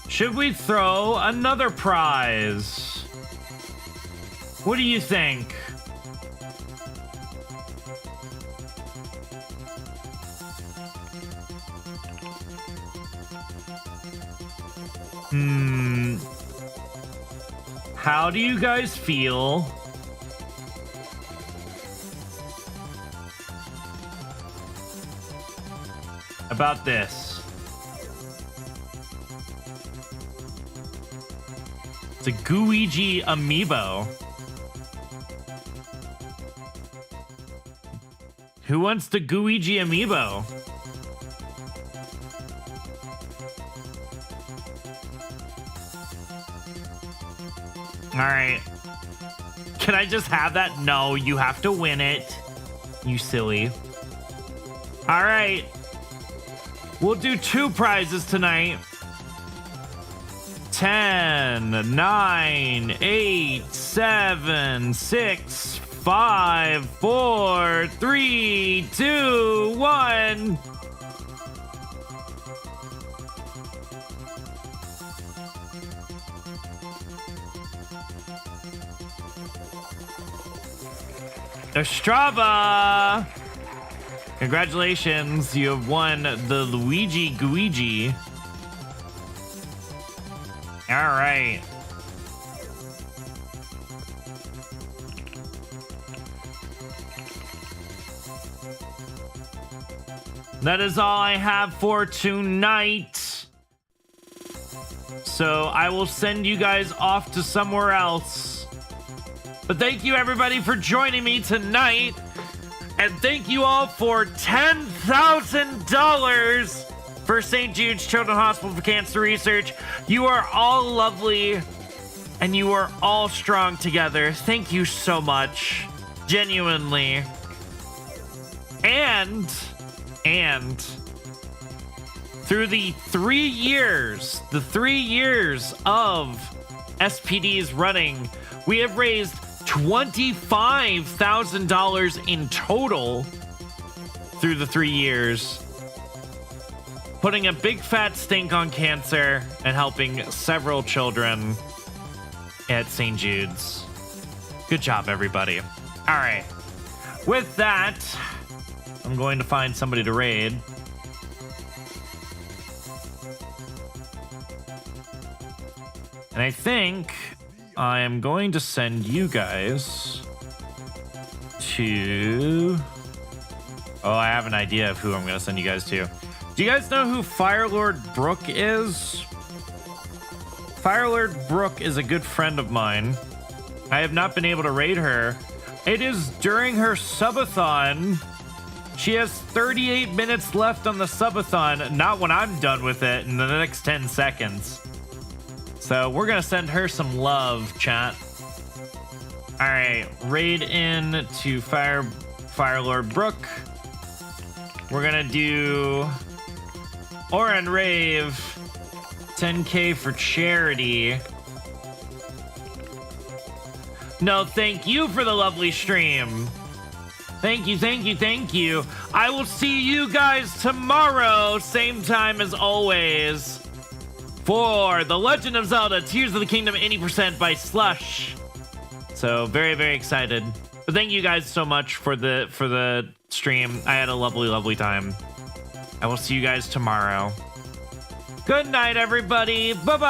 Should we throw another prize? What do you think? How do you guys feel about this? It's a Gooigi amiibo. Who wants the Gooigi amiibo? All right. Can I just have that? No, you have to win it. You silly. All right. We'll do 2 prizes tonight. 10, 9, 8, 7, 6, 5, 4, 3, 2, 1. Ostrava! Congratulations, you have won the Luigi Gooigi. All right. That is all I have for tonight. So I will send you guys off to somewhere else. But thank you everybody for joining me tonight. And thank you all for $10,000 for St. Jude's Children's Hospital for Cancer Research. You are all lovely and you are all strong together. Thank you so much. Genuinely. And through the 3 years of SPD's running, we have raised $25,000 in total through the 3 years, putting a big fat stink on cancer and helping several children at St. Jude's. Good job, everybody. All right. With that, I'm going to find somebody to raid. And I think I am going to send you guys to... Oh, I have an idea of who I'm going to send you guys to. Do you guys know who Firelord Brooke is? Firelord Brooke is a good friend of mine. I have not been able to raid her. It is during her subathon. She has 38 minutes left on the subathon, not when I'm done with it in the next 10 seconds. So we're going to send her some love, chat. All right, raid in to Firelord Brooke. We're going to do Oren Rave, 10K for charity. No, thank you for the lovely stream. Thank you, thank you, thank you. I will see you guys tomorrow, same time as always, for The Legend of Zelda Tears of the Kingdom 80% by Slush. So very, very excited. But thank you guys so much for the stream. I had a lovely, lovely time. I will see you guys tomorrow. Good night, everybody. Bye-bye.